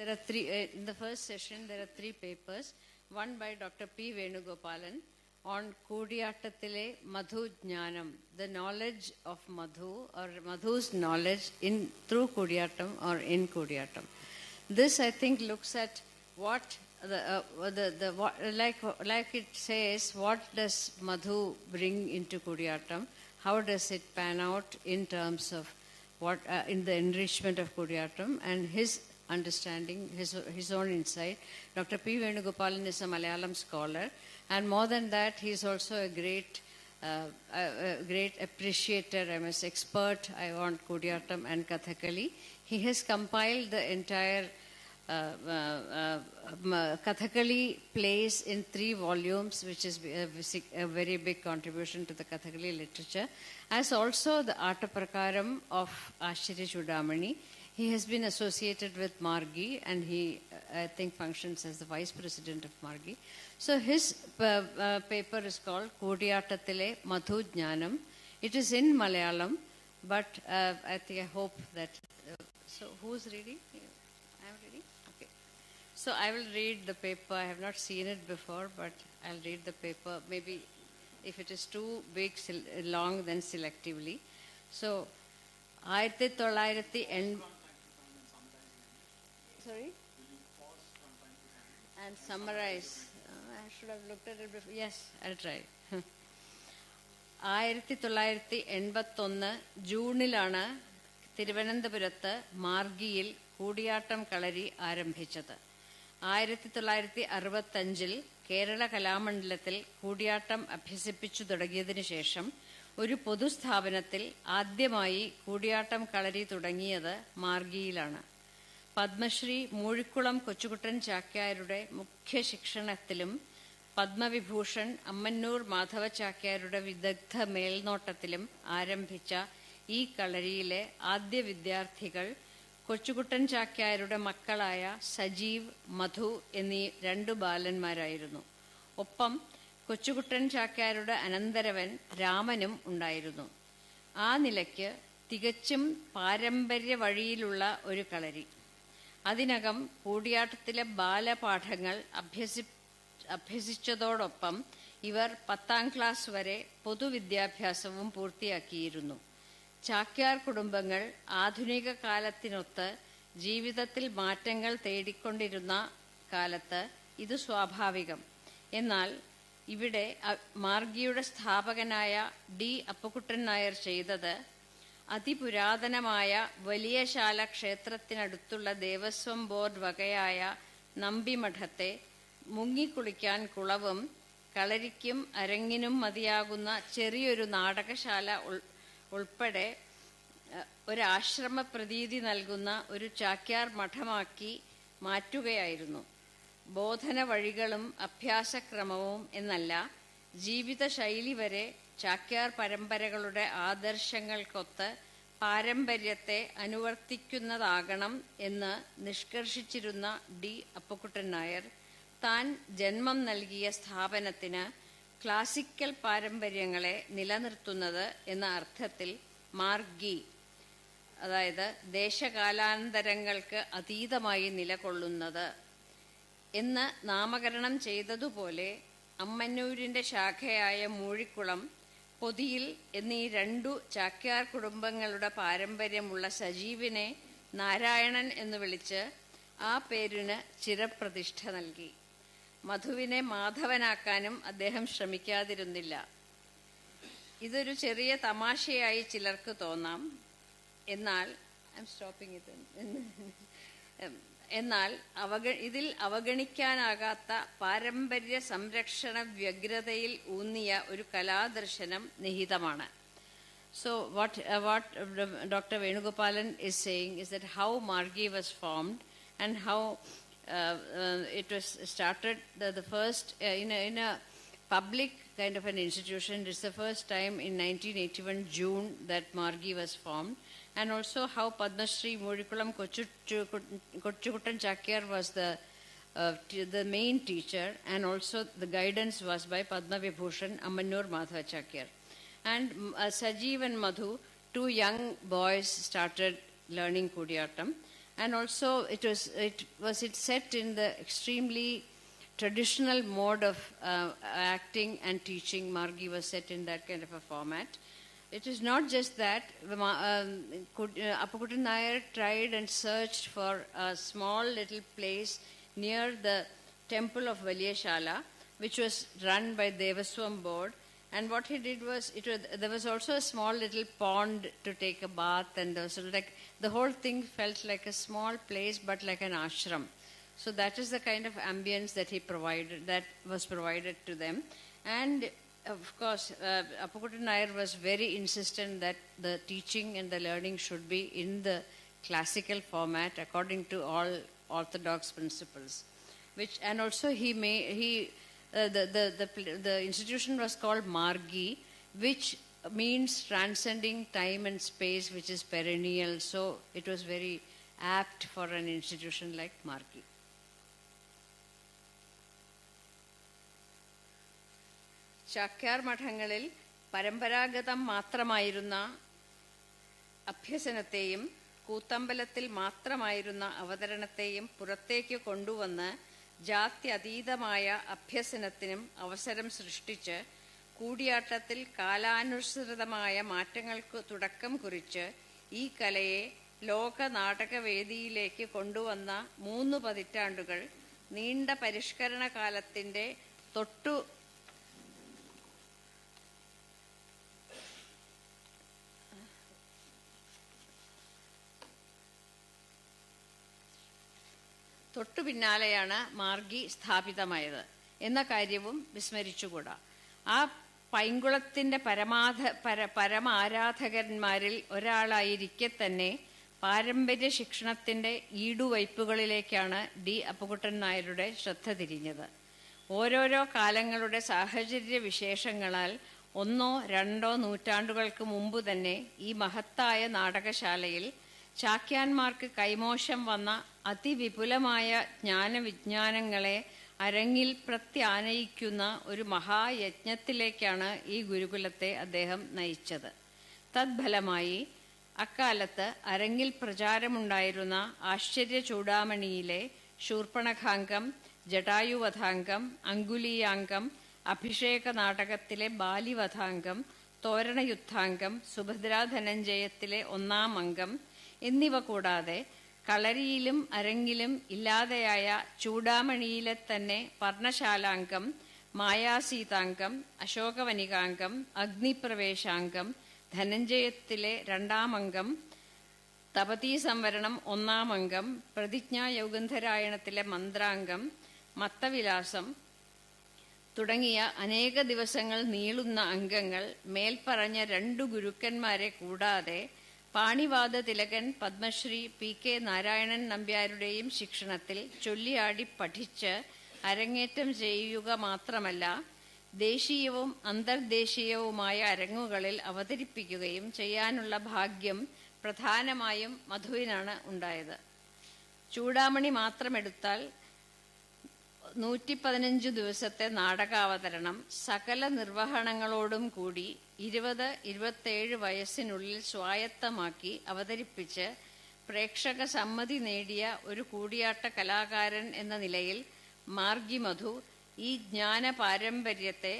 There are three, in the first session, there are three papers. One by Dr. P. Venugopalan on Kutiyattathile Madhu-jnanam, the knowledge of Madhu or Madhu's knowledge through Kutiyattam or in Kutiyattam. This, I think, looks at what like it says, what does Madhu bring into Kutiyattam? How does it pan out in terms of what in the enrichment of Kutiyattam and his understanding, his own insight. Dr. P. Venugopalan is a Malayalam scholar, and more than that, he is also a great appreciator, expert on Kutiyattam and Kathakali. He has compiled the entire Kathakali plays in 3 volumes, which is a very big contribution to the Kathakali literature, as also the Ataprakaram of Ashirya Chudamani. He has been associated with Margi, and he, I think, functions as the vice president of Margi. So his paper is called Kutiyattathile Madhu-jnanam. It is in Malayalam, but I hope that... so who's reading? I am reading? Okay. So I will read the paper. I have not seen it before, but I'll read the paper. Maybe if it is too big, long, then selectively. So, 1980... Sorry? And summarize. I should have looked at it before. Yes, I'll try. 1981 ജൂണിലാണ് തിരുവനന്തപുരത്ത് മാർഗിയിൽ കൂടിയാട്ടം കളരി ആരംഭിച്ചത്. 1965 കേരള കലാമണ്ഡലത്തിൽ കൂടിയാട്ടം അഭ്യസിപ്പിച്ചു തുടങ്ങിയതിനു ശേഷം ഒരു പൊതുസ്ഥാപനത്തിൽ ആദ്യമായി കൂടിയാട്ടം കളരി തുടങ്ങിയത് മാർഗിയിലാണ്. പത്മശ്രീ മൂഴിക്കുളം കൊച്ചുകുട്ടൻ ചാക്യാരുടെ മുഖ്യ ശിക്ഷണത്തിലും പത്മവിഭൂഷൺ അമ്മന്നൂർ മാധവ ചാക്യാരുടെ വിദഗ്ധ മേൽനോട്ടത്തിലും ആരംഭിച്ച ഈ കളരിയിലെ ആദ്യ വിദ്യാർത്ഥികൾ കൊച്ചുകുട്ടൻ ചാക്യാരുടെ മക്കളായ സജീവ്, മധു എന്നീ 2 ബാലന്മാരായിരുന്നു. ഒപ്പം കൊച്ചുകുട്ടൻ ചാക്യാരുടെ അനന്തരവൻ രാമനും ഉണ്ടായിരുന്നു. ആ നിലയ്ക്ക് തികച്ചും പാരമ്പര്യ വഴിയിലുള്ള ഒരു കളരി. അതിനകം കൂടിയാട്ടത്തിലെ ബാലപാഠങ്ങൾ അഭ്യസിച്ചതോടൊപ്പം ഇവർ 10ാം ക്ലാസ് വരെ പൊതുവിദ്യാഭ്യാസവും പൂർത്തിയാക്കിയിരുന്നു. ചാക്യാർ കുടുംബങ്ങൾ ആധുനിക കാലത്തിനൊത്ത് ജീവിതത്തിൽ മാറ്റങ്ങൾ തേടിക്കൊണ്ടിരുന്ന കാലത്ത് ഇത് സ്വാഭാവികം. എന്നാൽ ഇവിടെ മാർഗിയുടെ സ്ഥാപകനായ ഡി അപ്പുക്കുട്ടൻ നായർ ചെയ്തത് അതിപുരാതനമായ വലിയശാല ക്ഷേത്രത്തിനടുത്തുള്ള ദേവസ്വം ബോർഡ് വകയായ നമ്പിമഠത്തെ മുങ്ങിക്കുളിക്കാൻ കുളവും കളരിക്കും അരങ്ങിനും മതിയാകുന്ന ചെറിയൊരു നാടകശാല ഉൾപ്പെടെ ഒരാശ്രമ പ്രതീതി നൽകുന്ന ഒരു ചാക്യാർ മഠമാക്കി മാറ്റുകയായിരുന്നു. ബോധന വഴികളും അഭ്യാസക്രമവും എന്നല്ല, ജീവിതശൈലി വരെ ചാക്യാർ പരമ്പരകളുടെ ആദർശങ്ങൾക്കൊത്ത് പാരമ്പര്യത്തെ അനുവർത്തിക്കുന്നതാകണം എന്ന് നിഷ്കർഷിച്ചിരുന്ന ഡി അപ്പുക്കുട്ടൻ നായർ താൻ ജന്മം നൽകിയ സ്ഥാപനത്തിന് ക്ലാസിക്കൽ പാരമ്പര്യങ്ങളെ നിലനിർത്തുന്നത് എന്ന അർത്ഥത്തിൽ മാർഗി, അതായത് ദേശകാലാന്തരങ്ങൾക്ക് അതീതമായി നിലകൊള്ളുന്നത് എന്ന് നാമകരണം ചെയ്തതുപോലെ അമ്മന്നൂരിന്റെ ശാഖയായ മൂഴിക്കുളം, പൊതിയിൽ എന്നീ 2 ചാക്യാർ കുടുംബങ്ങളുടെ പാരമ്പര്യമുള്ള സജീവിനെ നാരായണൻ എന്ന് വിളിച്ച് ആ പേരിന് ചിരപ്രതിഷ്ഠ നൽകി. മധുവിനെ മാധവനാക്കാനും അദ്ദേഹം ശ്രമിക്കാതിരുന്നില്ല. ഇതൊരു ചെറിയ തമാശയായി ചിലർക്ക് തോന്നാം. എന്നാൽ ഇതിൽ അവഗണിക്കാനാകാത്ത പാരമ്പര്യ സംരക്ഷണ വ്യഗ്രതയിൽ ഊന്നിയ ഒരു കലാദർശനം നിഹിതമാണ്. So what Dr. Venugopalan is saying is that how Margi was formed and how it was started, the first in a public kind of an institution. It's the first time in 1981 June that Margi was formed, and also how Padma Sree Murikulam Kochukuttan Chakyar was the main teacher, and also the guidance was by Padma Vibhushan Ammanur Madhava Chakyar. And Sajeev and Madhu, 2 young boys, started learning Kutiyattam, And also it was set in the extremely traditional mode of acting and teaching. Margi was set in that kind of a format. It is not just that. Appukuttan Nair tried and searched for a small little place near the temple of Valiyashala, which was run by Devaswam board. And what he did was, there was also a small little pond to take a bath, and there was like the whole thing felt like a small place, but like an ashram. So that is the kind of ambience that that was provided to them. And of course, Appukuttan Nair was very insistent that the teaching and the learning should be in the classical format according to all orthodox principles. And also the institution was called Margi, which means transcending time and space, which is perennial. So it was very apt for an institution like Margi. Chakyar മഠങ്ങളിൽ പരമ്പരാഗതം മാത്രമായിരുന്ന അഭ്യസനത്തെയും കൂത്തമ്പലത്തിൽ മാത്രമായിരുന്ന അവതരണത്തെയും പുറത്തേക്ക് കൊണ്ടുവന്ന് ജാത്യതീതമായ അഭ്യസനത്തിനും അവസരം സൃഷ്ടിച്ച് കൂടിയാട്ടത്തിൽ കാലാനുസൃതമായ മാറ്റങ്ങൾക്ക് തുടക്കം കുറിച്ച് ഈ കലയെ ലോക നാടകവേദിയിലേക്ക് കൊണ്ടുവന്ന 3 പതിറ്റാണ്ടുകൾ നീണ്ട പരിഷ്കരണ കാലത്തിന്റെ തൊട്ടു പിന്നാലെയാണ് മാർഗി സ്ഥാപിതമായത് എന്ന കാര്യവും വിസ്മരിച്ചുകൂടാ. ആ പൈങ്കുളത്തിന്റെ പരമാരാധകന്മാരിൽ ഒരാളായിരിക്കെ തന്നെ പാരമ്പര്യ ശിക്ഷണത്തിന്റെ ഈടുവയ്പ്പുകളിലേക്കാണ് അപ്പുകുട്ടൻ നായരുടെ ശ്രദ്ധ തിരിഞ്ഞത്. ഓരോരോ കാലങ്ങളുടെ സാഹചര്യ വിശേഷങ്ങളാൽ 1-2 നൂറ്റാണ്ടുകൾക്ക് മുമ്പ് തന്നെ ഈ മഹത്തായ നാടകശാലയിൽ ചാക്യാന്മാർക്ക് കൈമോശം വന്ന അതിവിപുലമായ ജ്ഞാനവിജ്ഞാനങ്ങളെ അരങ്ങിൽ പ്രത്യാനയിക്കുന്ന ഒരു മഹായജ്ഞത്തിലേക്കാണ് ഈ ഗുരുകുലത്തെ അദ്ദേഹം നയിച്ചത്. തദ്ഫലമായി അക്കാലത്ത് അരങ്ങിൽ പ്രചാരമുണ്ടായിരുന്ന ആശ്ചര്യ ചൂടാമണിയിലെ ശൂർപ്പണഖാംഗം, ജടായുവധാംഗം, അങ്കുലീയാംഗം, അഭിഷേക നാടകത്തിലെ ബാലിവധാംഗം, തോരണയുദ്ധാംഗം, സുഭദ്രാധനഞ്ജയത്തിലെ 1-ാം അംഗം എന്നിവ കൂടാതെ കളരിയിലും അരങ്ങിലും ഇല്ലാതെയായ ചൂടാമണിയിലെ തന്നെ പർണശാലാംഗം, മായാസീതാംഗം, അശോകവനികാംഗം, അഗ്നിപ്രവേശാംഗം, ധനഞ്ജയത്തിലെ 2-ാം അംഗം, തപതീ സംവരണം 1-ാം അംഗം, പ്രതിജ്ഞായൗഗന്ധരായണത്തിലെ മന്ത്രാംഗം, മത്തവിലാസം തുടങ്ങിയ അനേക ദിവസങ്ങൾ നീളുന്ന അംഗങ്ങൾ മേൽപ്പറഞ്ഞ 2 ഗുരുക്കന്മാരെ കൂടാതെ പാണിവാദ തിലകൻ പത്മശ്രീ പി നാരായണൻ നമ്പ്യാരുടെയും ശിക്ഷണത്തിൽ ചൊല്ലിയാടി പഠിച്ച് അരങ്ങേറ്റം ചെയ്യുക മാത്രമല്ല, ദേശീയവും അന്തർദേശീയവുമായ അരങ്ങുകളിൽ അവതരിപ്പിക്കുകയും ചെയ്യാനുള്ള ഭാഗ്യം പ്രധാനമായും മധുവിനാണ് ഉണ്ടായത്. ചൂടാമണി മാത്രമെടുത്താൽ 115 ദിവസത്തെ നാടകാവതരണം സകല നിർവഹണങ്ങളോടും കൂടി 20-27 വയസ്സിനുള്ളിൽ സ്വായത്തമാക്കി അവതരിപ്പിച്ച് പ്രേക്ഷക സമ്മതി നേടിയ ഒരു കൂടിയാട്ട കലാകാരൻ എന്ന നിലയിൽ മാർഗി മധു ഈ ജ്ഞാന പാരമ്പര്യത്തെ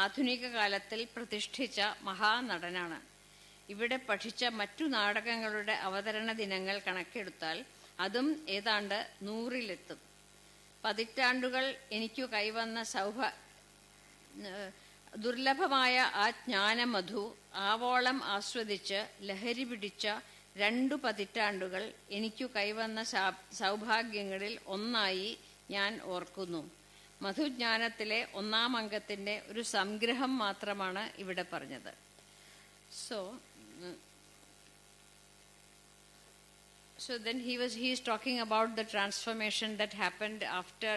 ആധുനിക കാലത്തിൽ പ്രതിഷ്ഠിച്ച മഹാനടനാണ്. ഇവിടെ പഠിച്ച മറ്റു നാടകങ്ങളുടെ അവതരണ ദിനങ്ങൾ കണക്കെടുത്താൽ അതും ഏതാണ്ട് 100-ലെത്തും. പതിറ്റാണ്ടുകൾ എനിക്കു കൈവന്ന ദുർലഭമായ ആ ജ്ഞാനമധു ആവോളം ആസ്വദിച്ച് ലഹരി പിടിച്ച 2 പതിറ്റാണ്ടുകൾ എനിക്കു കൈവന്ന സൗഭാഗ്യങ്ങളിൽ ഒന്നായി ഞാൻ ഓർക്കുന്നു. മധുജ്ഞാനത്തിലെ 1-ാം അംഗത്തിന്റെ ഒരു സംഗ്രഹം മാത്രമാണ് ഇവിടെ പറഞ്ഞത്. So then he is talking about the transformation that happened after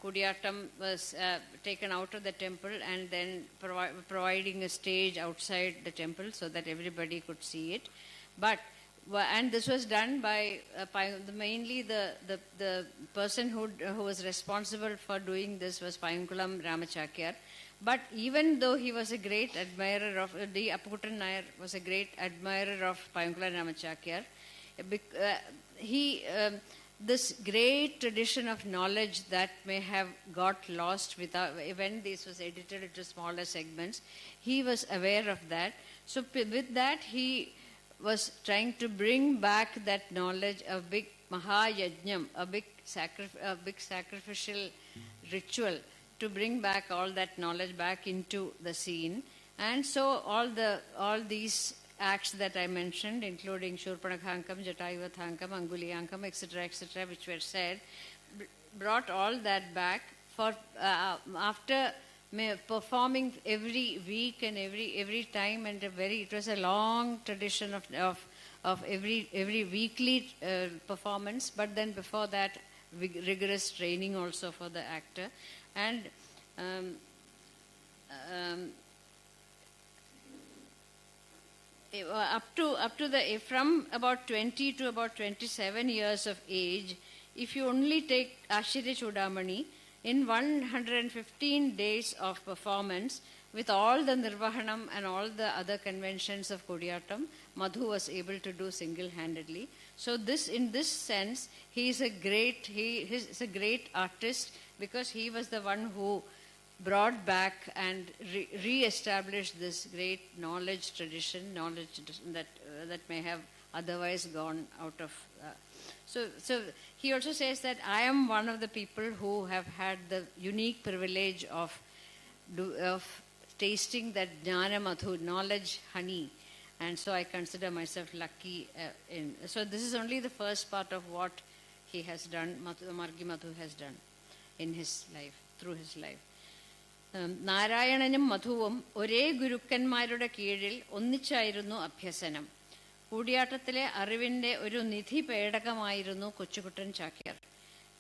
Kutiyattam was taken out of the temple, and then providing a stage outside the temple so that everybody could see it. And this was done by mainly the person who was responsible for doing this was Payunkulam Ramachakyar. But even though he was a great admirer of Appukuttan Nair was a great admirer of Payunkulam Ramachakyar, this great tradition of knowledge that may have got lost when this was edited into smaller segments, he was aware of that. So with that, he was trying to bring back that knowledge, a big mahayajnam, a big sacrificial ritual, to bring back all that knowledge back into the scene. And so all these acts that I mentioned, including Shurpanakhankam, Jatayuvathankam, Anguliyankam, etc., which were said, brought all that back for after performing every week and every time, and it was a long tradition of every weekly performance. But then before that, rigorous training also for the actor, and from about 20 to about 27 years of age, if you only take Ashirya Chudamani, in 115 days of performance, with all the Nirvahanam and all the other conventions of Kutiyattam, Madhu was able to do single-handedly. So in this sense, he is a great artist, because he was the one who brought back and re-established this great knowledge tradition, that may have otherwise gone out of. So he also says that I am one of the people who have had the unique privilege of tasting that jnana madhu, knowledge honey, and so I consider myself lucky. So this is only the first part of what he has done, Margi Madhu has done in his life, through his life. നാരായണനും മധുവും ഒരേ ഗുരുക്കന്മാരുടെ കീഴിൽ ഒന്നിച്ചായിരുന്നു അഭ്യസനം. കൂടിയാട്ടത്തിലെ അറിവിന്റെ ഒരു നിധി പേടകമായിരുന്നു കൊച്ചുകുട്ടൻ ചാക്യാർ.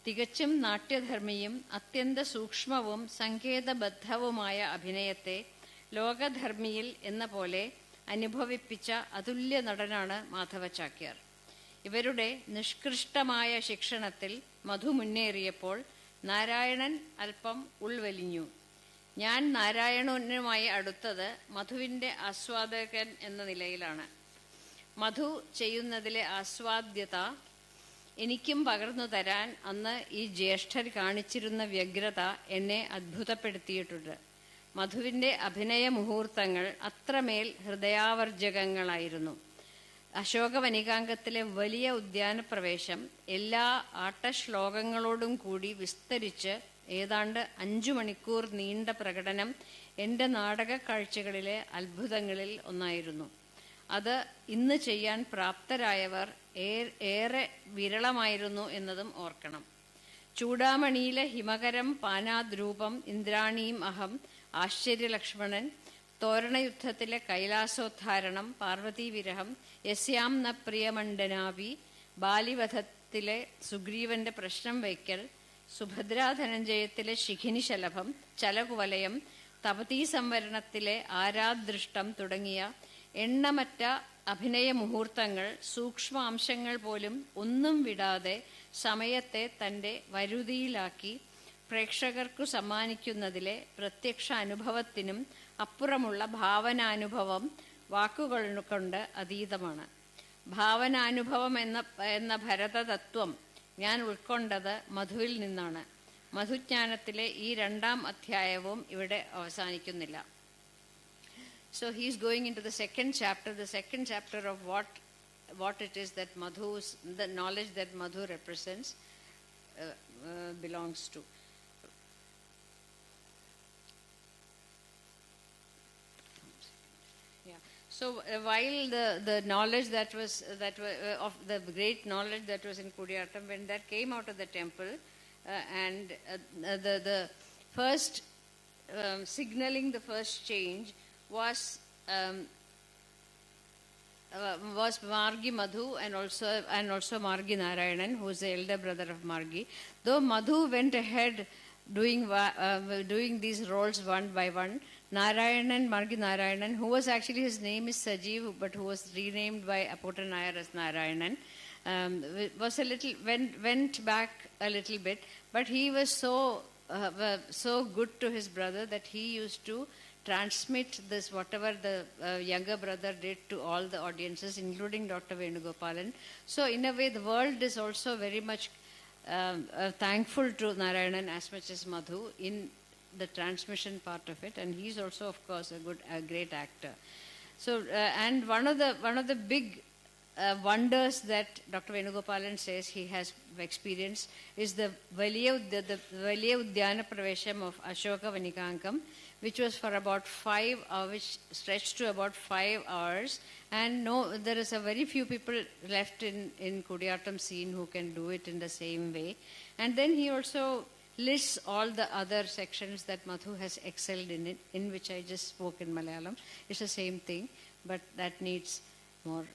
തികച്ചും നാട്യധർമ്മിയും അത്യന്ത സൂക്ഷ്മവും സങ്കേതബദ്ധവുമായ അഭിനയത്തെ ലോകധർമ്മിയിൽ എന്ന പോലെ അനുഭവിപ്പിച്ച അതുല്യ നടനാണ് മാധവ ചാക്യാർ. ഇവരുടെ നിഷ്കൃഷ്ടമായ ശിക്ഷണത്തിൽ മധു മുന്നേറിയപ്പോൾ നാരായണൻ അല്പം ഉൾവലിഞ്ഞു. ഞാൻ നാരായണനുമായി അടുത്തത് മധുവിന്റെ ആസ്വാദകൻ എന്ന നിലയിലാണ്. മധു ചെയ്യുന്നതിലെ ആസ്വാദ്യത എനിക്കും പകർന്നു തരാൻ അന്ന് ഈ ജ്യേഷ്ഠർ കാണിച്ചിരുന്ന വ്യഗ്രത എന്നെ അത്ഭുതപ്പെടുത്തിയിട്ടുണ്ട്. മധുവിന്റെ അഭിനയ മുഹൂർത്തങ്ങൾ അത്രമേൽ ഹൃദയാവർജകങ്ങളായിരുന്നു. അശോക വനികാംഗത്തിലെ വലിയ ഉദ്യാനപ്രവേശം എല്ലാ ആട്ടശ്ലോകങ്ങളോടും കൂടി വിസ്തരിച്ച് ഏതാണ്ട് 5 മണിക്കൂർ നീണ്ട പ്രകടനം എൻ്റെ നാടക കാഴ്ചകളിലെ അത്ഭുതങ്ങളിൽ ഒന്നായിരുന്നു. അത് ഇന്ന് ചെയ്യാൻ പ്രാപ്തരായവർ ഏറെ വിരളമായിരുന്നു എന്നതും ഓർക്കണം. ചൂടാമണിയിലെ ഹിമകരം, പാനാദ്രൂപം, ഇന്ദ്രാണിയും അഹം, ആശ്ചര്യലക്ഷ്മണൻ, തോരണയുദ്ധത്തിലെ കൈലാസോദ്ധാരണം, പാർവതീവിരഹം, യസ്യാം ന പ്രിയമണ്ഡനാഭി, ബാലിവധത്തിലെ സുഗ്രീവന്റെ പ്രശ്നം വയ്ക്കൽ, സുഭദ്രാധനഞ്ജയത്തിലെ ശിഖിനിശലഭം, ചലകുവലയം, തപതീ സംവരണത്തിലെ ആരാദൃഷ്ടം തുടങ്ങിയ എണ്ണമറ്റ അഭിനയ മുഹൂർത്തങ്ങൾ, സൂക്ഷ്മാംശങ്ങൾ പോലും ഒന്നും വിടാതെ സമയത്തെ തൻ്റെ വരുതിയിലാക്കി പ്രേക്ഷകർക്കു സമ്മാനിക്കുന്നതിലെ പ്രത്യക്ഷ അനുഭവത്തിനും അപ്പുറമുള്ള ഭാവനാനുഭവം വാക്കുകൾ കൊണ്ട് അതീതമാണ്. ഭാവനാനുഭവം എന്ന ഭരതതത്വം ഞാൻ ഉൾക്കൊണ്ടത് മധുവിൽ നിന്നാണ്. മധുജ്ഞാനത്തിലെ ഈ 2ാം അധ്യായവും ഇവിടെ അവസാനിക്കുന്നില്ല. So he is going into the second chapter of what it is that the knowledge that Madhu represents belongs to. So while the knowledge of the great knowledge that was in Kutiyattam, when that came out of the temple, and the first signaling the first change was Margi Madhu and also Margi Narayanan, who is the elder brother of Margi. Though Madhu went ahead doing these roles one by one, Margi Narayanan, who was actually, his name is Sajeev, but who was renamed by Apota Nayar as Narayanan, was went back a little bit, but he was so good to his brother that he used to transmit this, whatever the younger brother did, to all the audiences, including Dr. Venugopalan. So in a way, the world is also very much thankful to Narayanan as much as Madhu in the transmission part of it, and he's also, of course, a great actor. So, and one of the big wonders that Dr. Venugopalan says he has experienced is the Valiya Udyana Pravesham of Ashoka Vanikankam, which was for about 5 hours, which stretched to about 5 hours. And there is a very few people left in Kutiyattam scene who can do it in the same way. And then he also lists all the other sections that Madhu has excelled in it, in which I just spoke in Malayalam. It's the same thing, but that needs more.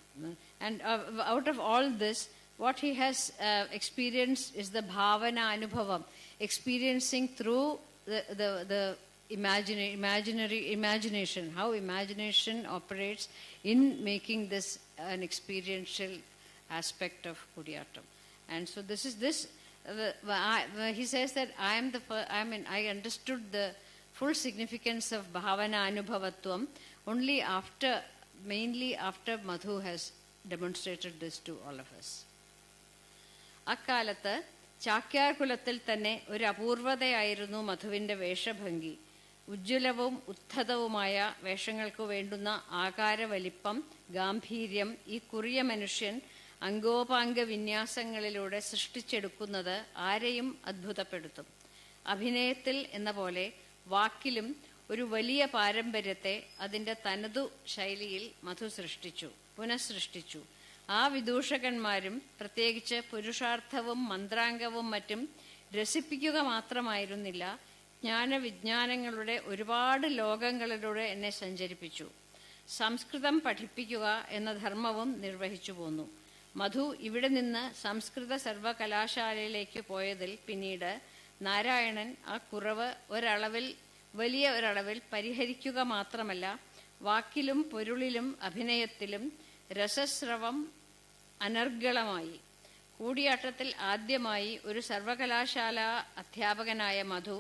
And out of all this, what he has experienced is the bhavana anubhavam, experiencing through the imagination, how imagination operates in making this an experiential aspect of Kutiyattam. And so this is this. He says that I understood the full significance of bhavana anubhavatvam only mainly after Madhu has demonstrated this to all of us. അക്കാലത്ത് ചാക്യാർ കുലത്തിൽ തന്നെ ഒരു അപൂർവതയായിരുന്നു മധുവിൻ്റെ വേഷഭംഗി. ഉജ്ജ്വലവും ഉദ്ധതവുമായ വേഷങ്ങൾക്ക് വേണ്ടുന്ന ആകാരവലിപ്പം, ഗാംഭീര്യം ഈ കുറിയ മനുഷ്യൻ അംഗോപാംഗ വിന്യാസങ്ങളിലൂടെ സൃഷ്ടിച്ചെടുക്കുന്നത് ആരെയും അത്ഭുതപ്പെടുത്തും. അഭിനയത്തിൽ എന്ന പോലെ വാക്കിലും ഒരു വലിയ പാരമ്പര്യത്തെ അതിൻ്റെ തനതു ശൈലിയിൽ മധു പുനഃസൃഷ്ടിച്ചു. ആ വിദൂഷകന്മാരും പ്രത്യേകിച്ച് പുരുഷാർത്ഥവും മന്ത്രാംഗവും മറ്റും രസിപ്പിക്കുക മാത്രമായിരുന്നില്ല, ജ്ഞാനവിജ്ഞാനങ്ങളുടെ ഒരുപാട് ലോകങ്ങളിലൂടെ എന്നെ സഞ്ചരിപ്പിച്ചു. സംസ്കൃതം പഠിപ്പിക്കുക എന്ന ധർമ്മവും നിർവഹിച്ചു പോന്നു. മധു ഇവിടെ നിന്ന് സംസ്കൃത സർവകലാശാലയിലേക്ക് പോയതിൽ പിന്നീട് നാരായണൻ ആ കുറവ് വലിയ ഒരളവിൽ പരിഹരിക്കുക മാത്രമല്ല, വാക്കിലും പൊരുളിലും അഭിനയത്തിലും രസസ്രവം അനർഗളമായി. കൂടിയാട്ടത്തിൽ ആദ്യമായി ഒരു സർവകലാശാല അധ്യാപകനായ മധു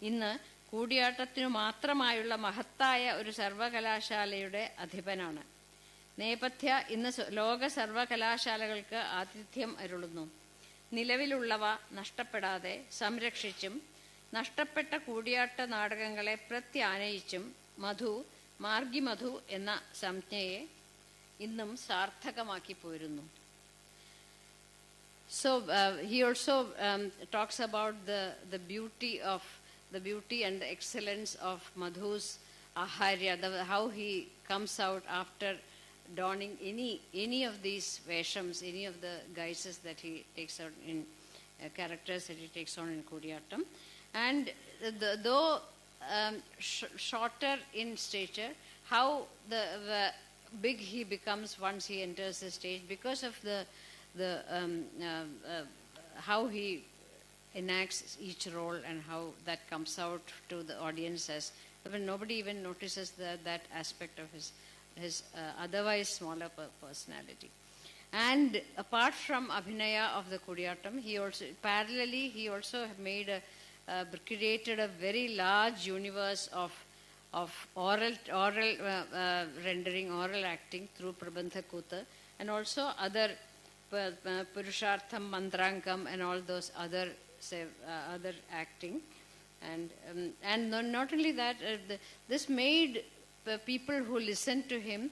ഇന്ന് കൂടിയാട്ടത്തിനു മാത്രമായുള്ള മഹത്തായ ഒരു സർവകലാശാലയുടെ അധിപനാണ്. നേപഥ്യ ഇന്ന് ലോക സർവകലാശാലകൾക്ക് ആതിഥ്യം അരുളുന്നു. നിലവിലുള്ളവ നഷ്ടപ്പെടാതെ സംരക്ഷിച്ചും നഷ്ടപ്പെട്ട കൂടിയാട്ട നാടകങ്ങളെ പ്രത്യാനയിച്ചും മാർഗി മധു എന്ന സംജ്ഞയെ ഇന്നും സാർത്ഥകമാക്കി പോരുന്നു. So he also talks about the beauty and the excellence of Madhu's aharya, how he comes out after donning any of these veshams, any of the guises that he takes out in characters that he takes on in Kutiyattam. And though shorter in stature, how the big he becomes once he enters the stage because of how he enacts each role and how that comes out to the audience as when nobody even notices that aspect of his otherwise smaller personality. And apart from abhinaya of the Kutiyattam, he also created a very large universe of oral rendering, oral acting through Prabandha Kuta, and also other Purushartham, Mandrangam, and all those other acting. And not only that, this made people who listened to him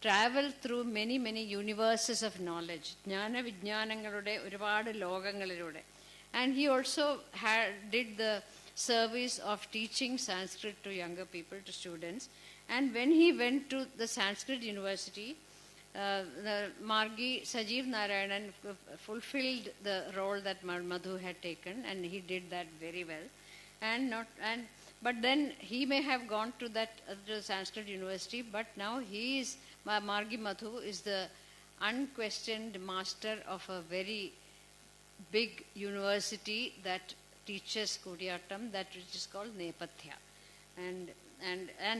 travel through many, many universes of knowledge. Jnana Vijnanangalude ഒരുപാട് ലോകങ്ങളിലൂടെ. And he also did the service of teaching Sanskrit to younger people, to students. And when he went to the Sanskrit university, Margi Sajeev Narayanan fulfilled the role that Madhu had taken, and he did that very well. But then he may have gone to the Sanskrit university, but now Margi Madhu is the unquestioned master of a very big university that teaches Kutiyattam, which is called Nepathya. And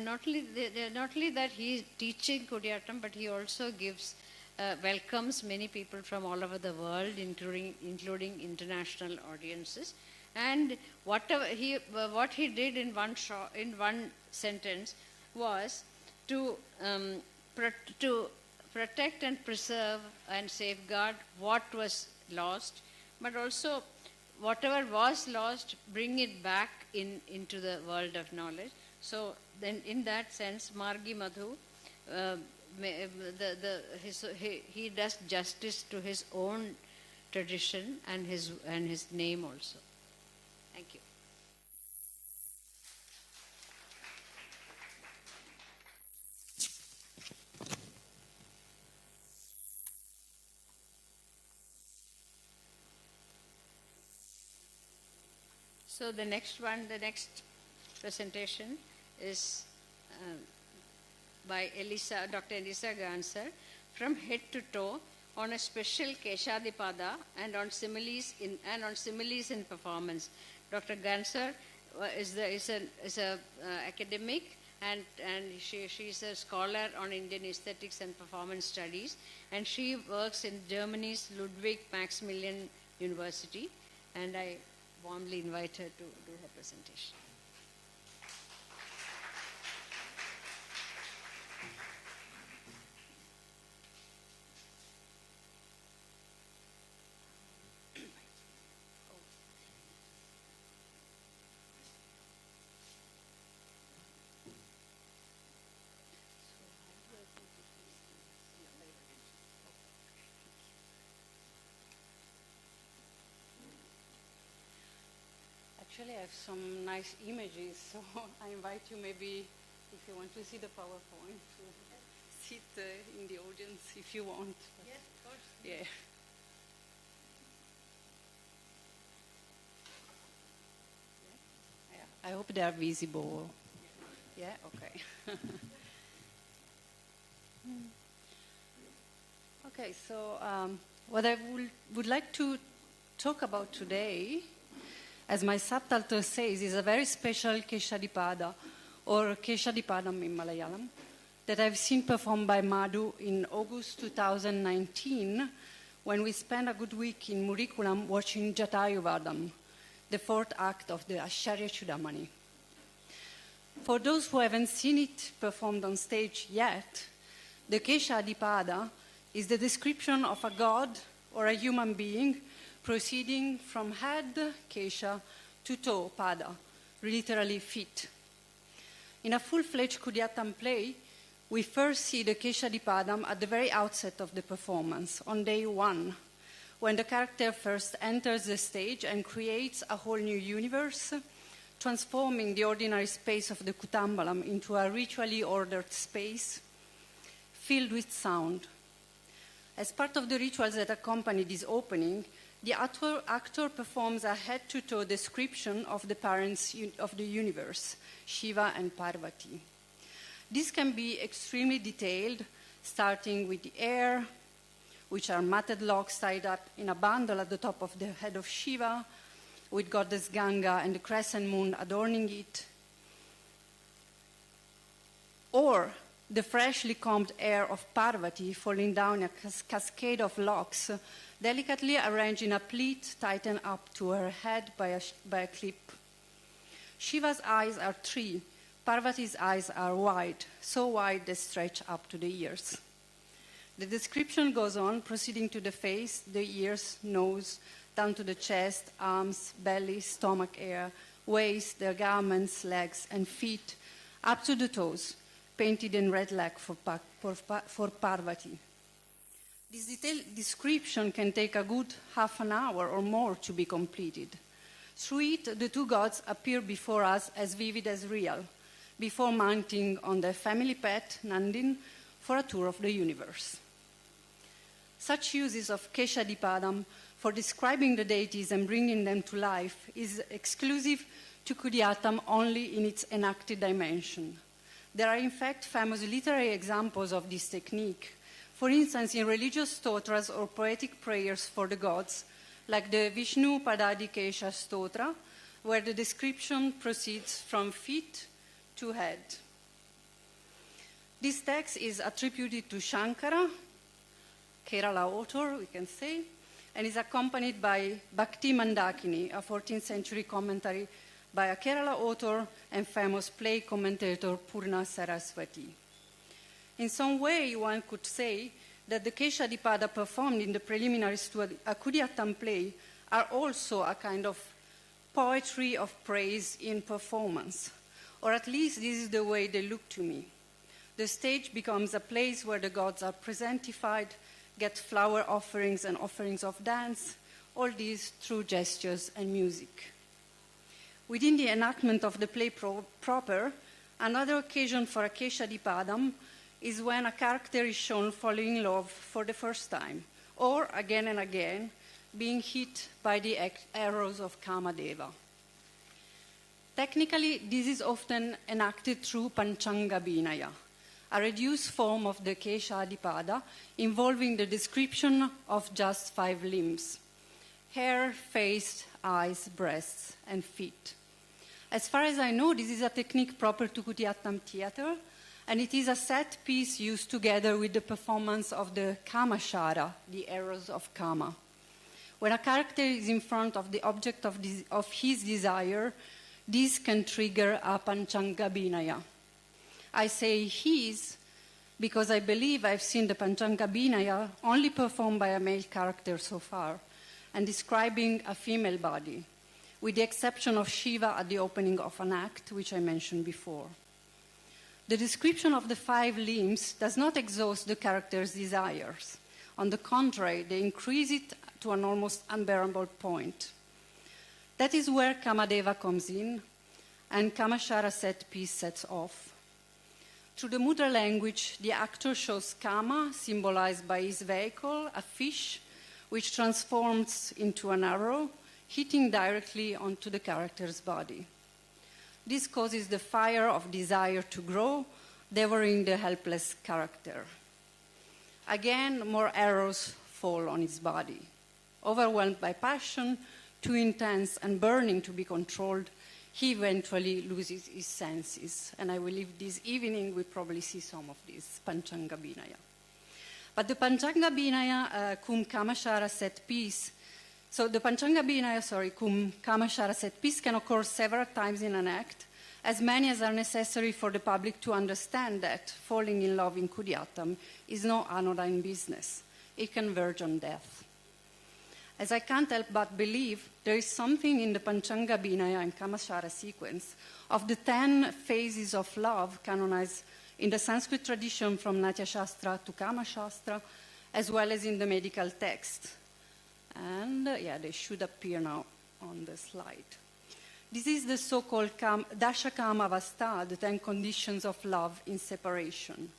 not only that he is teaching Kutiyattam, but he also gives welcomes many people from all over the world, including international audiences. And what he did in one sentence was to protect and preserve and safeguard what was lost, but also whatever was lost, bring it back into the world of knowledge. So then, in that sense, Margi Madhu, he does justice to his own tradition and his name also. Thank you. So the next presentation is by Dr. Elisa Ganser, from head to toe on a special keshadipada and on similes in performance. Dr. Ganser is a academic and she's a scholar on Indian aesthetics and performance studies, and she works in Germany's Ludwig Maximilian University, and I warmly invite her to do her presentation. Actually, I have some nice images, so I invite you maybe, if you want to see the PowerPoint, to sit in the audience if you want. Yes, of course. Yeah. I hope they are visible. Yeah, okay. Okay, so what I would like to talk about today, as my subtitle says, is a very special keshadipada, or keshadipadam in Malayalam, that I've seen performed by Madhu in August 2019, when we spent a good week in Murikulam watching Jatayuvadam, the fourth act of the Acharya Chudamani. For those who haven't seen it performed on stage yet, the keshadipada is the description of a god or a human being proceeding from head, kesha, to toe, pada, literally feet. In a full-fledged Kutiyattam play, we first see the keshadipadam at the very outset of the performance, on day one, when the character first enters the stage and creates a whole new universe, transforming the ordinary space of the Kutambalam into a ritually ordered space filled with sound. As part of the rituals that accompany this opening, the actor performs a head-to-toe description of the parents of the universe, Shiva and Parvati. This can be extremely detailed, starting with the hair, which are matted locks tied up in a bundle at the top of the head of Shiva, with goddess Ganga and the crescent moon adorning it, or the freshly combed hair of Parvati falling down a cascade of locks, delicately arranged in a pleat tightened up to her head by a clip. Shiva's eyes are three, Parvati's eyes are wide, so wide they stretch up to the ears. The description goes on, proceeding to the face, the ears, nose, down to the chest, arms, belly, stomach area, waist, their garments, legs, and feet, up to the toes, painted in red lacquer for Parvati. This detailed description can take a good half an hour or more to be completed. Through it, the two gods appear before us as vivid as real, before mounting on their family pet, Nandin, for a tour of the universe. Such uses of keshadipadam for describing the deities and bringing them to life is exclusive to Kutiyattam only in its enacted dimension. There are in fact famous literary examples of this technique, for instance in religious stotras or poetic prayers for the gods, like the Vishnu Padadi Kesha Stotra, where the description proceeds from feet to head. This text is attributed to Shankara, Kerala author, we can say, and is accompanied by Bhakti Mandakini, a 14th century commentary by a Kerala author and famous play commentator Purna Saraswati. In some way, one could say that the keshadipada performed in the preliminaries to a Kutiyattam play are also a kind of poetry of praise in performance, or at least this is the way they look to me. The stage becomes a place where the gods are presentified, get flower offerings and offerings of dance, all these through gestures and music. Within the enactment of the play proper, another occasion for a keshadipadam is when a character is shown falling in love for the first time, or again and again, being hit by the arrows of Kamadeva. Technically, this is often enacted through Panchanga Binaya, a reduced form of the keshadipada involving the description of just 5 limbs: hair, face, eyes, breasts, and feet. As far as I know, this is a technique proper to Kutiyattam theater, and it is a set piece used together with the performance of the Kamashara, the arrows of Kama. When a character is in front of the object of his desire, this can trigger a Panchanga Binaya. I say his because I believe I've seen the Panchanga Binaya only performed by a male character so far, and describing a female body, with the exception of Shiva at the opening of an act, which I mentioned before. The description of the 5 limbs does not exhaust the character's desires. On the contrary, they increase it to an almost unbearable point. That is where Kamadeva comes in, and Kamashara set piece sets off. Through the Mudra language, the actor shows Kama, symbolized by his vehicle, a fish, which transforms into an arrow, hitting directly onto the character's body. This causes the fire of desire to grow, devouring the helpless character. Again, more arrows fall on his body. Overwhelmed by passion, too intense and burning to be controlled, he eventually loses his senses. And I believe this evening we probably see some of this Panchanga Binaya. But the Panchanga Binaya cum Kamashara set piece, so the Panchanga Binaya, cum Kamashara set piece can occur several times in an act, as many as are necessary for the public to understand that falling in love in Kutiyattam is no anodyne business. It can verge on death. As I can't help but believe, there is something in the Panchanga Binaya and Kamashara sequence of the 10 phases of love canonized in the Sanskrit tradition from Natya Shastra to Kama Shastra, as well as in the medical text. And they should appear now on the slide. This is the so-called Dasha Kama Avastha, the 10 conditions of love in separation.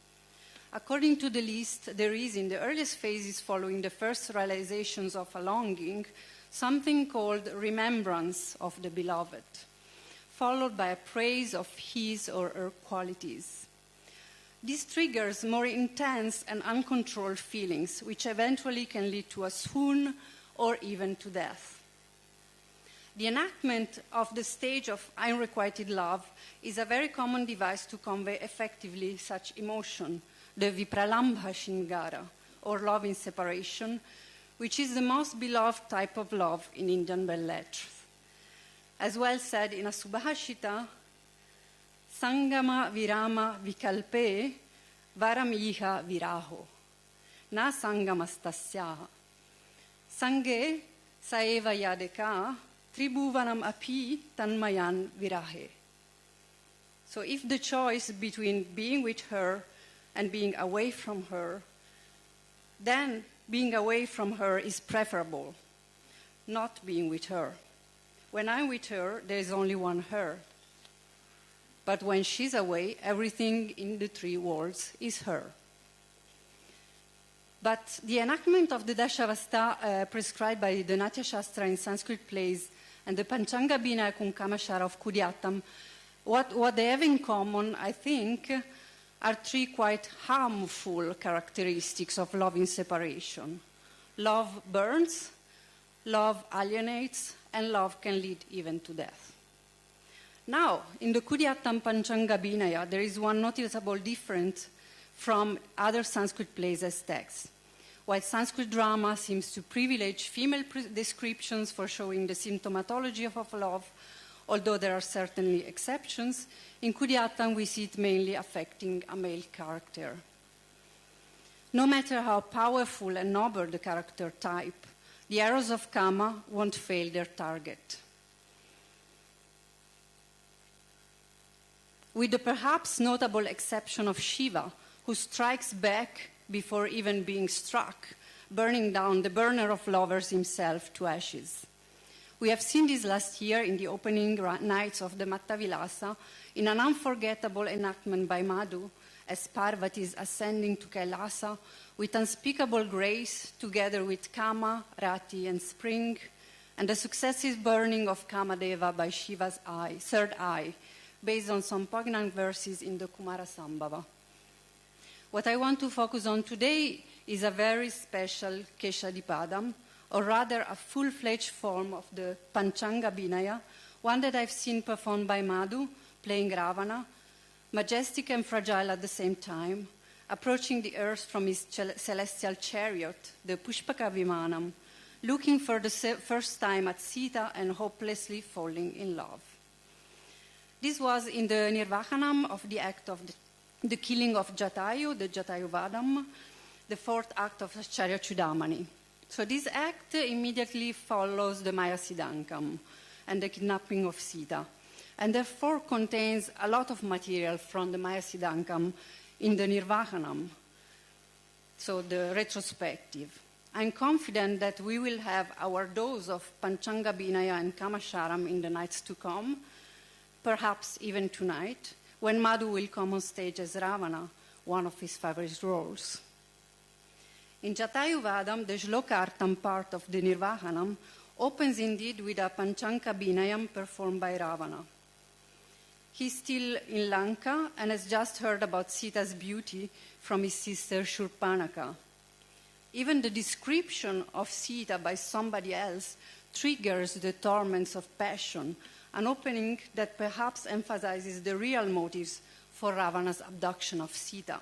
According to the list, there is, in the earliest phases following the first realizations of a longing, something called remembrance of the beloved, followed by a praise of his or her qualities. This triggers more intense and uncontrolled feelings, which eventually can lead to a swoon or even to death. The enactment of the stage of unrequited love is a very common device to convey effectively such emotion, the Vipralambha Shingara, or love in separation, which is the most beloved type of love in Indian belles lettres. As well said in a Subhashita, Sangama Virama Vikalpe Varamiha Viraho, Na Sangamastasyaha, Sange Saeva Yadeka Tribhuvanam Api Tanmayan Virahe. So if the choice between being with her and being away from her, then being away from her is preferable, not being with her. When I'm with her, there is only one her. But when she's away, everything in the 3 worlds is her. But the enactment of the Dashavastha prescribed by the Natya Shastra in Sanskrit plays and the Panchanga Binaya cum Kamashara of Kutiyattam, what they have in common, I think, are 3 quite harmful characteristics of love in separation. Love burns, love alienates, and love can lead even to death. Now, in the Kutiyattam Panchanga Binaya, there is one noticeable difference from other Sanskrit plays as texts. While Sanskrit drama seems to privilege female descriptions for showing the symptomatology of love, although there are certainly exceptions, in Kutiyattam we see it mainly affecting a male character. No matter how powerful and noble the character type, the arrows of Kama won't fail their target. With the perhaps notable exception of Shiva, who strikes back before even being struck, burning down the burner of lovers himself to ashes. We have seen this last year in the opening nights of the Mattavilasa in an unforgettable enactment by Madhu as Parvati is ascending to Kailasa with unspeakable grace together with Kama, Rati and Spring, and the successive burning of Kamadeva by Shiva's third eye, based on some poignant verses in the Kumara Sambhava. What I want to focus on today is a very special keshadipada, or rather a full-fledged form of the Panchanga Binaya, one that I've seen performed by Madhu, playing Ravana, majestic and fragile at the same time, approaching the earth from his celestial chariot, the Pushpaka Vimanam, looking for the first time at Sita and hopelessly falling in love. This was in the Nirvahanam of the act of the killing of Jatayu, the Jatayu Vadam, the fourth act of Acharya Chudamani. So this act immediately follows the Maya Siddhankam and the kidnapping of Sita, and therefore contains a lot of material from the Maya Siddhankam in the Nirvahanam, so the retrospective. I'm confident that we will have our dose of Panchanga Binaya and Kamasharam in the nights to come, perhaps even tonight, when Madhu will come on stage as Ravana, one of his favorite roles. In Jatayu Vadam, the Shlokartam part of the Nirvahanam opens indeed with a Panchanga Binayam performed by Ravana. He's still in Lanka and has just heard about Sita's beauty from his sister Shurpanaka. Even the description of Sita by somebody else triggers the torments of passion, an opening that perhaps emphasizes the real motives for Ravana's abduction of Sita.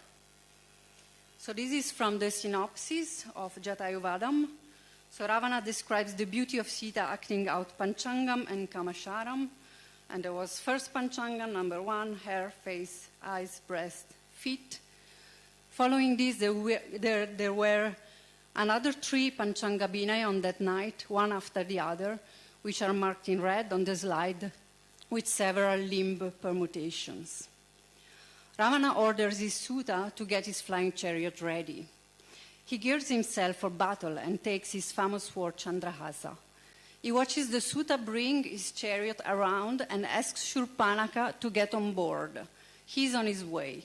So this is from the synopsis of Jatayu Vadam. So Ravana describes the beauty of Sita acting out Panchangam and Kamasharam. And there was first Panchangam, number 1, hair, face, eyes, breast, feet. Following this, there were another 3 Panchanga Binaya on that night, one after the other, which are marked in red on the slide with several limb permutations. Ravana orders his Suta to get his flying chariot ready. He gears himself for battle and takes his famous sword Chandrahasa. He watches the Suta bring his chariot around and asks Shurpanaka to get on board. He's on his way.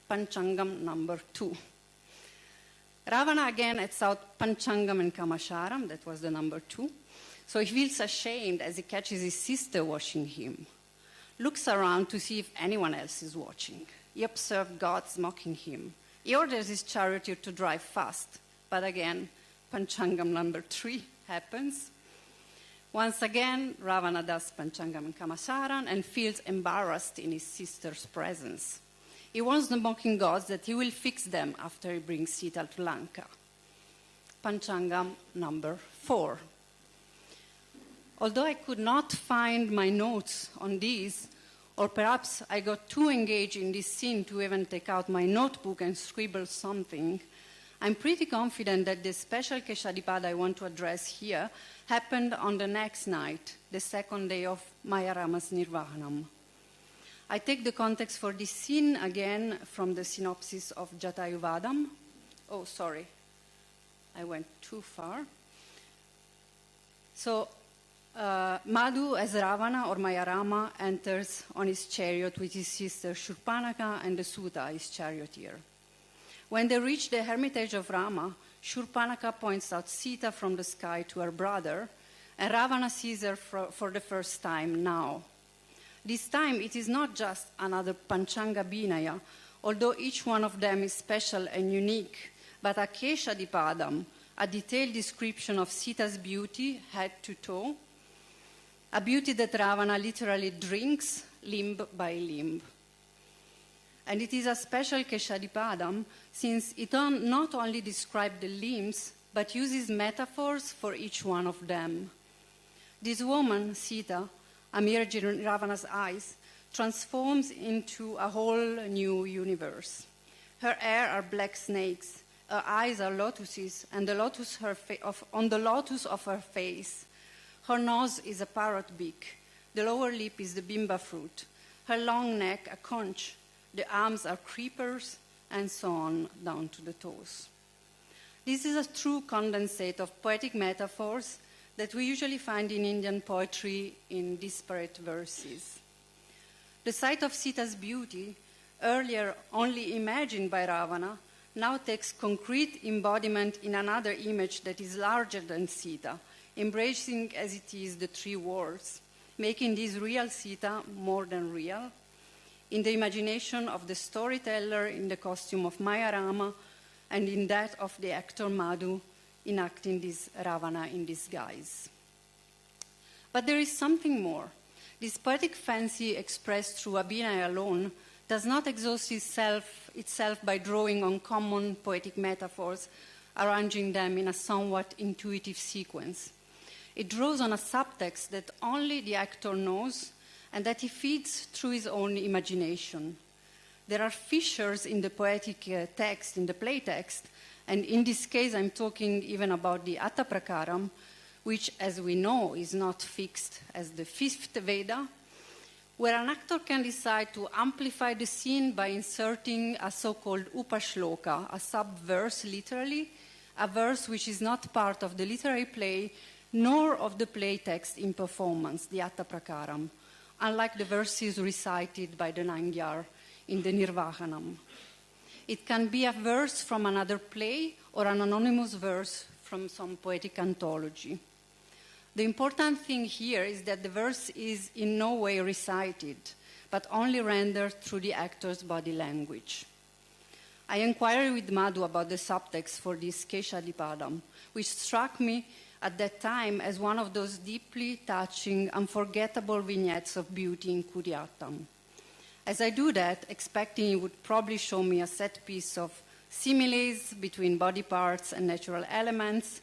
Panchangam number 2. Ravana again adds out Panchangam and Kamasharam, that was the number 2. So he feels ashamed as he catches his sister watching him. Looks around to see if anyone else is watching. He observed gods mocking him. He orders his charioteer to drive fast. But again, Panchangam number 3 happens. Once again, Ravana does Panchangam and Kamasaran and feels embarrassed in his sister's presence. He warns the mocking gods that he will fix them after he brings Sita to Lanka. Panchangam number 4. Although I could not find my notes on these, or perhaps I got too engaged in this scene to even take out my notebook and scribble something, I'm pretty confident that the special Keshadipada I want to address here happened on the next night, the second day of Mayarama's Nirvahanam. I take the context for this scene again from the synopsis of Jatayu Vadam. Oh, sorry, I went too far. So, Madhu as Ravana or Mayarama enters on his chariot with his sister Shurpanaka and the Suta, his charioteer. When they reach the hermitage of Rama, Shurpanaka points out Sita from the sky to her brother, and Ravana sees her for the first time now. This time it is not just another Panchanga Binaya, although each one of them is special and unique, but a Keshadipadam, a detailed description of Sita's beauty, head to toe, a beauty that Ravana literally drinks limb by limb. And it is a special keshadipadam since it not only describes the limbs, but uses metaphors for each one of them. This woman, Sita, a mirror in Ravana's eyes, transforms into a whole new universe. Her hair are black snakes, her eyes are lotuses, and on the lotus of her face. Her nose is a parrot beak, the lower lip is the bimba fruit, her long neck a conch, the arms are creepers, and so on down to the toes. This is a true condensate of poetic metaphors that we usually find in Indian poetry in disparate verses. The sight of Sita's beauty, earlier only imagined by Ravana, now takes concrete embodiment in another image that is larger than Sita, embracing as it is the three worlds, making this real Sita more than real, in the imagination of the storyteller in the costume of Maya Rama, and in that of the actor Madhu enacting this Ravana in disguise. But there is something more. This poetic fancy expressed through Abhinaya alone does not exhaust itself by drawing on common poetic metaphors, arranging them in a somewhat intuitive sequence. It draws on a subtext that only the actor knows and that he feeds through his own imagination. There are fissures in the poetic text, in the play text, and in this case I'm talking even about the Atta Prakaram, which, as we know, is not fixed as the fifth Veda, where an actor can decide to amplify the scene by inserting a so-called upashloka, a sub-verse literally, a verse which is not part of the literary play nor of the play text in performance, the Atta Prakaram, unlike the verses recited by the Nangyar in the Nirvahanam. It can be a verse from another play or an anonymous verse from some poetic anthology. The important thing here is that the verse is in no way recited, but only rendered through the actor's body language. I inquired with Madhu about the subtext for this Keshadipadam, which struck me at that time as one of those deeply touching, unforgettable vignettes of beauty in Kutiyattam. As I do that, expecting he would probably show me a set piece of similes between body parts and natural elements,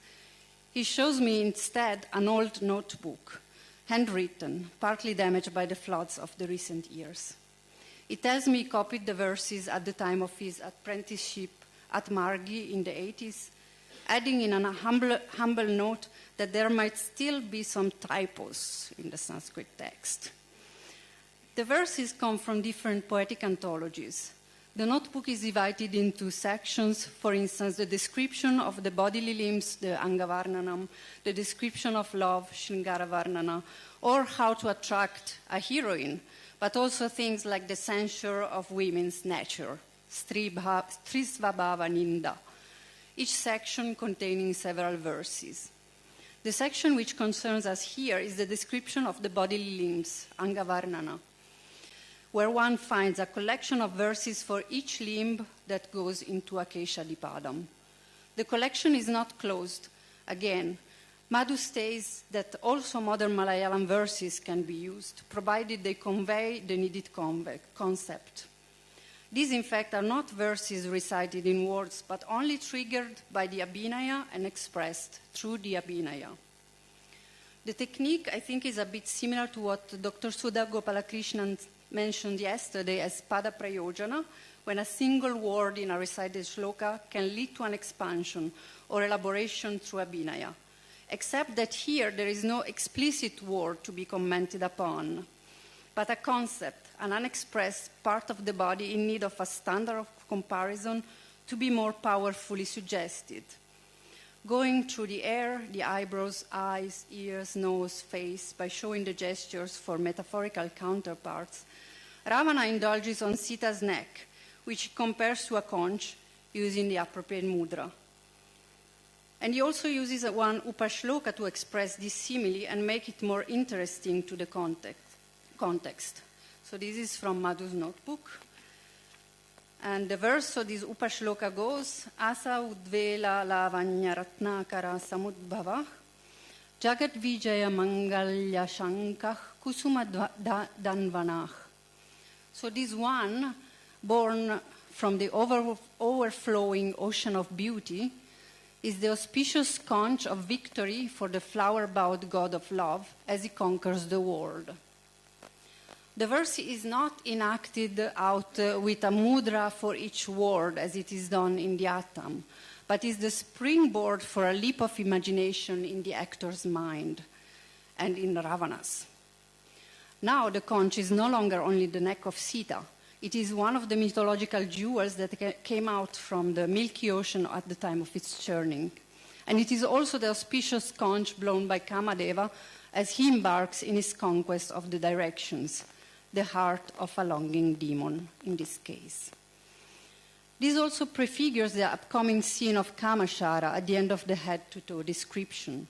he shows me instead an old notebook, handwritten, partly damaged by the floods of the recent years. It tells me he copied the verses at the time of his apprenticeship at Margi in the 80s, adding in a humble note that there might still be some typos in the Sanskrit text. The verses come from different poetic anthologies. The notebook is divided into sections, for instance, the description of the bodily limbs, the Angavarnanam, the description of love, Shringaravarnana, or how to attract a heroine, but also things like the censure of women's nature, Sree Svabhava Ninda, each section containing several verses. The section which concerns us here is the description of the bodily limbs, Angavarnana, where one finds a collection of verses for each limb that goes into a Keshadipadam. The collection is not closed. Again, Madhu states that also modern Malayalam verses can be used, provided they convey the needed concept. These, in fact, are not verses recited in words, but only triggered by the Abhinaya and expressed through the Abhinaya. The technique, I think, is a bit similar to what Dr. Sudha Gopalakrishnan mentioned yesterday as pada prayojana, when a single word in a recited shloka can lead to an expansion or elaboration through Abhinaya, except that here there is no explicit word to be commented upon, but a concept, an unexpressed part of the body in need of a standard of comparison to be more powerfully suggested. Going through the air, the eyebrows, eyes, ears, nose, face, by showing the gestures for metaphorical counterparts, Ravana indulges on Sita's neck, which he compares to a conch, using the appropriate mudra. And he also uses one upashloka to express this simile and make it more interesting to the context. So this is from Madhu's notebook. And the verse of this upashloka goes, Asa udvela lavanya ratnakara samudbhavah, jagat vijaya mangalya shankah kusuma danvanah. So this one born from the overflowing ocean of beauty, is the auspicious conch of victory for the flower-bowed god of love as he conquers the world. The verse is not enacted out with a mudra for each word as it is done in the Attam, but is the springboard for a leap of imagination in the actor's mind and in Ravana's. Now the conch is no longer only the neck of Sita. It is one of the mythological jewels that came out from the milky ocean at the time of its churning. And it is also the auspicious conch blown by Kamadeva as he embarks in his conquest of the directions, the heart of a longing demon in this case. This also prefigures the upcoming scene of Kamachara at the end of the head-to-toe description.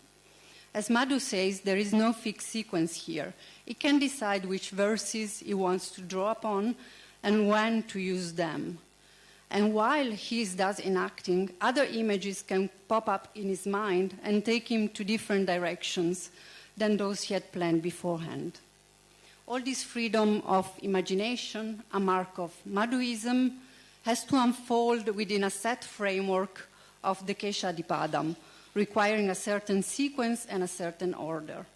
As Madhu says, there is no fixed sequence here. He can decide which verses he wants to draw upon and when to use them. And while he is thus enacting, other images can pop up in his mind and take him to different directions than those he had planned beforehand. All this freedom of imagination, a mark of Madhuism, has to unfold within a set framework of the Keshadipada, requiring a certain sequence and a certain order.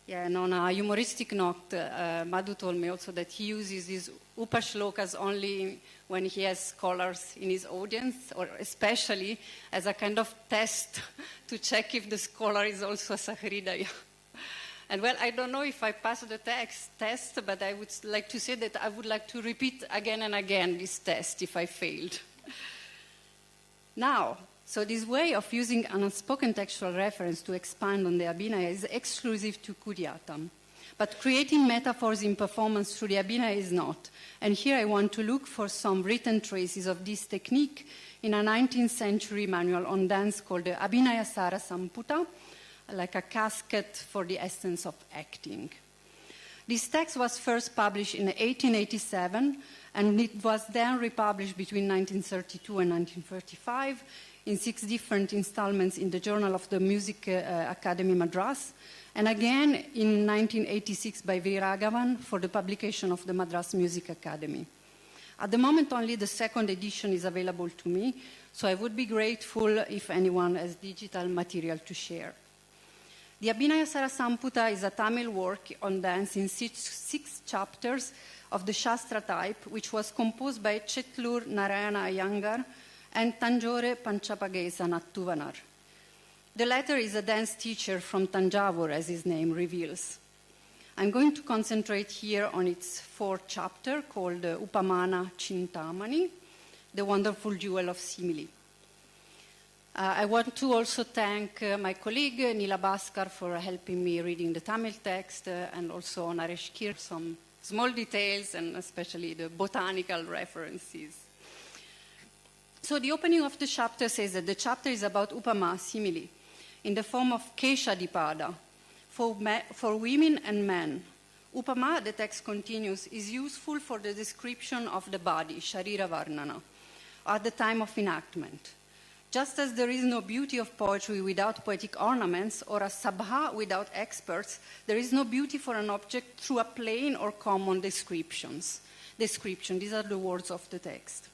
Yeah, and on a humoristic note, Madhu told me also that he uses these upashlokas only when he has scholars in his audience, or especially as a kind of test to check if the scholar is also a Sahridaya. And well, I don't know if I passed the test, but I would like to say that I would like to repeat again and again this test if I failed. Now, so this way of using an unspoken textual reference to expand on the Abhinaya is exclusive to Kutiyattam. But creating metaphors in performance through the Abhinaya is not. And here I want to look for some written traces of this technique in a 19th century manual on dance called the Abhinaya Sara Samputa, like a casket for the essence of acting. This text was first published in 1887, and it was then republished between 1932 and 1935 in 6 different installments in the Journal of the Music Academy Madras, and again in 1986 by V Raghavan for the publication of the Madras Music Academy. At the moment, only the second edition is available to me, so I would be grateful if anyone has digital material to share. The Abhinaya Sara Samputa is a Tamil work on dance in 6 chapters of the Shastra type, which was composed by Chettur Narayana Iyengar and Tanjore Panchapagesa Nattuvanar. The latter is a dance teacher from Tanjavur, as his name reveals. I'm going to concentrate here on its 4th chapter called Upamana Chintamani, the wonderful jewel of simile. I want to also thank my colleague Nila Bhaskar for helping me reading the Tamil text, and also Naresh Keerthi, some small details and especially the botanical references. So the opening of the chapter says that the chapter is about Upama, simile, in the form of Keshadipada, for women and men. Upama, the text continues, is useful for the description of the body, Sharira Varnana, at the time of enactment. Just as there is no beauty of poetry without poetic ornaments, or a sabha without experts, there is no beauty for an object through a plain or common description. These are the words of the text.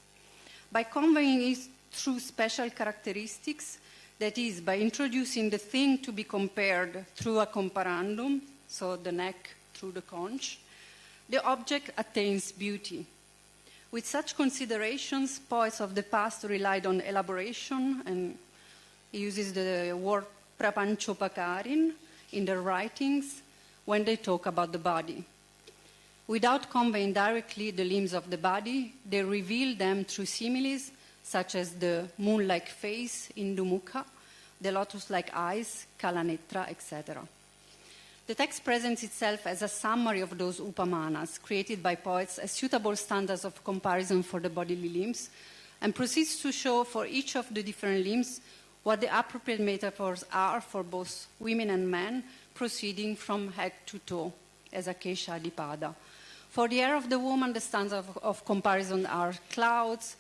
By conveying it through special characteristics, that is, by introducing the thing to be compared through a comparandum, so the neck through the conch, the object attains beauty. With such considerations, poets of the past relied on elaboration, and he uses the word prapanchopakarin in their writings when they talk about the body. Without conveying directly the limbs of the body, they reveal them through similes, such as the moon-like face, Indumukha, the lotus-like eyes, Kalanetra, etc. The text presents itself as a summary of those upamanas created by poets as suitable standards of comparison for the bodily limbs, and proceeds to show for each of the different limbs what the appropriate metaphors are for both women and men, proceeding from head to toe as a keshadipada. For the hair of the woman, the standards of comparison are clouds,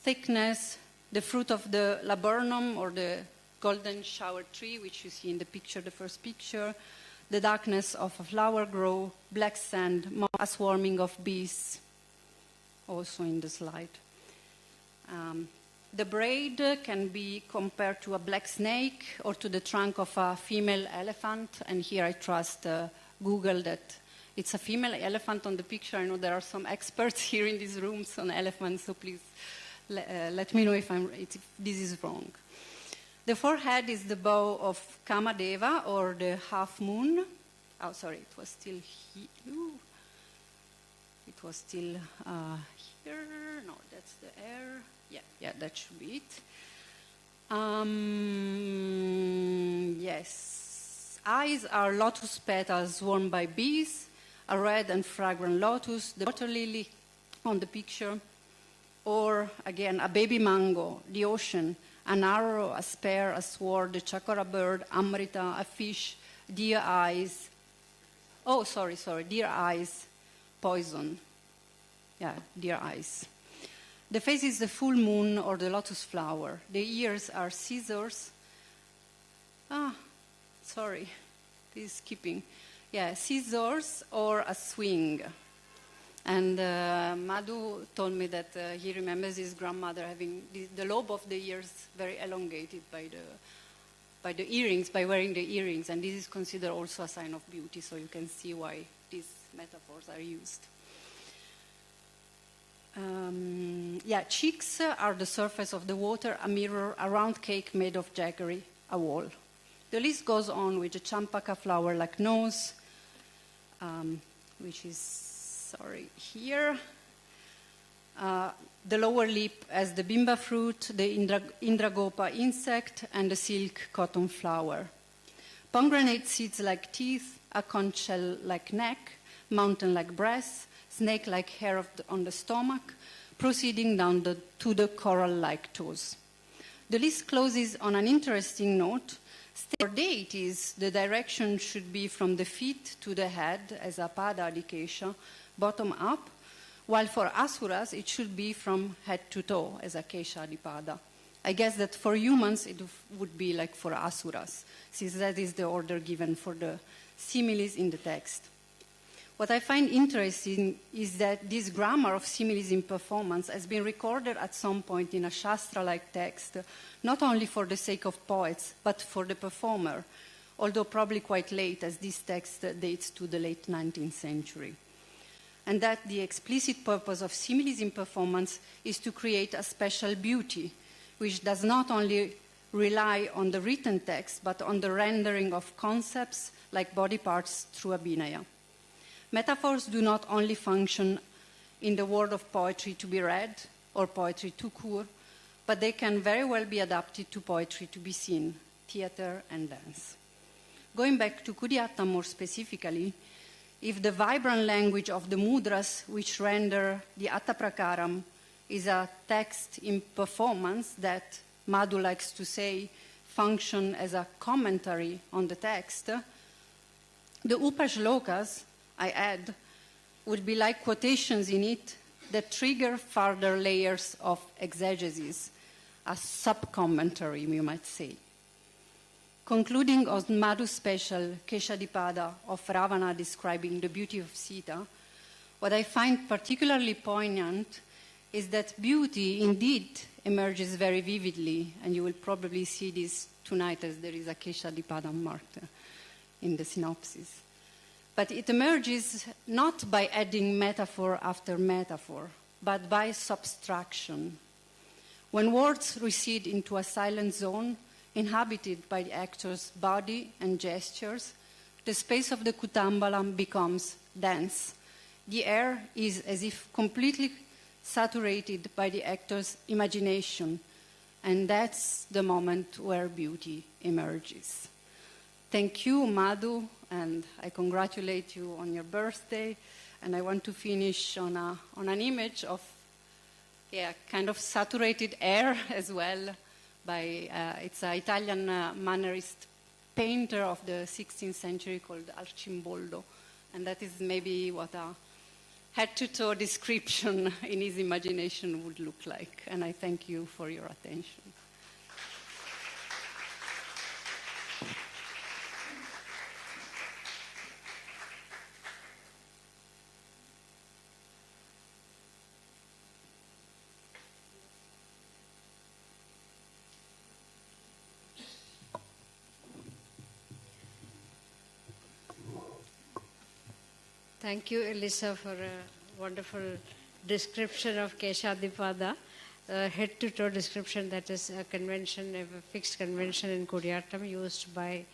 thickness, the fruit of the laburnum or the golden shower tree, which you see in the picture, the first picture, the darkness of a flower grow, black sand, a swarming of bees. also in the slide. The braid can be compared to a black snake or to the trunk of a female elephant. And here I trust Google that it's a female elephant on the picture. I know there are some experts here in these rooms on elephants, so please let me know if this is wrong. The forehead is the bow of Kamadeva, or the half moon. Oh, sorry, it was still here. It was still here. No, that's the air. Yeah, that should be it. Yes. Eyes are lotus petals worn by bees, a red and fragrant lotus, the water lily on the picture, or, again, a baby mango, the ocean, an arrow, a spear, a sword, a chakora bird, amrita, a fish, deer eyes. Oh, sorry, deer eyes, poison. Yeah, deer eyes. The face is the full moon or the lotus flower. The ears are scissors. Sorry, this is skipping. Yeah, scissors or a swing. And Madhu told me that he remembers his grandmother having the lobe of the ears very elongated by the earrings, by wearing the earrings. And this is considered also a sign of beauty, so you can see why these metaphors are used. Cheeks are the surface of the water, a mirror, a round cake made of jaggery, a wall. The list goes on with the champaka flower-like nose, which is, here. The lower lip as the bimba fruit, the indragopa insect, and the silk cotton flower. Pomegranate seeds like teeth, a conch shell like neck, mountain like breast, snake-like hair on the stomach, proceeding down to the coral-like toes. The list closes on an interesting note. For deities, the direction should be from the feet to the head as a pada adikesha, bottom up, while for asuras it should be from head to toe as a keshadipada. I guess that for humans it would be like for asuras, since that is the order given for the similes in the text. What I find interesting is that this grammar of similes in performance has been recorded at some point in a Shastra-like text, not only for the sake of poets, but for the performer, although probably quite late, as this text dates to the late 19th century. And that the explicit purpose of similes in performance is to create a special beauty, which does not only rely on the written text, but on the rendering of concepts like body parts through abhinaya. Metaphors do not only function in the world of poetry to be read, or poetry to court, but they can very well be adapted to poetry to be seen, theater and dance. Going back to Kutiyattam more specifically, if the vibrant language of the mudras which render the Attaprakaram is a text in performance that, Madhu likes to say, function as a commentary on the text, the Upashlokas, I add, would be like quotations in it that trigger further layers of exegesis, a sub-commentary, we might say. Concluding on Madhu's special Keshadipada of Ravana describing the beauty of Sita, what I find particularly poignant is that beauty indeed emerges very vividly, and you will probably see this tonight as there is a Keshadipada marked in the synopsis. But it emerges not by adding metaphor after metaphor, but by subtraction. When words recede into a silent zone inhabited by the actor's body and gestures, the space of the Kutambalam becomes dense. The air is as if completely saturated by the actor's imagination, and that's the moment where beauty emerges. Thank you, Madhu, and I congratulate you on your birthday. And I want to finish on an image of kind of saturated air as well. It's an Italian Mannerist painter of the 16th century called Arcimboldo. And that is maybe what a head-to-toe description in his imagination would look like. And I thank you for your attention. Thank you, Elisa, for a wonderful description of Keshadipada, head-to-toe description. That is a convention, a fixed convention in Kutiyattam used by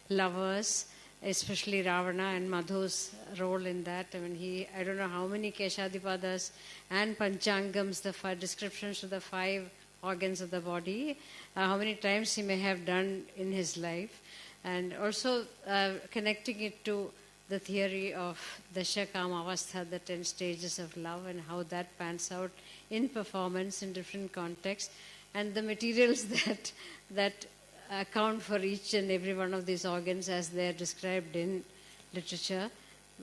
lovers, especially Ravana and Madhu's role in that. I mean, I don't know how many Keshadipadas and Panchangams, the descriptions to the 5 organs of the body, how many times he may have done in his life. And also connecting it to the theory of Dashakama Avastha, the 10 stages of love, and how that pans out in performance in different contexts, and the materials that account for each and every one of these organs as they are described in literature.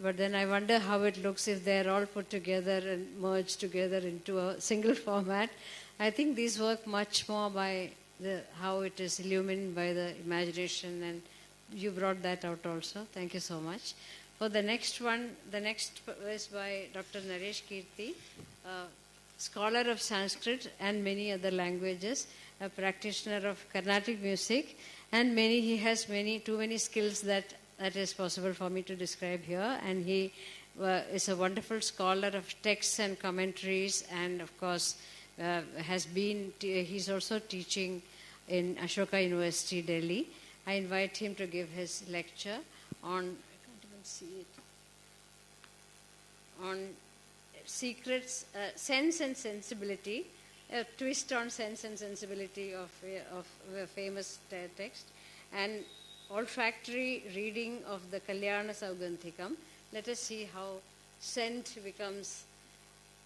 But then I wonder how it looks if they are all put together and merged together into a single format. I think these work much more by how it is illumined by the imagination, and you brought that out also. Thank you so much. For the next one, the next is by Dr. Naresh Keerthi, scholar of Sanskrit and many other languages, a practitioner of Carnatic music, and he has too many skills that is possible for me to describe here. And he is a wonderful scholar of texts and commentaries, and of course he's also teaching in Ashoka University, Delhi. I invite him to give his lecture on, I can't even see it, on secrets, sense and sensibility, a twist on sense and sensibility of a famous text, and olfactory reading of the Kalyanasaugandhikam. Let us see how scent becomes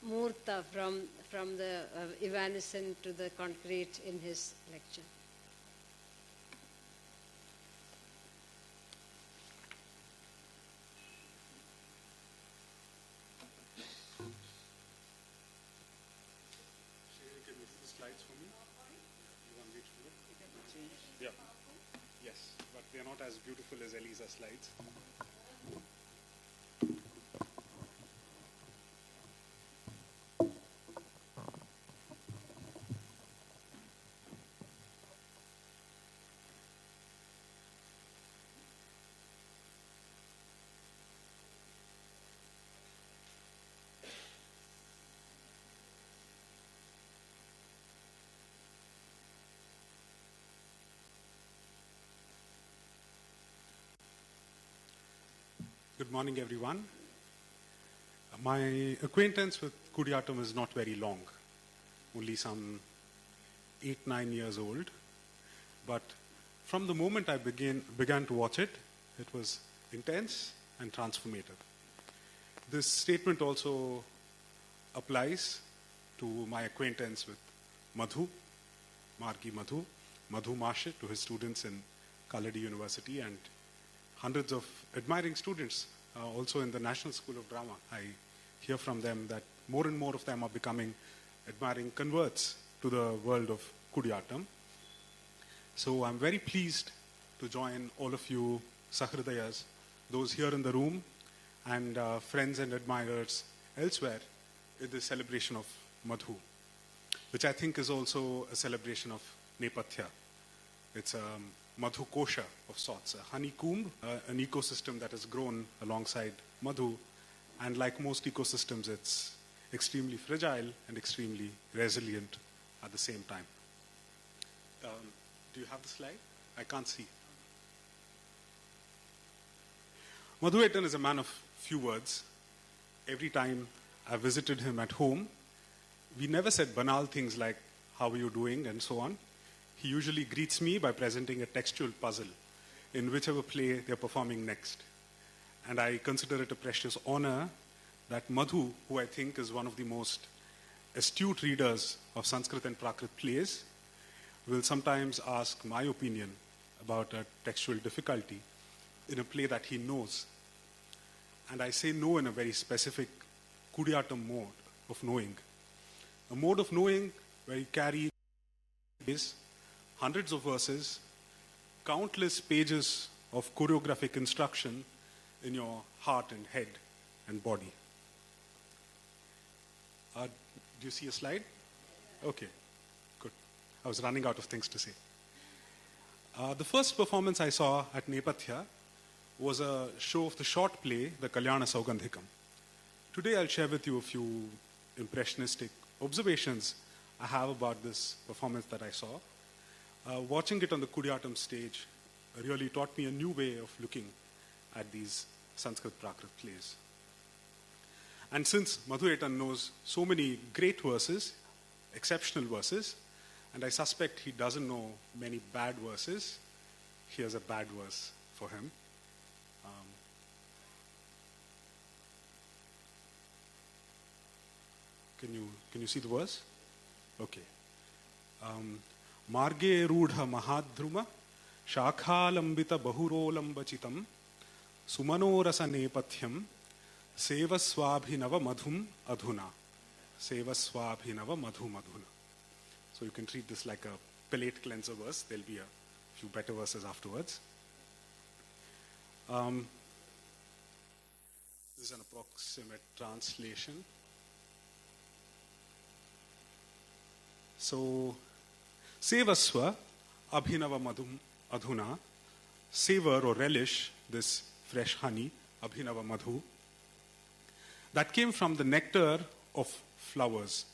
murta from the evanescent to the concrete in his lecture. They're not as beautiful as Elisa's slides. Good morning, everyone. My acquaintance with Kutiyattam is not very long, only some 8-9 years old. But from the moment I began to watch it, it was intense and transformative. This statement also applies to my acquaintance with Madhu, Margi Madhu Mashe, to his students in Kalady University, and hundreds of admiring students also in the National School of Drama. I hear from them that more and more of them are becoming admiring converts to the world of Kutiyattam. So I'm very pleased to join all of you Sahridayas, those here in the room, and friends and admirers elsewhere in the celebration of Madhu, which I think is also a celebration of Nepathya. It's a Madhu Kosha of sorts, a honeycomb, an ecosystem that has grown alongside Madhu, and like most ecosystems, it's extremely fragile and extremely resilient at the same time. Do you have the slide? I can't see. Madhu is a man of few words. Every time I visited him at home, we never said banal things like, "How are you doing?" and so on. He usually greets me by presenting a textual puzzle in whichever play they're performing next. And I consider it a precious honor that Madhu, who I think is one of the most astute readers of Sanskrit and Prakrit plays, will sometimes ask my opinion about a textual difficulty in a play that he knows. And I say no in a very specific Kutiyattam mode of knowing. A mode of knowing where you carry hundreds of verses, countless pages of choreographic instruction in your heart and head and body. Do you see a slide? Okay, good. I was running out of things to say. The first performance I saw at Nepathya was a show of the short play, the Kalyanasaugandhikam. Today I'll share with you a few impressionistic observations I have about this performance that I saw. Watching it on the Kutiyattam stage really taught me a new way of looking at these Sanskrit Prakrit plays. And since Madhu-jnanam knows so many great verses, exceptional verses, and I suspect he doesn't know many bad verses, here's a bad verse for him. Can you see the verse? Okay. Marge rudha mahadhruma shakhalambita bahurolambachitam sumanorasa nepathyam sevaswabhinava madhum adhuna. Sevaswabhinava madhum adhuna. So you can treat this like a palate cleanser verse. There'll be a few better verses afterwards. This is an approximate translation. So, sevasva abhinava madhum adhuna, savor or relish this fresh honey, abhinava madhu, that came from the nectar of flowers,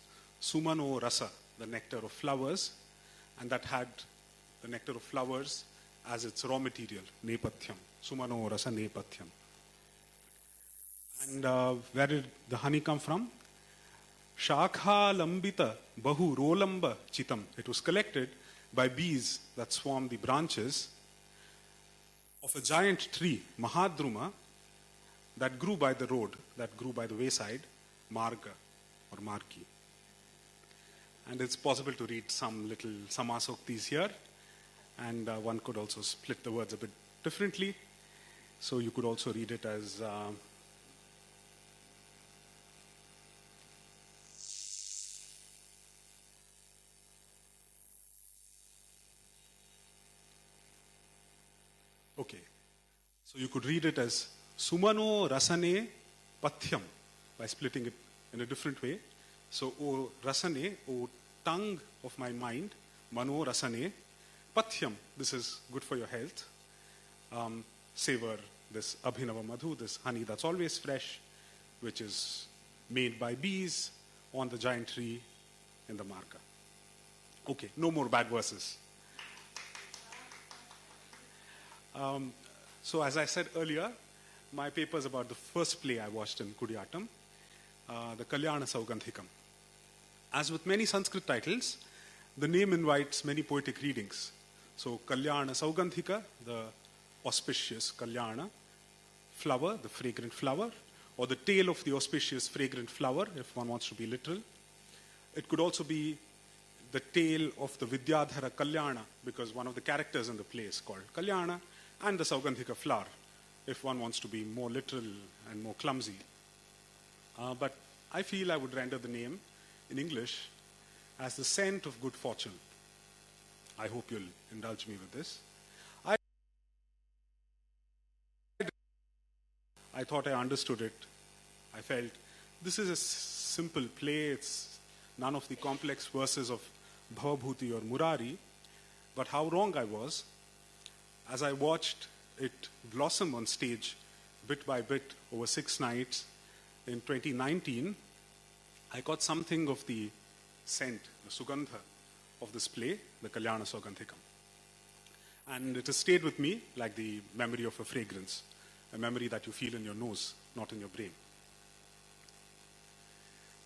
sumano rasa, the nectar of flowers, and that had the nectar of flowers as its raw material, nepathyam, sumano rasa nepathyam. And where did the honey come from? Shakha lambita bahu rolamba chitam. It was collected by bees that swarm the branches of a giant tree, Mahadruma, that grew by the road, that grew by the wayside, Marga or Margi. And it's possible to read some little samasoktis here, and one could also split the words a bit differently. So you could also read it as okay. So you could read it as Sumano Rasane Pathyam by splitting it in a different way. So, O Rasane, O tongue of my mind, Mano Rasane, Pathyam, this is good for your health. Savor this Abhinava Madhu, this honey that's always fresh, which is made by bees on the giant tree in the Marga. Okay, no more bad verses. So as I said earlier, my paper is about the first play I watched in Kutiyattam, the Kalyanasaugandhikam. As with many Sanskrit titles, the name invites many poetic readings. So Kalyanasaugandhika, the auspicious Kalyana, flower, the fragrant flower, or the tail of the auspicious fragrant flower, if one wants to be literal. It could also be the tail of the Vidyadhara Kalyana, because one of the characters in the play is called Kalyana, and the Saugandhika flower, if one wants to be more literal and more clumsy. But I feel I would render the name in English as the scent of good fortune. I hope you'll indulge me with this. I thought I understood it. I felt this is a simple play. It's none of the complex verses of Bhavabhuti or Murari. But how wrong I was. As I watched it blossom on stage bit by bit over 6 nights in 2019, I got something of the scent, the sugandha of this play, the Kalyanasaugandhikam. And it has stayed with me like the memory of a fragrance, a memory that you feel in your nose, not in your brain.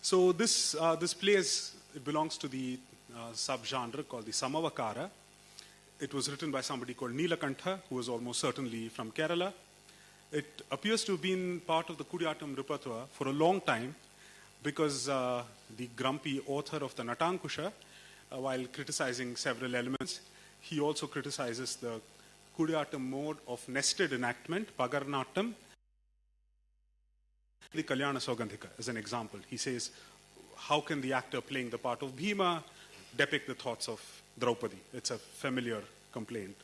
So this play it belongs to the subgenre called the Samavakara. It was written by somebody called Nilakantha, who was almost certainly from Kerala. It appears to have been part of the Kutiyattam repertoire for a long time because the grumpy author of the Natankusha, while criticizing several elements, he also criticizes the Kutiyattam mode of nested enactment, Pagarnattam. The Kalyanasaugandhika as an example. He says, how can the actor playing the part of Bhima depict the thoughts of Draupadi? It's a familiar complaint.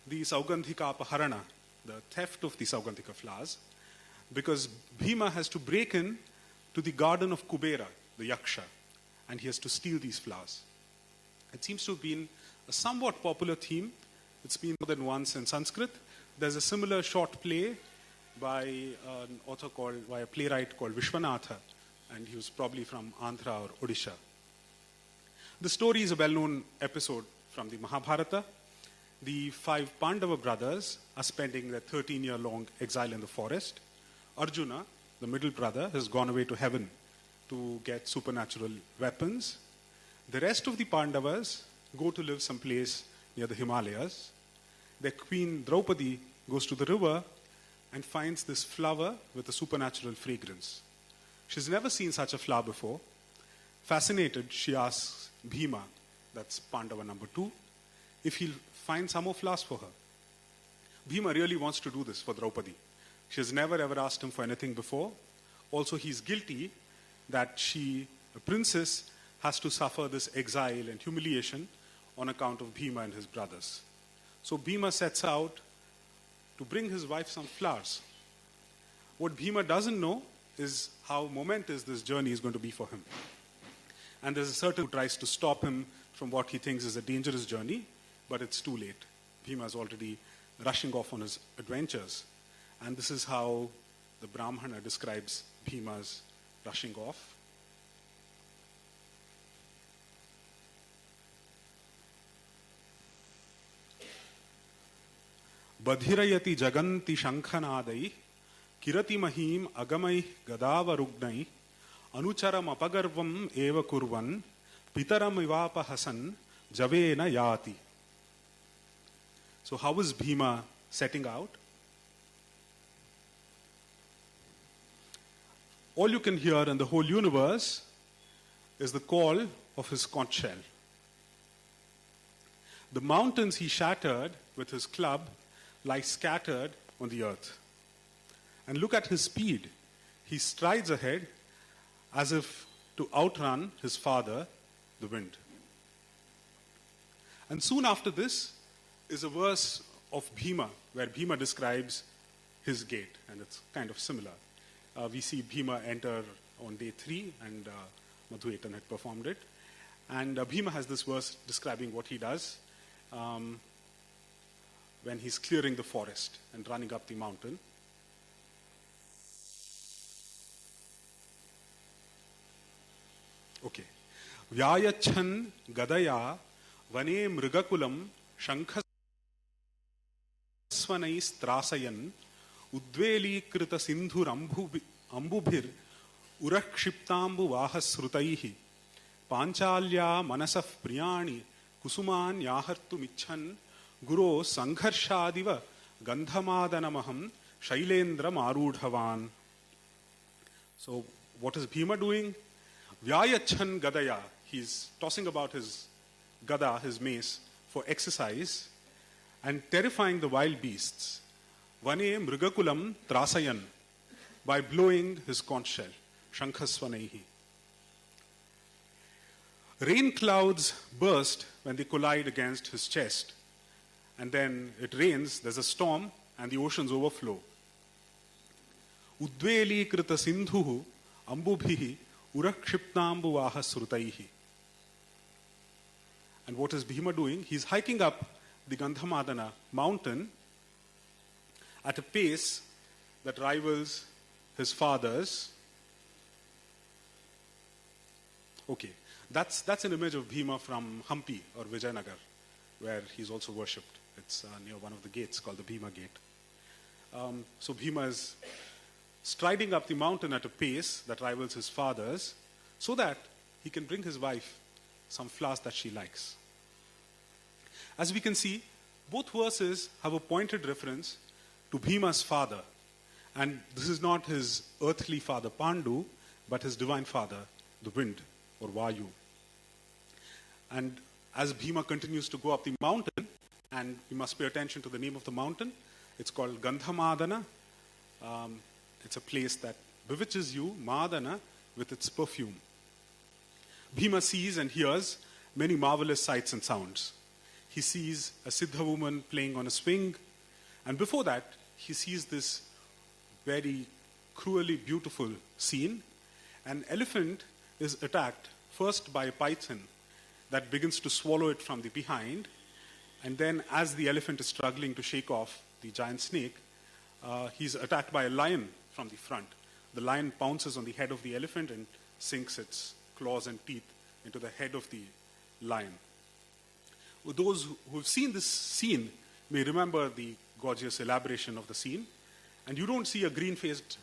The Saugandhika Apaharana, the theft of the Saugandhika flowers, because Bhima has to break in to the garden of Kubera, the Yaksha, and he has to steal these flowers. It seems to have been a somewhat popular theme. It's been more than once in Sanskrit. There's a similar short play by a playwright called Vishwanatha, and he was probably from Andhra or Odisha. The story is a well-known episode from the Mahabharata. The 5 Pandava brothers are spending their 13-year-long exile in the forest. Arjuna, the middle brother, has gone away to heaven to get supernatural weapons. The rest of the Pandavas go to live someplace near the Himalayas. Their queen Draupadi goes to the river and finds this flower with a supernatural fragrance. She's never seen such a flower before. Fascinated, she asks Bhima, that's Pandava number 2, if he'll find some more flowers for her. Bhima really wants to do this for Draupadi. She has never ever asked him for anything before. Also, he's guilty that a princess, has to suffer this exile and humiliation on account of Bhima and his brothers. So Bhima sets out to bring his wife some flowers. What Bhima doesn't know is how momentous this journey is going to be for him. And there's a certain who tries to stop him from what he thinks is a dangerous journey, but it's too late. Bhima is already rushing off on his adventures. And this is how the Brahmana describes Bhima's rushing off. Badhirayati jaganti shankhanadai kirati mahim agamai gadavarugnai anucharam apagarvam eva kurvan pitaram ivapa hasan javena yati. So how is Bhima setting out? All you can hear in the whole universe is the call of his conch shell. The mountains he shattered with his club lie scattered on the earth. And look at his speed. He strides ahead as if to outrun his father, the wind. And soon after this is a verse of Bhima, where Bhima describes his gait, and it's kind of similar. We see Bhima enter on day 3, and Madhu-jnanam had performed it. And Bhima has this verse describing what he does when he's clearing the forest and running up the mountain. Okay. Vyayachan gadaya vane mrigakulam shankhasvanais trasayan udvelikrita sindhur ambubhir urakshiptambu vahasrutaihi panchalya manasaf priyani kusuman yahartumichan Guru Sankarshadiva Gandhamadanamaham Shailendra Marudhavan. So, what is Bhima doing? Vyayachan Gadaya. He's tossing about his gada, his mace, for exercise and terrifying the wild beasts. Vane Mrigakulam Trasayan, by blowing his conch shell. Shankhasvanaihi. Rain clouds burst when they collide against his chest. And then it rains, there's a storm, and the oceans overflow. Udveli krita sindhuhu ambubhihi urakshiptambu vahasrutaihi. And what is Bhima doing? He's hiking up the Gandhamadana mountain at a pace that rivals his father's. Okay, that's an image of Bhima from Hampi or Vijayanagar, where he's also worshipped. It's near one of the gates called the Bhima Gate. So Bhima is striding up the mountain at a pace that rivals his father's so that he can bring his wife some flowers that she likes. As we can see, both verses have a pointed reference to Bhima's father. And this is not his earthly father Pandu, but his divine father, the wind or Vayu. And as Bhima continues to go up the mountain, and we must pay attention to the name of the mountain. It's called Gandhamadana. It's a place that bewitches you, Madana, with its perfume. Bhima sees and hears many marvelous sights and sounds. He sees a Siddha woman playing on a swing, and before that, he sees this very cruelly beautiful scene. An elephant is attacked first by a python that begins to swallow it from the behind, And then as the elephant is struggling to shake off the giant snake, he's attacked by a lion from the front. The lion pounces on the head of the elephant and sinks its claws and teeth into the head of the lion. Those who have seen this scene may remember the gorgeous elaboration of the scene. And you don't see a green-faced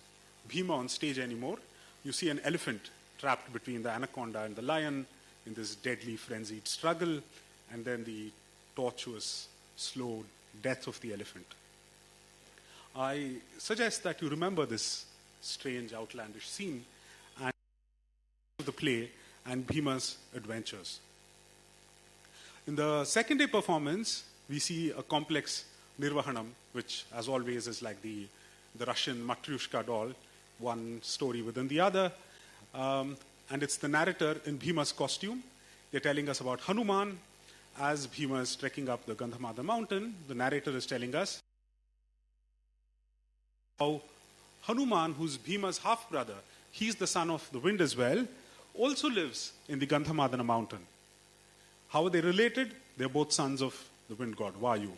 Bhima on stage anymore. You see an elephant trapped between the anaconda and the lion in this deadly, frenzied struggle, and then the tortuous, slow death of the elephant. I suggest that you remember this strange, outlandish scene and the play and Bhima's adventures. In the second day performance, we see a complex Nirvahanam, which, as always, is like the Russian Matryoshka doll, one story within the other. And it's the narrator in Bhima's costume. They're telling us about Hanuman as Bhima is trekking up the Gandhamada mountain. The narrator is telling us how Hanuman, who's Bhima's half-brother, he's the son of the wind as well, also lives in the Gandhamadana mountain. How are they related? They're both sons of the wind god, Vayu.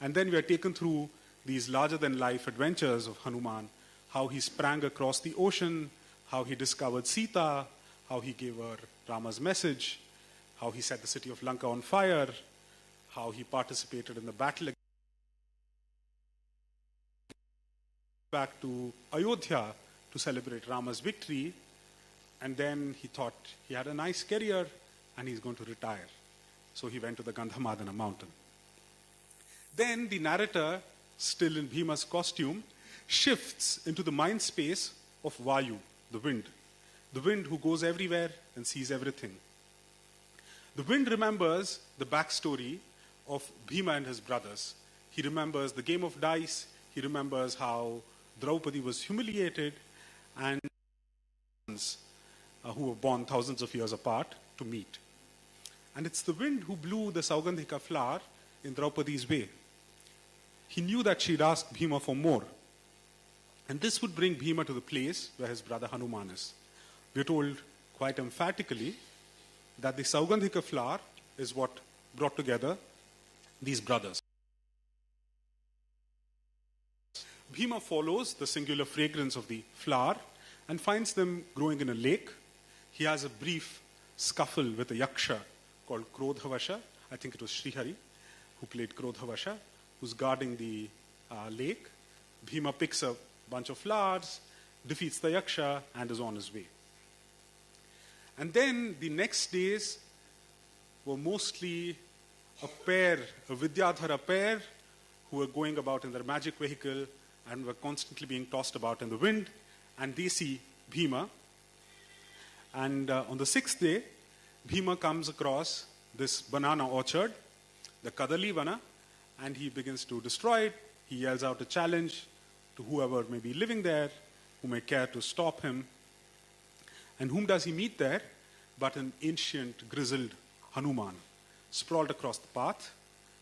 And then we are taken through these larger-than-life adventures of Hanuman, how he sprang across the ocean, how he discovered Sita, how he gave her Rama's message, how he set the city of Lanka on fire, how he participated in the battle back to Ayodhya to celebrate Rama's victory, and then he thought he had a nice career and he's going to retire. So he went to the Gandhamadana mountain. Then the narrator, still in Bhima's costume, shifts into the mind space of Vayu, the wind who goes everywhere and sees everything. The wind remembers the backstory of Bhima and his brothers. He remembers the game of dice. He remembers how Draupadi was humiliated and who were born thousands of years apart to meet. And it's the wind who blew the Saugandhika flower in Draupadi's way. He knew that she'd asked Bhima for more. And this would bring Bhima to the place where his brother Hanuman is. We're told quite emphatically that the Saugandhika flower is what brought together these brothers. Bhima follows the singular fragrance of the flower and finds them growing in a lake. He has a brief scuffle with a yaksha called Krodhavasha. I think it was Srihari who played Krodhavasha, who's guarding the lake. Bhima picks a bunch of flowers, defeats the yaksha, and is on his way. And then the next days were mostly a Vidyadhara pair, who were going about in their magic vehicle and were constantly being tossed about in the wind, and they see Bhima. And on the sixth day, Bhima comes across this banana orchard, the Kadali Vana, and he begins to destroy it. He yells out a challenge to whoever may be living there, who may care to stop him. And whom does he meet there but an ancient, grizzled Hanuman, sprawled across the path,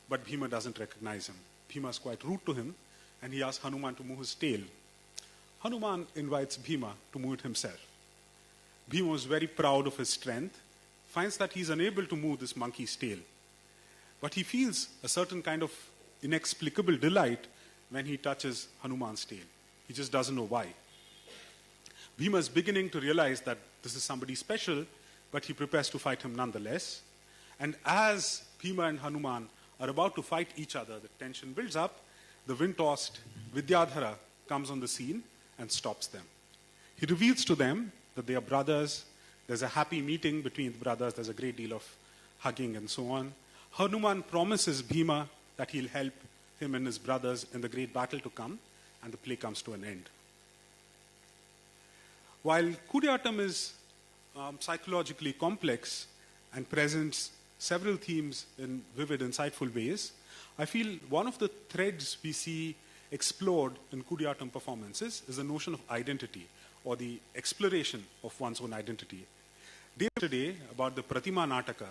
but Bhima doesn't recognize him. Bhima is quite rude to him, and he asks Hanuman to move his tail. Hanuman invites Bhima to move it himself. Bhima was very proud of his strength, finds that he's unable to move this monkey's tail. But he feels a certain kind of inexplicable delight when he touches Hanuman's tail. He just doesn't know why. Bhima is beginning to realize that this is somebody special, but he prepares to fight him nonetheless. And as Bhima and Hanuman are about to fight each other, the tension builds up. The wind-tossed Vidyadhara comes on the scene and stops them. He reveals to them that they are brothers. There's a happy meeting between the brothers. There's a great deal of hugging and so on. Hanuman promises Bhima that he'll help him and his brothers in the great battle to come, and the play comes to an end. While Kutiyattam is psychologically complex and presents several themes in vivid, insightful ways, I feel one of the threads we see explored in Kutiyattam performances is the notion of identity, or the exploration of one's own identity. Today, about the Pratima Nataka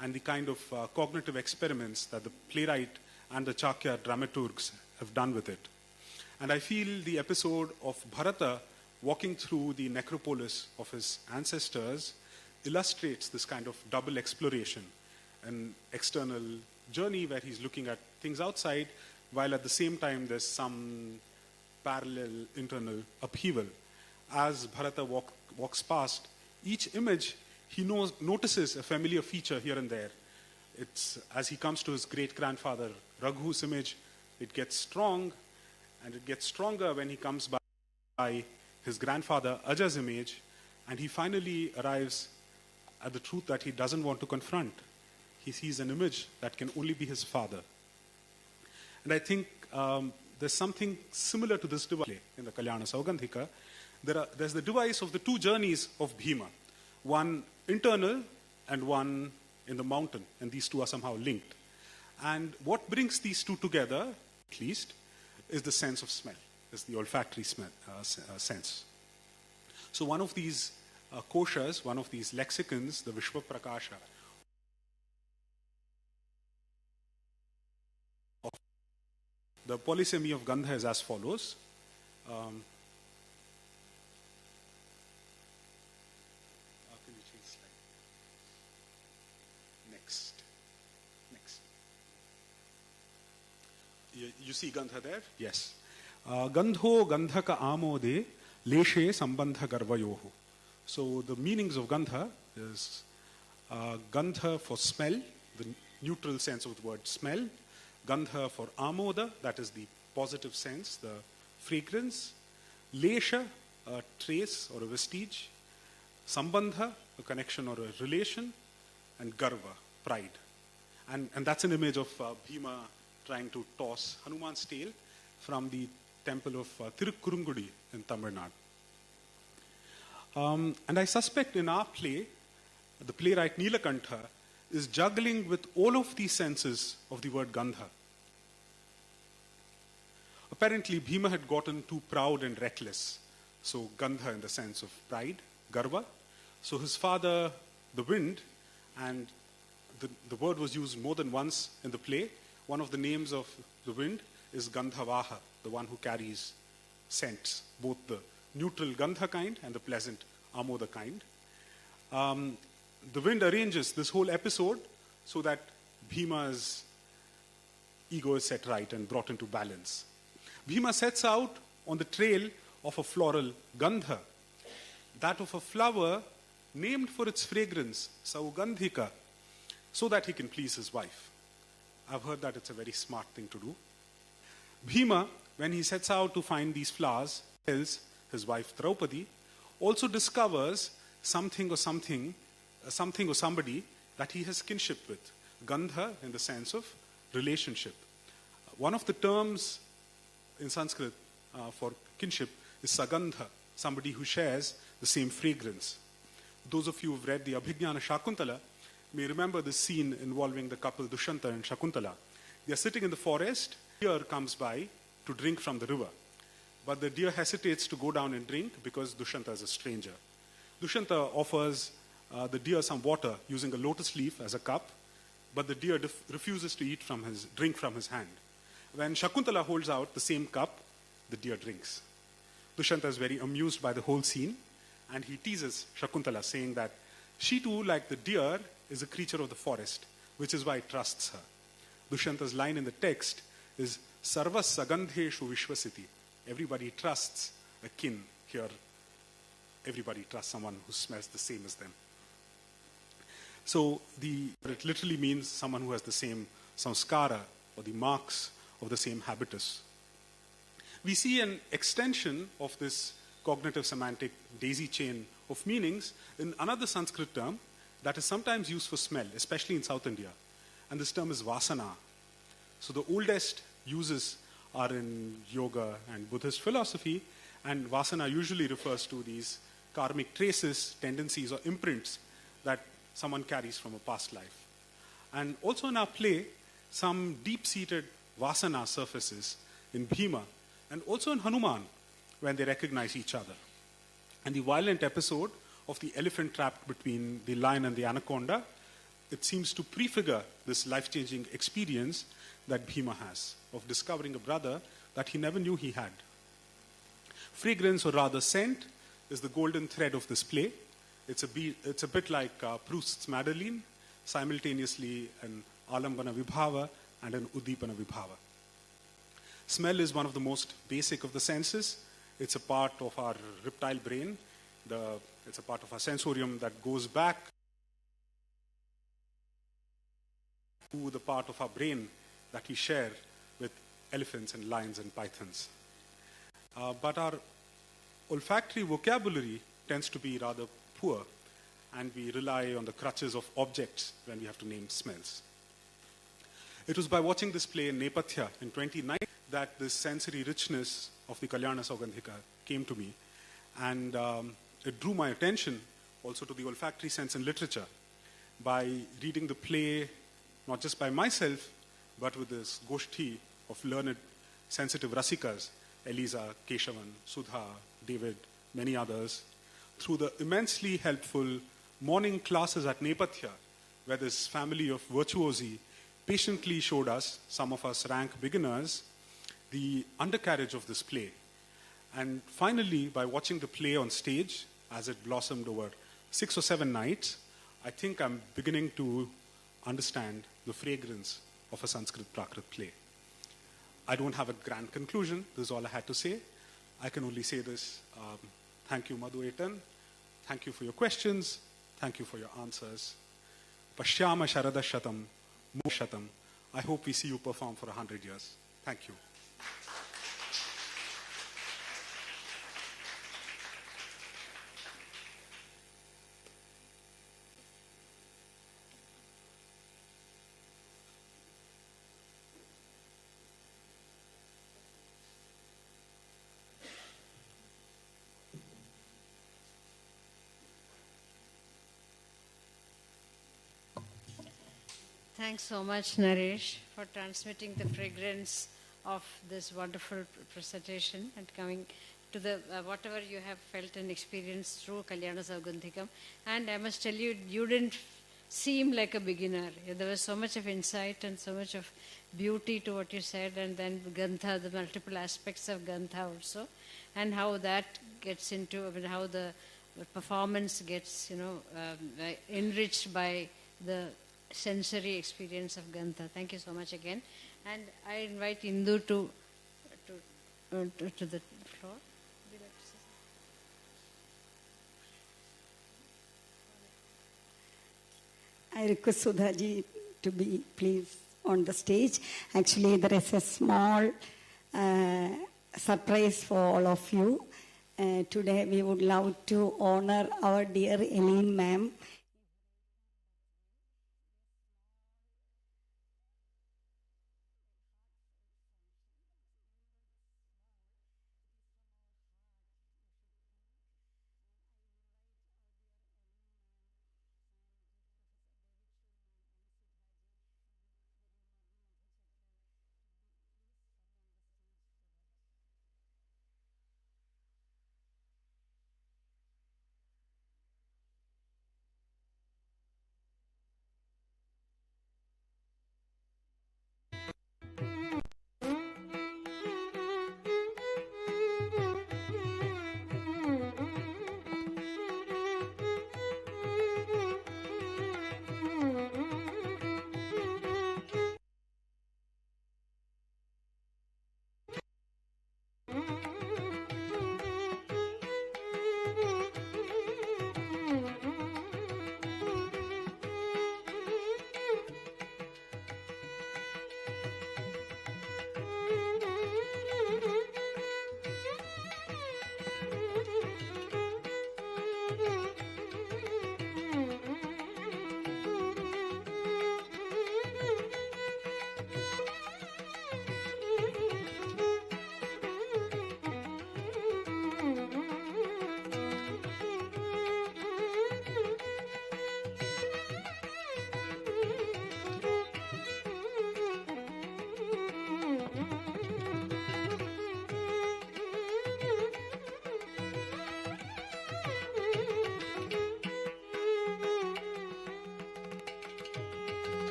and the kind of cognitive experiments that the playwright and the Chakya dramaturgs have done with it. And I feel the episode of Bharata walking through the necropolis of his ancestors illustrates this kind of double exploration, an external journey where he's looking at things outside, while at the same time there's some parallel internal upheaval. As Bharata walks past, each image he notices a familiar feature here and there. It's as he comes to his great-grandfather Raghu's image, it gets strong, and it gets stronger when he comes by his grandfather Aja's image, and he finally arrives at the truth that he doesn't want to confront. He sees an image that can only be his father. And I think there's something similar to this device in the Kalyanasaugandhika. There's the device of the two journeys of Bhima, one internal and one in the mountain, and these two are somehow linked. And what brings these two together, at least, is the sense of smell, is the olfactory sense. So one of these koshas, one of these lexicons, the Vishwa Prakasha, the polysemy of Gandha is as follows. Can you change slide? Next. You see Gandha there? Yes. Gandho Gandhaka Amode Leshe Sambandha Garvayoho. So the meanings of Gandha is Gandha for smell, the neutral sense of the word smell. Gandha for Amoda, that is the positive sense, the fragrance. Lesha, a trace or a vestige. Sambandha, a connection or a relation. And Garva, pride. And that's an image of Bhima trying to toss Hanuman's tail from the temple of Tirukkurungudi in Tamil Nadu. And I suspect in our play, the playwright Nilakantha is juggling with all of these senses of the word Gandha. Apparently, Bhima had gotten too proud and reckless. So, Gandha in the sense of pride, Garva. So, his father, the wind, and the word was used more than once in the play. One of the names of the wind is Gandhavaha, the one who carries scents, both the neutral Gandha kind and the pleasant Amoda kind. The wind arranges this whole episode so that Bhima's ego is set right and brought into balance. Bhima sets out on the trail of a floral Gandha, that of a flower named for its fragrance, Saugandhika, so that he can please his wife. I've heard that it's a very smart thing to do. Bhima, when he sets out to find these flowers, tells his wife Draupadi, also discovers something or somebody that he has kinship with. Gandha in the sense of relationship. One of the terms in Sanskrit for kinship is Sagandha, somebody who shares the same fragrance. Those of you who've read the Abhignana Shakuntala may remember the scene involving the couple Dushyanta and Shakuntala. They are sitting in the forest. A deer comes by to drink from the river. But the deer hesitates to go down and drink because Dushyanta is a stranger. Dushyanta offers the deer some water using a lotus leaf as a cup, but the deer refuses to drink from his hand. When Shakuntala holds out the same cup, the deer drinks. Dushyanta is very amused by the whole scene, and he teases Shakuntala, saying that she too, like the deer, is a creature of the forest, which is why he trusts her. Dusyanta's line in the text is Sarva Sagandheshu Vishwasiti. Everybody trusts a kin here. Everybody trusts someone who smells the same as them. So it literally means someone who has the same samskara or the marks of the same habitus. We see an extension of this cognitive semantic daisy chain of meanings in another Sanskrit term that is sometimes used for smell, especially in South India. And this term is vasana. So the oldest uses are in yoga and Buddhist philosophy, and vasana usually refers to these karmic traces, tendencies, or imprints that someone carries from a past life. And also in our play, some deep-seated vasana surfaces in Bhima and also in Hanuman when they recognize each other. And the violent episode of the elephant trapped between the lion and the anaconda, it seems to prefigure this life-changing experience that Bhima has of discovering a brother that he never knew he had. Fragrance, or rather scent, is the golden thread of this play. It's a bit like Proust's Madeleine, simultaneously an Alambana Vibhava, and an Udipana Vibhava. Smell is one of the most basic of the senses. It's a part of our reptile brain. It's a part of our sensorium that goes back to the part of our brain that we share with elephants and lions and pythons. But our olfactory vocabulary tends to be rather poor, and we rely on the crutches of objects when we have to name smells. It was by watching this play in Nepathya in 2019 that this sensory richness of the Kalyanasaugandhikam came to me, and it drew my attention also to the olfactory sense in literature by reading the play not just by myself, but with this goshti of learned, sensitive rasikas, Elisa, Keshavan, Sudha, David, many others, through the immensely helpful morning classes at Nepathya, where this family of virtuosi patiently showed us, some of us rank beginners, the undercarriage of this play. And finally, by watching the play on stage, as it blossomed over 6 or 7 nights, I think I'm beginning to understand the fragrance of a Sanskrit Prakrit play. I don't have a grand conclusion. This is all I had to say. I can only say this. Thank you, Madhu Etan. Thank you for your questions. Thank you for your answers. Pashyama Sharada Shatam, Mo Shatam. I hope we see you perform for 100 years. Thank you. Thanks so much, Naresh, for transmitting the fragrance of this wonderful presentation and coming to the whatever you have felt and experienced through Kalyanasaugandhikam. And I must tell you, you didn't seem like a beginner. There was so much of insight and so much of beauty to what you said, and then Gantha, the multiple aspects of Gantha also, and how that gets into, how the performance gets, enriched by the sensory experience of Gantha. Thank you so much again. And I invite Indu to the floor. I request Sudhaji to be please on the stage. Actually, there is a small surprise for all of you. Today, we would love to honor our dear Elena ma'am.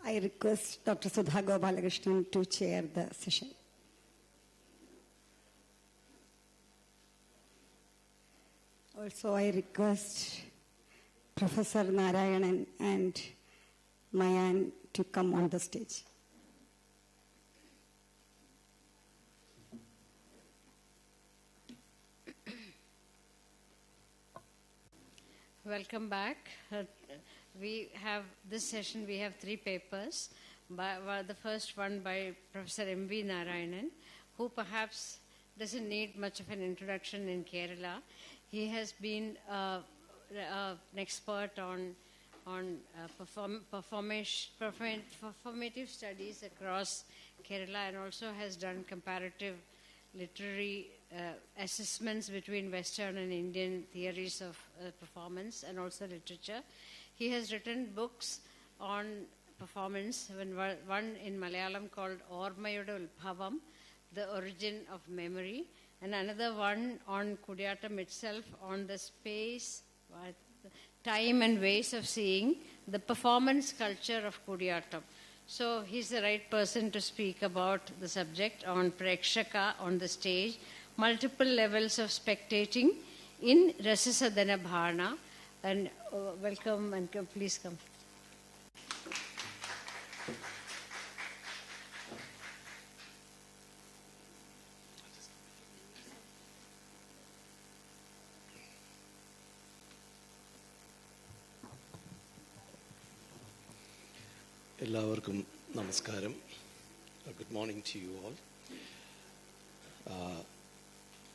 I request Dr. Sudha Gopalakrishnan to chair the session. Also, I request Professor Narayanan and Mayan to come on the stage. Welcome back. We have this session. We have 3 papers. The first one by Professor M. V. Narayanan, who perhaps doesn't need much of an introduction in Kerala. He has been an expert on performative studies across Kerala, and also has done comparative literary assessments between Western and Indian theories of performance and also literature. He has written books on performance, one in Malayalam called Ormayude Ulbhavam, The Origin of Memory, and another one on Kutiyattam itself, on the space, time and ways of seeing, the performance culture of Kutiyattam. So he's the right person to speak about the subject on Prekshaka on the stage, multiple levels of spectating in Rasasadana Bhana. And welcome, and please come. Ellavarkum namaskaram. Good morning to you all.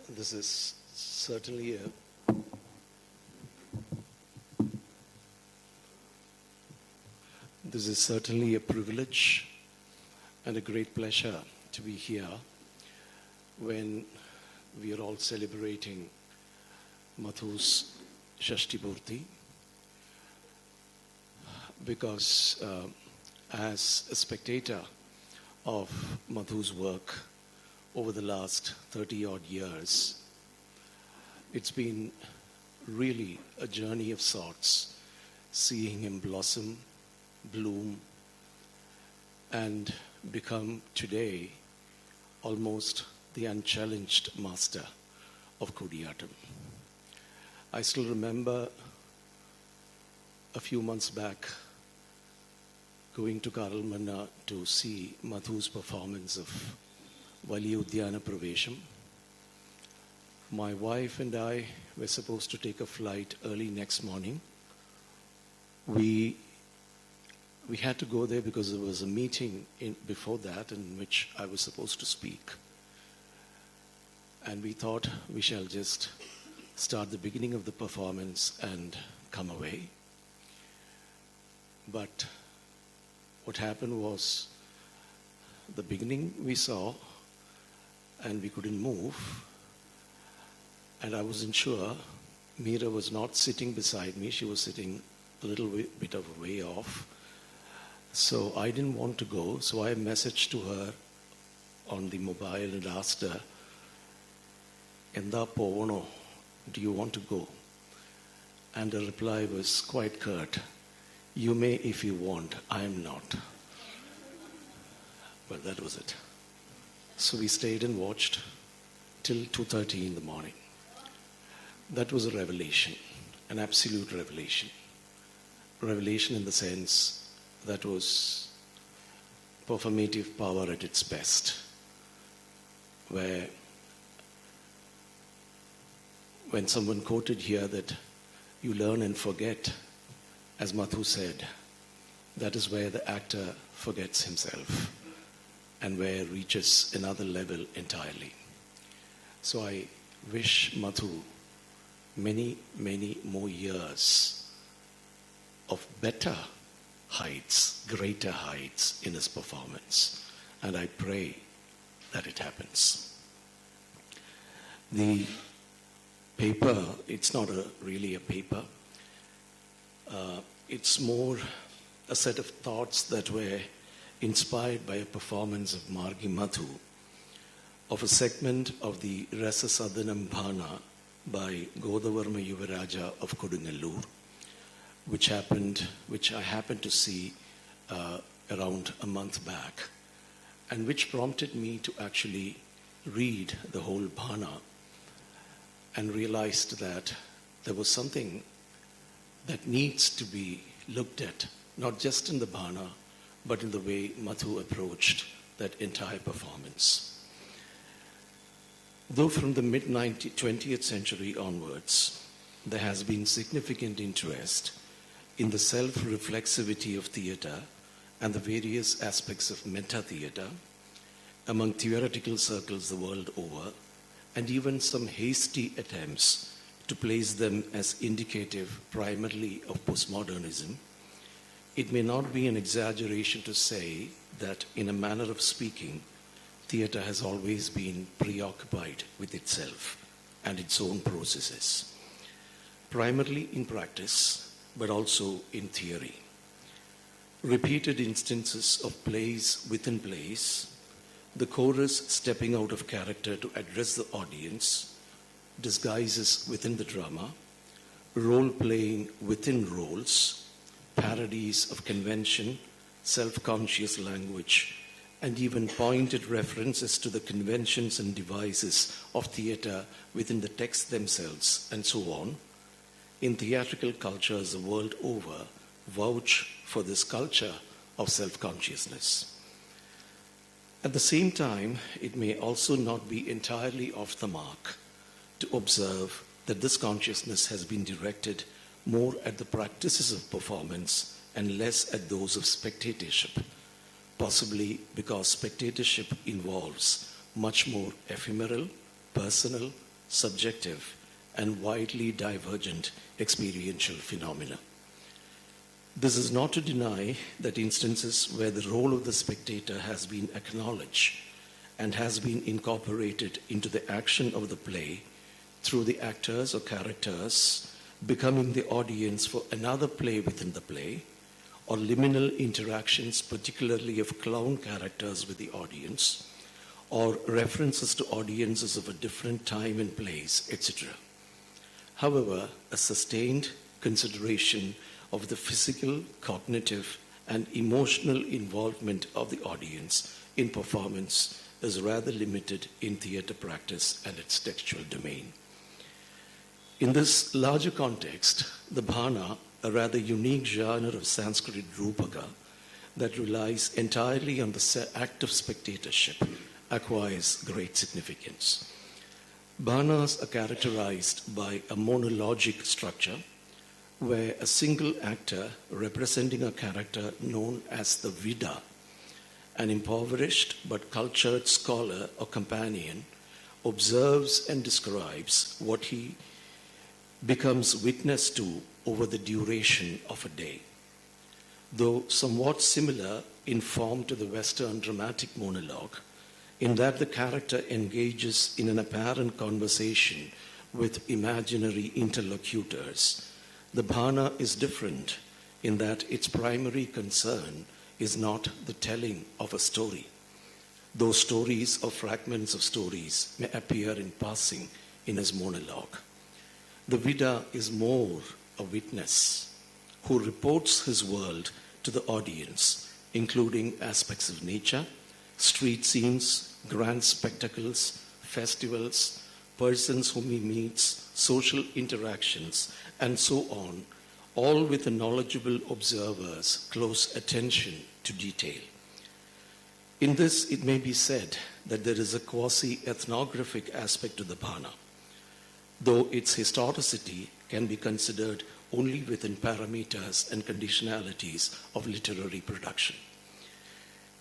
This is certainly a privilege and a great pleasure to be here when we are all celebrating Madhu's Shashtipurti, because as a spectator of Madhu's work over the last 30-odd years, it's been really a journey of sorts, seeing him blossom, bloom, and become today almost the unchallenged master of Kutiyattam. I still remember a few months back going to Kalamandalam to see Madhu's performance of Vali Udyana Pravesham. My wife and I were supposed to take a flight early next morning. We had to go there because there was a meeting before that in which I was supposed to speak. And we thought we shall just start the beginning of the performance and come away. But what happened was, the beginning we saw and we couldn't move, and I wasn't sure. Meera was not sitting beside me, she was sitting a little bit of a way off. So I didn't want to go, so I messaged to her on the mobile and asked her, Enda povano, do you want to go? And her reply was quite curt, you may if you want, I am not. Well, that was it. So we stayed and watched till 2:30 in the morning. That was a revelation, an absolute revelation. Revelation in the sense that was performative power at its best, where when someone quoted here that you learn and forget, as Madhu said, that is where the actor forgets himself and where reaches another level entirely. So I wish Madhu many, many more years of better heights, greater heights in his performance. And I pray that it happens. The paper, it's not really a paper. It's more a set of thoughts that were inspired by a performance of Margi Madhu, of a segment of the Rasasadana Bhana by Godavarma Yuvaraja of Kodungalur, which I happened to see a around a month back, and which prompted me to actually read the whole Bhana and realized that there was something that needs to be looked at, not just in the Bhana, but in the way Madhu approached that entire performance. Though from the mid-20th century onwards, there has been significant interest in the self-reflexivity of theatre and the various aspects of meta-theatre among theoretical circles the world over, and even some hasty attempts to place them as indicative primarily of postmodernism, it may not be an exaggeration to say that, in a manner of speaking, theatre has always been preoccupied with itself and its own processes, primarily in practice, but also in theory. Repeated instances of plays within plays, the chorus stepping out of character to address the audience, disguises within the drama, role-playing within roles, parodies of convention, self-conscious language, and even pointed references to the conventions and devices of theatre within the texts themselves, and so on, in theatrical cultures the world over, vouch for this culture of self-consciousness. At the same time, it may also not be entirely off the mark to observe that this consciousness has been directed more at the practices of performance and less at those of spectatorship, possibly because spectatorship involves much more ephemeral, personal, subjective, and widely divergent experiential phenomena. This is not to deny that instances where the role of the spectator has been acknowledged and has been incorporated into the action of the play through the actors or characters becoming the audience for another play within the play, or liminal interactions, particularly of clown characters with the audience, or references to audiences of a different time and place, etc. However, a sustained consideration of the physical, cognitive, and emotional involvement of the audience in performance is rather limited in theatre practice and its textual domain. In this larger context, the Bhana, a rather unique genre of Sanskrit Rupaka that relies entirely on the act of spectatorship, acquires great significance. Bhanas are characterized by a monologic structure where a single actor representing a character known as the Vida, an impoverished but cultured scholar or companion, observes and describes what he becomes witness to over the duration of a day. Though somewhat similar in form to the Western dramatic monologue, in that the character engages in an apparent conversation with imaginary interlocutors, the Bhana is different in that its primary concern is not the telling of a story, though stories or fragments of stories may appear in passing in his monologue. The Vida is more a witness who reports his world to the audience, including aspects of nature, street scenes, grand spectacles, festivals, persons whom he meets, social interactions, and so on, all with a knowledgeable observer's close attention to detail. In this, it may be said that there is a quasi-ethnographic aspect to the Bhana, though its historicity can be considered only within parameters and conditionalities of literary production.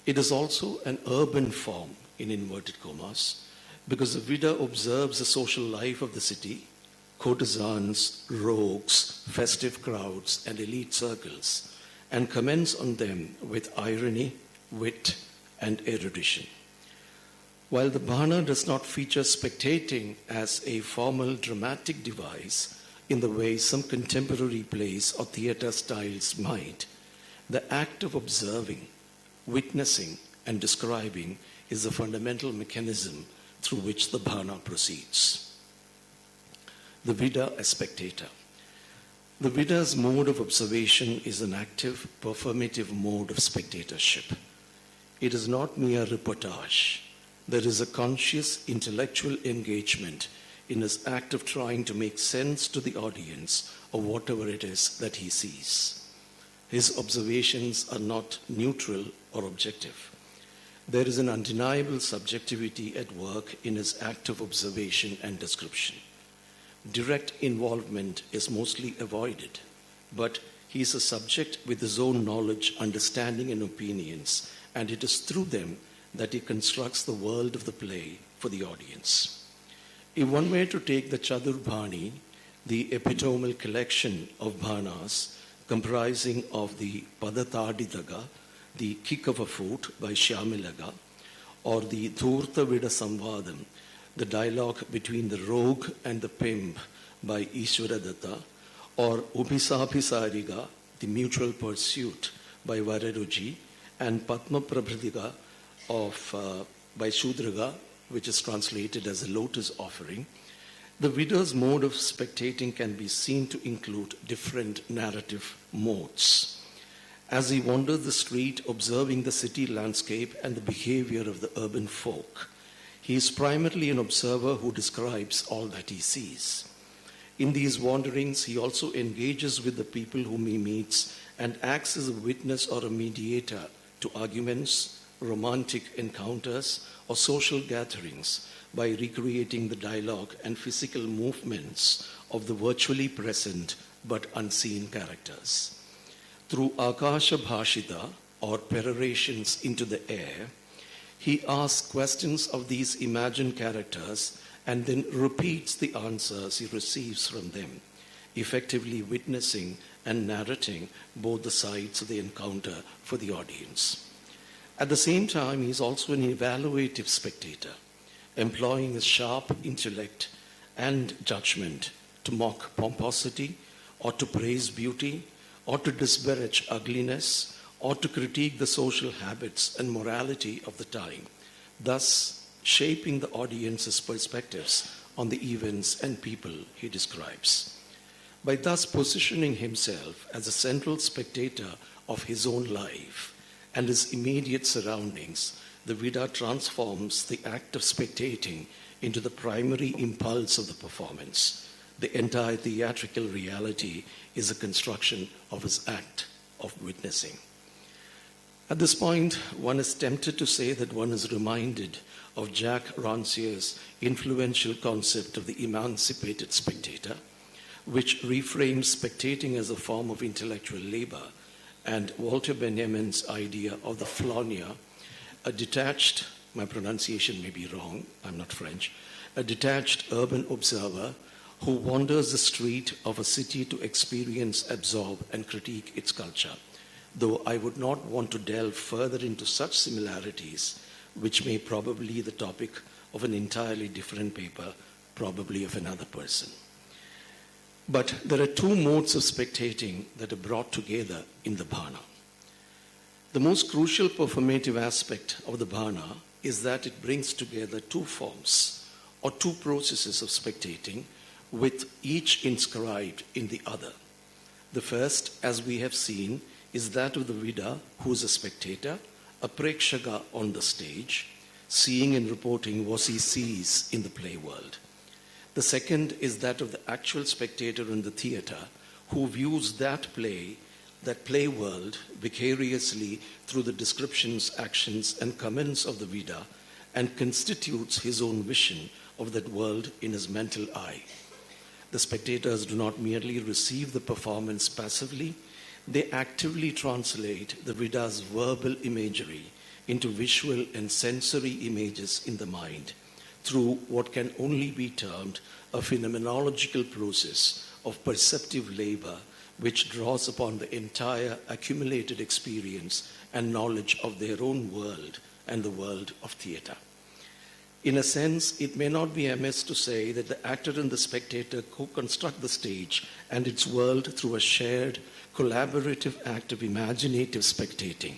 It is also an urban form, in inverted commas, because the Vida observes the social life of the city, courtesans, rogues, festive crowds, and elite circles, and comments on them with irony, wit, and erudition. While the Bhana does not feature spectating as a formal dramatic device in the way some contemporary plays or theatre styles might, the act of observing, witnessing, and describing is the fundamental mechanism through which the Bhana proceeds. The Vida as spectator. The Veda's mode of observation is an active, performative mode of spectatorship. It is not mere reportage. There is a conscious intellectual engagement in his act of trying to make sense to the audience of whatever it is that he sees. His observations are not neutral or objective. There is an undeniable subjectivity at work in his act of observation and description. Direct involvement is mostly avoided, but he is a subject with his own knowledge, understanding, and opinions, and it is through them that he constructs the world of the play for the audience. If one were to take the Chadurbhani, the epitomal collection of bhanas comprising of the Padatadidaga, the kick of a foot by Shyamilaga, or the Dhurta Vida Samvadam, the dialogue between the rogue and the pimp by Ishwaradatta, or Ubhisabhisariga, the mutual pursuit by Vararuji, and Padma Prabhadiga by Shudraga, which is translated as a lotus offering. The Veda's mode of spectating can be seen to include different narrative modes. As he wanders the street observing the city landscape and the behavior of the urban folk, he is primarily an observer who describes all that he sees. In these wanderings, he also engages with the people whom he meets and acts as a witness or a mediator to arguments, romantic encounters, or social gatherings by recreating the dialogue and physical movements of the virtually present but unseen characters. Through Akasha Bhashita, or perorations into the air, he asks questions of these imagined characters and then repeats the answers he receives from them, effectively witnessing and narrating both the sides of the encounter for the audience. At the same time, he is also an evaluative spectator, employing his sharp intellect and judgment to mock pomposity, or to praise beauty, or to disparage ugliness, or to critique the social habits and morality of the time, thus shaping the audience's perspectives on the events and people he describes. By thus positioning himself as a central spectator of his own life and his immediate surroundings, the Veda transforms the act of spectating into the primary impulse of the performance. The entire theatrical reality is a construction of his act of witnessing. At this point, one is tempted to say that one is reminded of Jack Ranciere's influential concept of the emancipated spectator, which reframes spectating as a form of intellectual labor, and Walter Benjamin's idea of the flâner, a detached, my pronunciation may be wrong, I'm not French, a detached urban observer who wanders the street of a city to experience, absorb, and critique its culture. Though I would not want to delve further into such similarities, which may probably be the topic of an entirely different paper, probably of another person. But there are two modes of spectating that are brought together in the Bhana. The most crucial performative aspect of the Bhana is that it brings together two forms or two processes of spectating, with each inscribed in the other. The first, as we have seen, is that of the Vida, who is a spectator, a Prekshaka on the stage, seeing and reporting what he sees in the play world. The second is that of the actual spectator in the theater, who views that play world vicariously through the descriptions, actions, and comments of the Vida, and constitutes his own vision of that world in his mental eye. The spectators do not merely receive the performance passively, they actively translate the Veda's verbal imagery into visual and sensory images in the mind through what can only be termed a phenomenological process of perceptive labor, which draws upon the entire accumulated experience and knowledge of their own world and the world of theatre. In a sense, it may not be amiss to say that the actor and the spectator co-construct the stage and its world through a shared, collaborative act of imaginative spectating,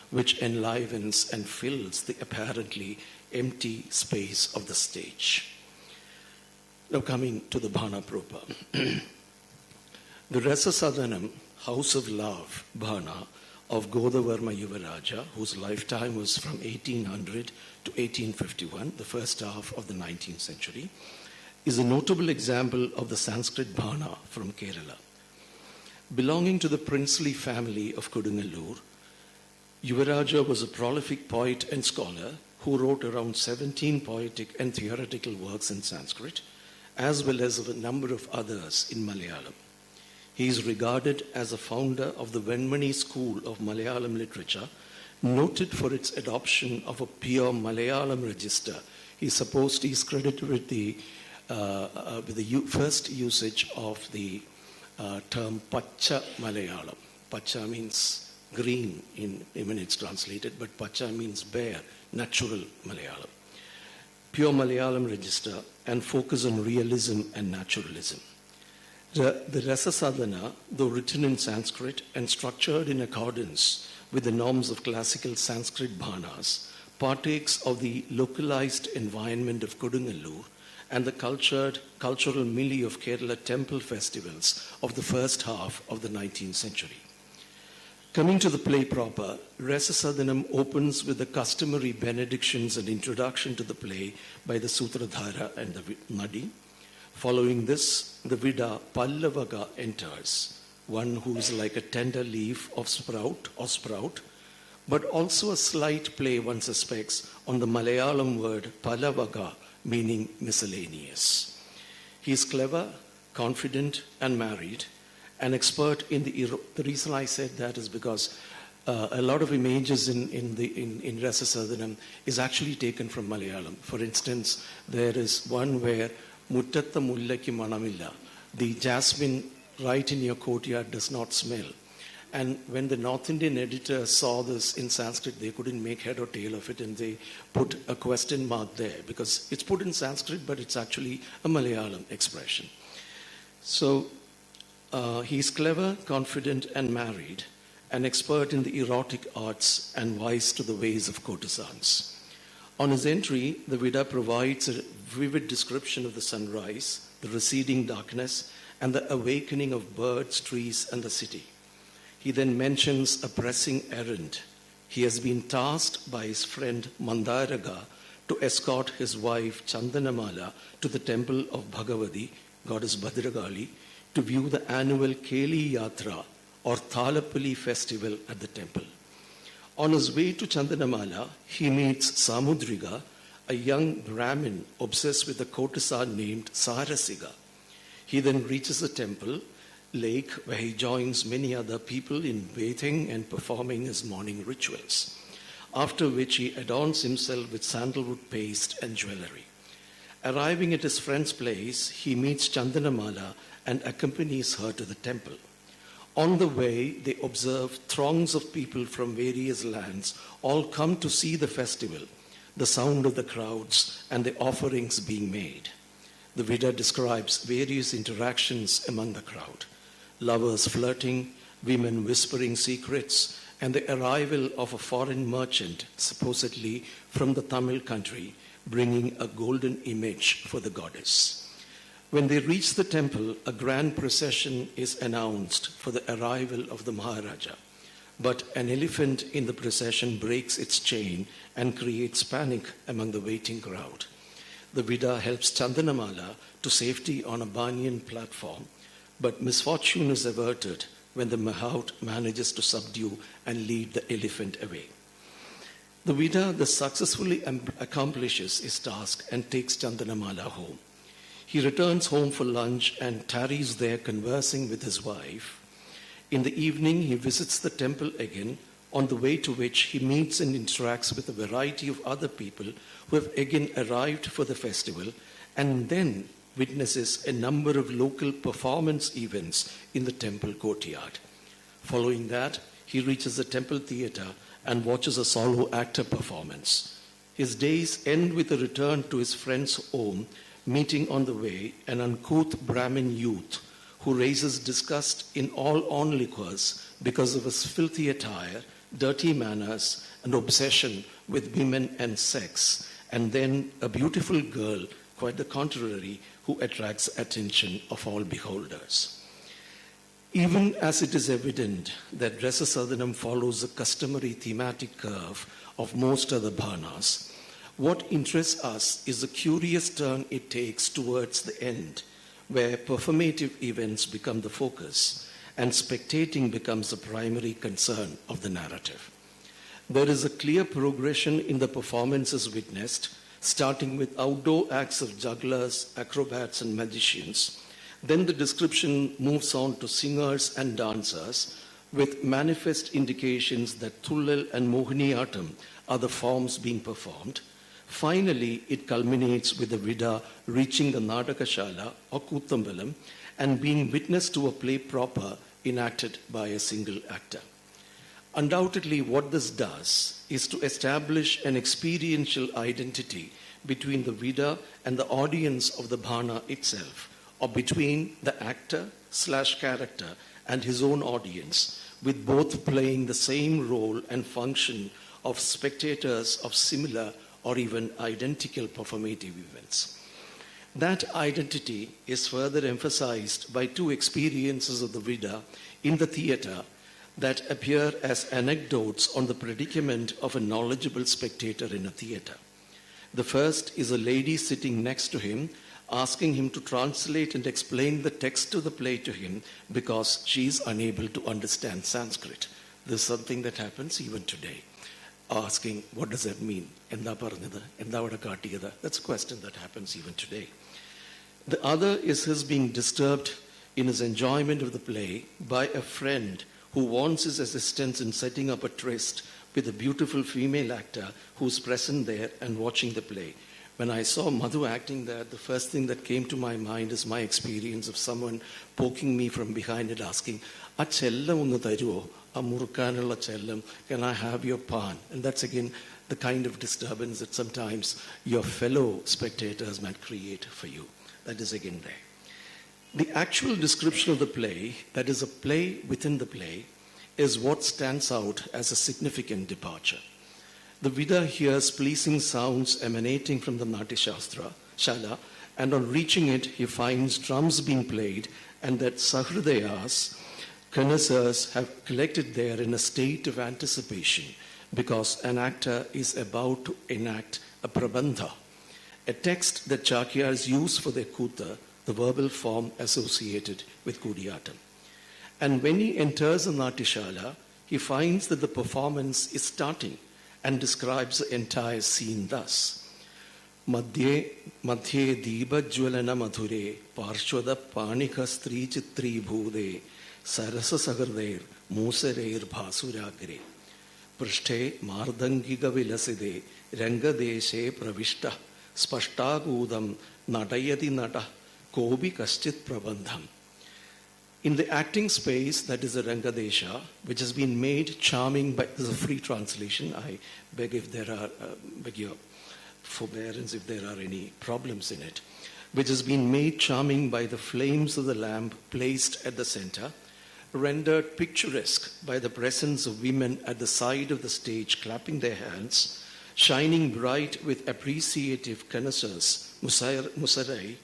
which enlivens and fills the apparently empty space of the stage. Now coming to the Bhana proper. The Rasasadana House of Love Bhana of Godavarma Yuvaraja, whose lifetime was from 1800 to 1851, the first half of the 19th century, is a notable example of the Sanskrit Bhana from Kerala. Belonging to the princely family of Kodungalur, Yuvaraja was a prolific poet and scholar who wrote around 17 poetic and theoretical works in Sanskrit, as well as a number of others in Malayalam. He is regarded as a founder of the Venmani school of Malayalam literature, noted for its adoption of a pure Malayalam register. He is credited with the first usage of the term Pacha Malayalam. Pacha means green when it's translated, but Pacha means bare, natural Malayalam. Pure Malayalam register and focus on realism and naturalism. The Rasasadana, though written in Sanskrit and structured in accordance with the norms of classical Sanskrit bhanas, partakes of the localized environment of Kodungalur and the cultural milieu of Kerala temple festivals of the first half of the 19th century. Coming to the play proper, Rasasadanam opens with the customary benedictions and introduction to the play by the Sutradhara and the Nadi. Following this, the Vida Pallavaga enters, one who is like a tender leaf of sprout, but also a slight play, one suspects, on the Malayalam word Pallavaga, meaning miscellaneous. He is clever, confident, and married, an expert in the reason I said that is because a lot of images in Rasasadanam is actually taken from Malayalam. For instance, there is one where Muttatta mullaki manamilla, the jasmine right in your courtyard does not smell. And when the North Indian editor saw this in Sanskrit, they couldn't make head or tail of it, and they put a question mark there because it's put in Sanskrit, but it's actually a Malayalam expression. So he's clever, confident, and married, an expert in the erotic arts and wise to the ways of courtesans. On his entry, the Vida provides a vivid description of the sunrise, the receding darkness, and the awakening of birds, trees, and the city. He then mentions a pressing errand. He has been tasked by his friend Mandaraga to escort his wife Chandanamala to the temple of Bhagavati, goddess Bhadragali, to view the annual Keli Yatra or Thalapali festival at the temple. On his way to Chandanamala, he meets Samudriga, a young Brahmin obsessed with a courtesan named Sarasiga. He then reaches the temple lake where he joins many other people in bathing and performing his morning rituals, after which he adorns himself with sandalwood paste and jewelry. Arriving at his friend's place, he meets Chandanamala and accompanies her to the temple. On the way, they observe throngs of people from various lands all come to see the festival, the sound of the crowds, and the offerings being made. The Vida describes various interactions among the crowd, lovers flirting, women whispering secrets, and the arrival of a foreign merchant, supposedly from the Tamil country, bringing a golden image for the goddess. When they reach the temple, a grand procession is announced for the arrival of the Maharaja. But an elephant in the procession breaks its chain and creates panic among the waiting crowd. The Vida helps Chandanamala to safety on a banyan platform, but misfortune is averted when the Mahout manages to subdue and lead the elephant away. The Vida successfully accomplishes his task and takes Chandanamala home. He returns home for lunch and tarries there conversing with his wife. In the evening, he visits the temple again, on the way to which he meets and interacts with a variety of other people who have again arrived for the festival, and then witnesses a number of local performance events in the temple courtyard. Following that, he reaches the temple theater and watches a solo actor performance. His days end with a return to his friend's home, meeting on the way an uncouth Brahmin youth who raises disgust in all onlookers because of his filthy attire, dirty manners, and obsession with women and sex, and then a beautiful girl, quite the contrary, who attracts attention of all beholders. Even as it is evident that Rasasadanam follows the customary thematic curve of most other bhanas, what interests us is the curious turn it takes towards the end, where performative events become the focus and spectating becomes the primary concern of the narrative. There is a clear progression in the performances witnessed, starting with outdoor acts of jugglers, acrobats, and magicians. Then the description moves on to singers and dancers, with manifest indications that Thullal and Mohiniyattam are the forms being performed. Finally, it culminates with the Vida reaching the Nadakashala or Kuttambalam and being witness to a play proper enacted by a single actor. Undoubtedly, what this does is to establish an experiential identity between the Vida and the audience of the Bhana itself, or between the actor/character and his own audience, with both playing the same role and function of spectators of similar or even identical performative events. That identity is further emphasized by two experiences of the Vida in the theatre that appear as anecdotes on the predicament of a knowledgeable spectator in a theatre. The first is a lady sitting next to him, asking him to translate and explain the text of the play to him because she is unable to understand Sanskrit. This is something that happens even today. Asking, what does that mean? Enda paranjathu? Enda avada kattiyathu? That's a question that happens even today. The other is his being disturbed in his enjoyment of the play by a friend who wants his assistance in setting up a tryst with a beautiful female actor who's present there and watching the play. When I saw Madhu acting there, the first thing that came to my mind is my experience of someone poking me from behind and asking, "A chellam onnu taruvo? A murukkanulla chellam? Can I have your pan?" And that's again the kind of disturbance that sometimes your fellow spectators might create for you. That is again there. The actual description of the play, that is a play within the play, is what stands out as a significant departure. The Vida hears pleasing sounds emanating from the Natyashastra, Shala, and on reaching it, he finds drums being played and that Sahridayas, connoisseurs, have collected there in a state of anticipation because an actor is about to enact a prabandha, a text that Chakyars use for their kuta, the verbal form associated with Kutiyattam. And when he enters the Natyashala, he finds that the performance is starting and describes the entire scene thus. Madhye Deeba Jwalana Madhure Parshwada Panika Sree Chitri Bhude Sarasasagarder Musareir Bhasuragre Prishte Mardangiga Vilaside Rangadeshe Pravishta Spashtagudam Nadayati Nata Kobi Kaschit Prabandham. In the acting space, that is the Rangadesha, which has been made charming by, this is a free translation, I beg your forbearance if there are any problems in it, which has been made charming by the flames of the lamp placed at the center, rendered picturesque by the presence of women at the side of the stage clapping their hands, shining bright with appreciative connoisseurs, musarai,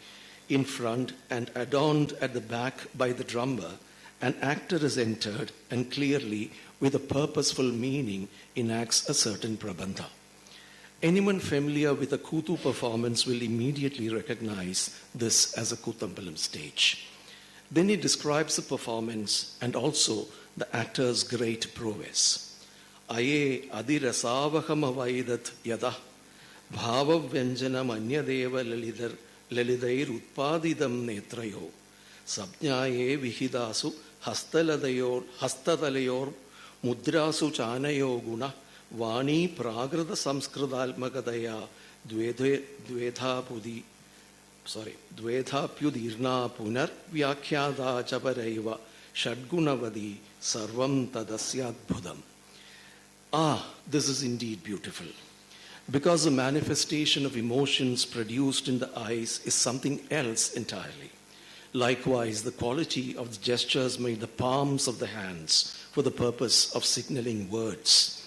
in front and adorned at the back by the drummer, an actor is entered and clearly, with a purposeful meaning, enacts a certain prabandha. Anyone familiar with a Kutu performance will immediately recognize this as a Kuttambalam stage. Then he describes the performance and also the actor's great prowess. Aye adirasavaham avaidat yada bhava vyanjanam anyadeva lalidar Lalidair Utpadidam Netrayo Sabnyaye Vihidasu Hastatalayor Mudrasu Chanayo Guna Vani Pragrada Samskridalmagadaya Dvedha Pudirna Punar Vyakhyada Chaparaiva Shadgunavadi Sarvam Tadasyat Budam. This is indeed beautiful. Because the manifestation of emotions produced in the eyes is something else entirely. Likewise, the quality of the gestures made the palms of the hands for the purpose of signaling words,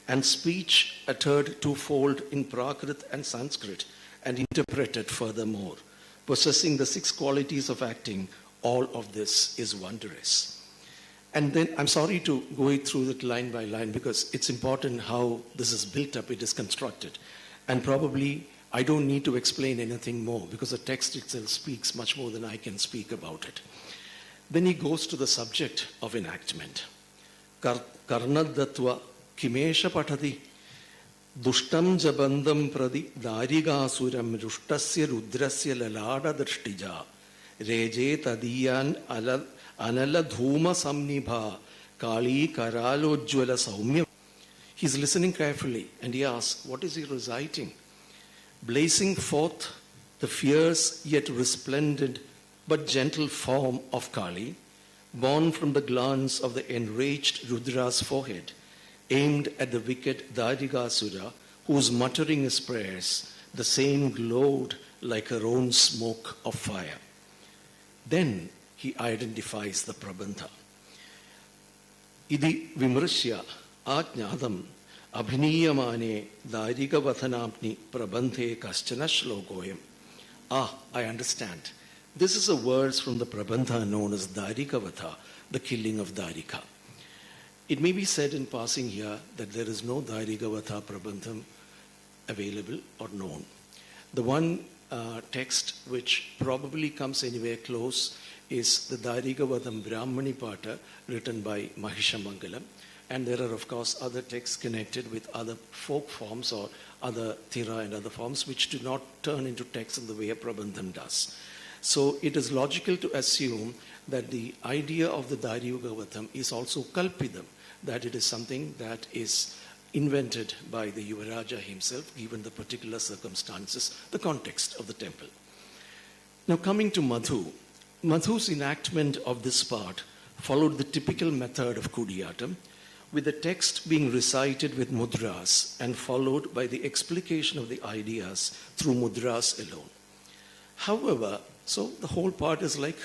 and speech uttered twofold in Prakrit and Sanskrit and interpreted furthermore, possessing the 6 qualities of acting, all of this is wondrous. And then, I'm sorry to go through it line by line because it's important how this is built up, it is constructed. And probably I don't need to explain anything more because the text itself speaks much more than I can speak about it. Then he goes to the subject of enactment. Karnadatva kimesha patati dushtam jabandam pradi darigasuram rushtasya rudrasya lalada drishtija reje tadiyan anala dhuma samnibha kali karalojwala saumya. He's listening carefully and he asks, what is he reciting? Blazing forth the fierce yet resplendent but gentle form of Kali, born from the glance of the enraged Rudra's forehead, aimed at the wicked Darigasura, whose muttering his prayers, the same glowed like her own smoke of fire. Then he identifies the Prabandha. Idi vimrishya ajnadam abhiniyamane darigavatanapni prabandhe kaschana shlokoyam. I understand. This is a verse from the Prabandha known as Darikavatha, the killing of Darika. It may be said in passing here that there is no Darikavatha Prabandham available or known. The one text which probably comes anywhere close is the Darikavatham Brahmani Pata written by Mahishamangalam. And there are, of course, other texts connected with other folk forms or other thira and other forms which do not turn into text in the way a Prabandham does. So it is logical to assume that the idea of the Darikavatham is also kalpidam, that it is something that is invented by the Yuvaraja himself, given the particular circumstances, the context of the temple. Now coming to Madhu, Madhu's enactment of this part followed the typical method of Kutiyattam, with the text being recited with mudras and followed by the explication of the ideas through mudras alone. However, so the whole part is like,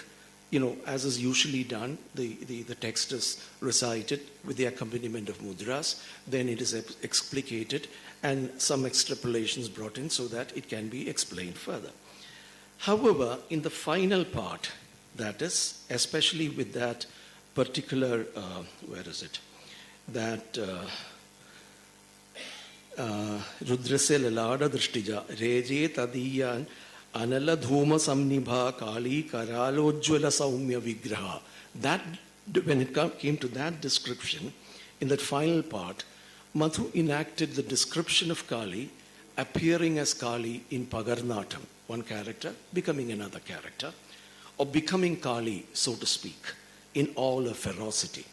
as is usually done, the text is recited with the accompaniment of mudras, then it is explicated and some extrapolations brought in so that it can be explained further. However, in the final part, that is, especially with that particular, that Rudrasya Lalada Drishtija, Reje Tadiyan Anala Dhuma Samnibha Kali Karalojwala Saumya Vigraha. That, when it came to that description, in that final part, Madhu enacted the description of Kali appearing as Kali in Pagarnatam, one character becoming another character, or becoming Kali, so to speak, in all her ferocity.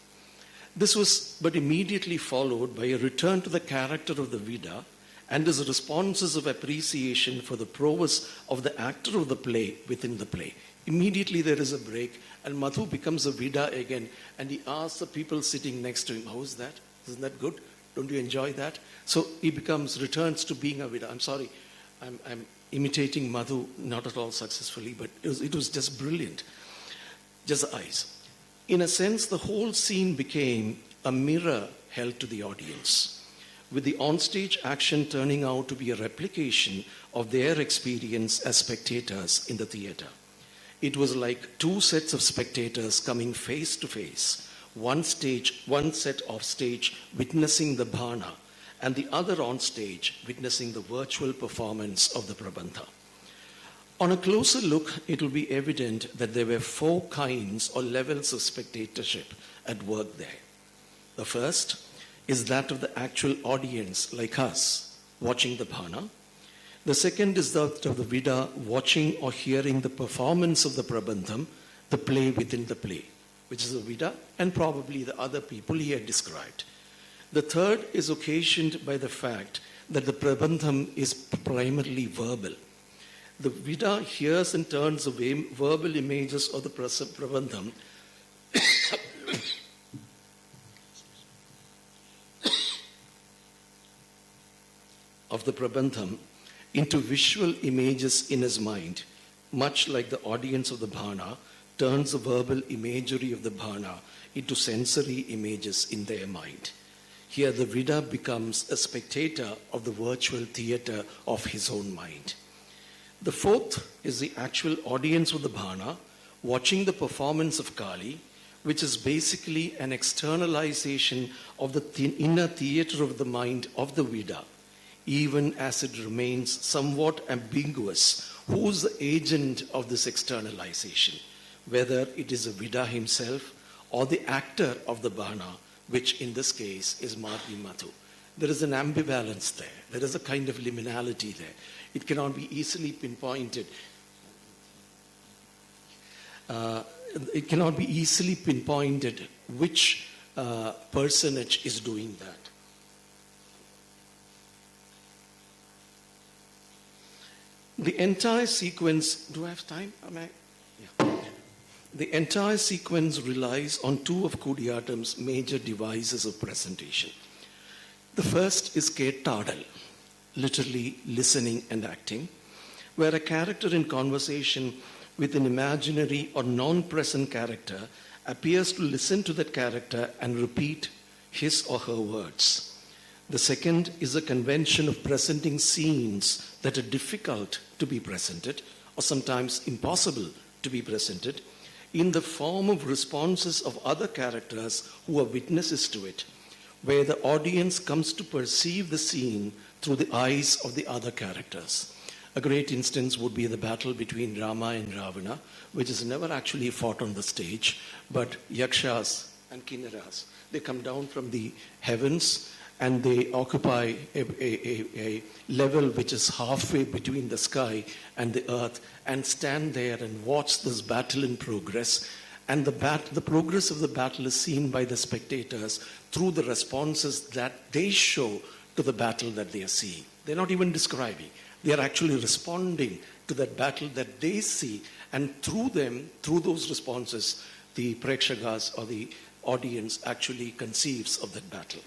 This was but immediately followed by a return to the character of the Vida and his responses of appreciation for the prowess of the actor of the play within the play. Immediately there is a break and Madhu becomes a Vida again and he asks the people sitting next to him, how is that? Isn't that good? Don't you enjoy that? So he returns to being a Vida. I'm sorry, I'm imitating Madhu, not at all successfully, but it was just brilliant. Just the eyes. In a sense, the whole scene became a mirror held to the audience, with the onstage action turning out to be a replication of their experience as spectators in the theatre. It was like two sets of spectators coming face to face, one set off stage witnessing the Bhana, and the other on stage witnessing the virtual performance of the Prabandha. On a closer look, it will be evident that there were four kinds or levels of spectatorship at work there. The first is that of the actual audience, like us, watching the Bhana. The second is that of the Vida watching or hearing the performance of the Prabandham, the play within the play, which is the Vida and probably the other people he had described. The third is occasioned by the fact that the Prabandham is primarily verbal. The Vida hears and turns away verbal images of the Prabandham into visual images in his mind, much like the audience of the Bhana turns the verbal imagery of the Bhana into sensory images in their mind. Here the Vida becomes a spectator of the virtual theatre of his own mind. The fourth is the actual audience of the Bhana watching the performance of Kali, which is basically an externalization of the inner theater of the mind of the Vida, even as it remains somewhat ambiguous who is the agent of this externalization, whether it is a Vida himself or the actor of the Bhana, which in this case is Margi Madhu. There is an ambivalence there. There is a kind of liminality there. It cannot be easily pinpointed. It cannot be easily pinpointed which personage is doing that. The entire sequence, do I have time? Yeah. The entire sequence relies on two of Kutiyattam's major devices of presentation. The first is keshadipada, literally listening and acting, where a character in conversation with an imaginary or non-present character appears to listen to that character and repeat his or her words. The second is a convention of presenting scenes that are difficult to be presented, or sometimes impossible to be presented, in the form of responses of other characters who are witnesses to it, where the audience comes to perceive the scene through the eyes of the other characters. A great instance would be the battle between Rama and Ravana, which is never actually fought on the stage, but yakshas and kinnaras, they come down from the heavens and they occupy a level which is halfway between the sky and the earth and stand there and watch this battle in progress. And the progress of the battle is seen by the spectators through the responses that they show to the battle that they are seeing. They're not even describing. They are actually responding to that battle that they see. And through them, through those responses, the Prekshakas or the audience actually conceives of that battle.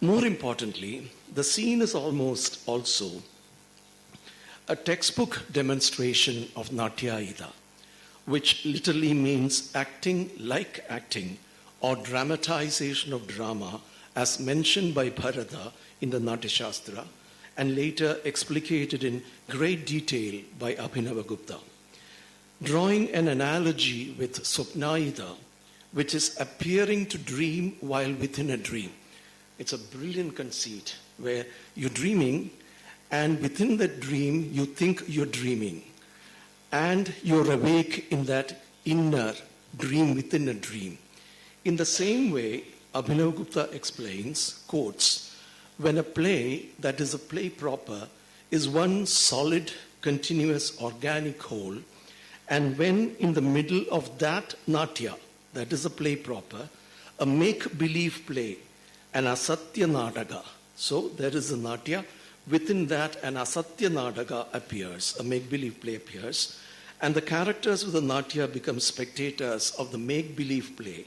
More importantly, the scene is almost also a textbook demonstration of Natyayida, which literally means acting like acting or dramatization of drama, as mentioned by Bharata in the Natya Shastra and later explicated in great detail by Abhinavagupta. Drawing an analogy with Swapnayida, which is appearing to dream while within a dream. It's a brilliant conceit where you're dreaming and within that dream you think you're dreaming. And you're awake in that inner dream within a dream. In the same way, Abhinavagupta explains, quotes, when a play that is a play proper is one solid, continuous, organic whole, and when in the middle of that natya, that is a play proper, a make-believe play, an asatya nadaga. So there is a natya, within that an asatya nadaga appears, a make-believe play appears, and the characters of the natya become spectators of the make-believe play.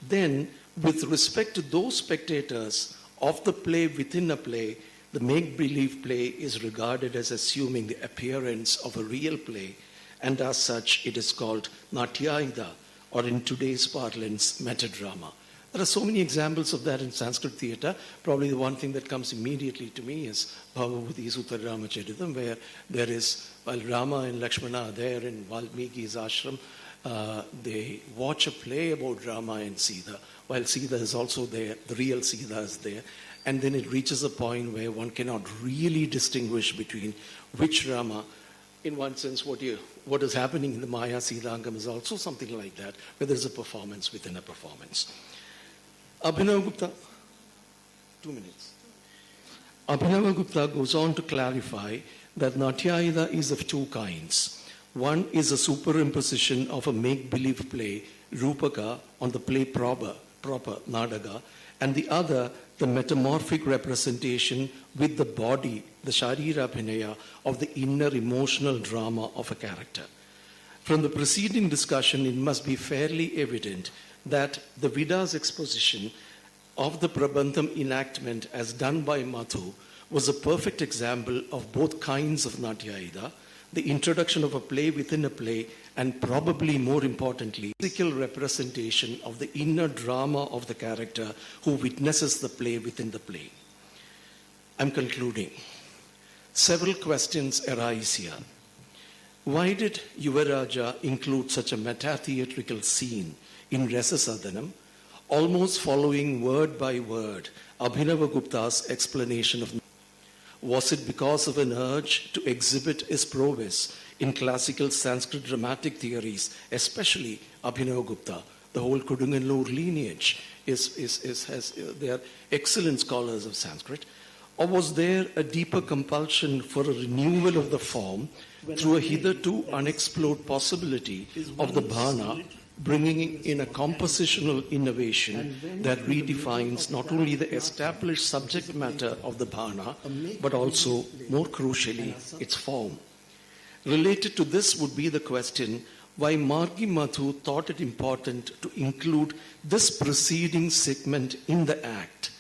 Then, with respect to those spectators of the play within a play, the make-believe play is regarded as assuming the appearance of a real play, and as such it is called Natyayida, or in today's parlance, metadrama. There are so many examples of that in Sanskrit theatre. Probably the one thing that comes immediately to me is Bhavavati Ramacharitam, where there is, while Rama and Lakshmana are there in Valmiki's ashram, they watch a play about Rama and Sita, while Sita is also there, the real Sita is there, and then it reaches a point where one cannot really distinguish between which Rama. In one sense, what is happening in the Maya Sitangam is also something like that, where there is a performance within a performance. Abhinavagupta, 2 minutes. Abhinavagupta goes on to clarify that Natyayida is of two kinds. One is a superimposition of a make-believe play, Rupaka, on the play proper, Nadaga, and the other, the metamorphic representation with the body, the Sharira Bhinaya, of the inner emotional drama of a character. From the preceding discussion, it must be fairly evident that the Veda's exposition of the Prabandham enactment as done by Madhu was a perfect example of both kinds of Natyayida, the introduction of a play within a play, and probably more importantly, physical representation of the inner drama of the character who witnesses the play within the play. I'm concluding. Several questions arise here. Why did Yuvaraja include such a meta-theatrical scene in Rasasadanam, almost following word by word Abhinavagupta's explanation of. Was it because of an urge to exhibit his prowess in classical Sanskrit dramatic theories, especially Abhinavagupta? The whole Groningen lineage they are excellent scholars of Sanskrit. Or was there a deeper compulsion for a renewal of the form through a hitherto unexplored possibility of the Bhana, bringing in a compositional innovation that redefines not only the established subject matter of the Bhana, but also, more crucially, its form? Related to this would be the question why Margi Madhu thought it important to include this preceding segment in the act,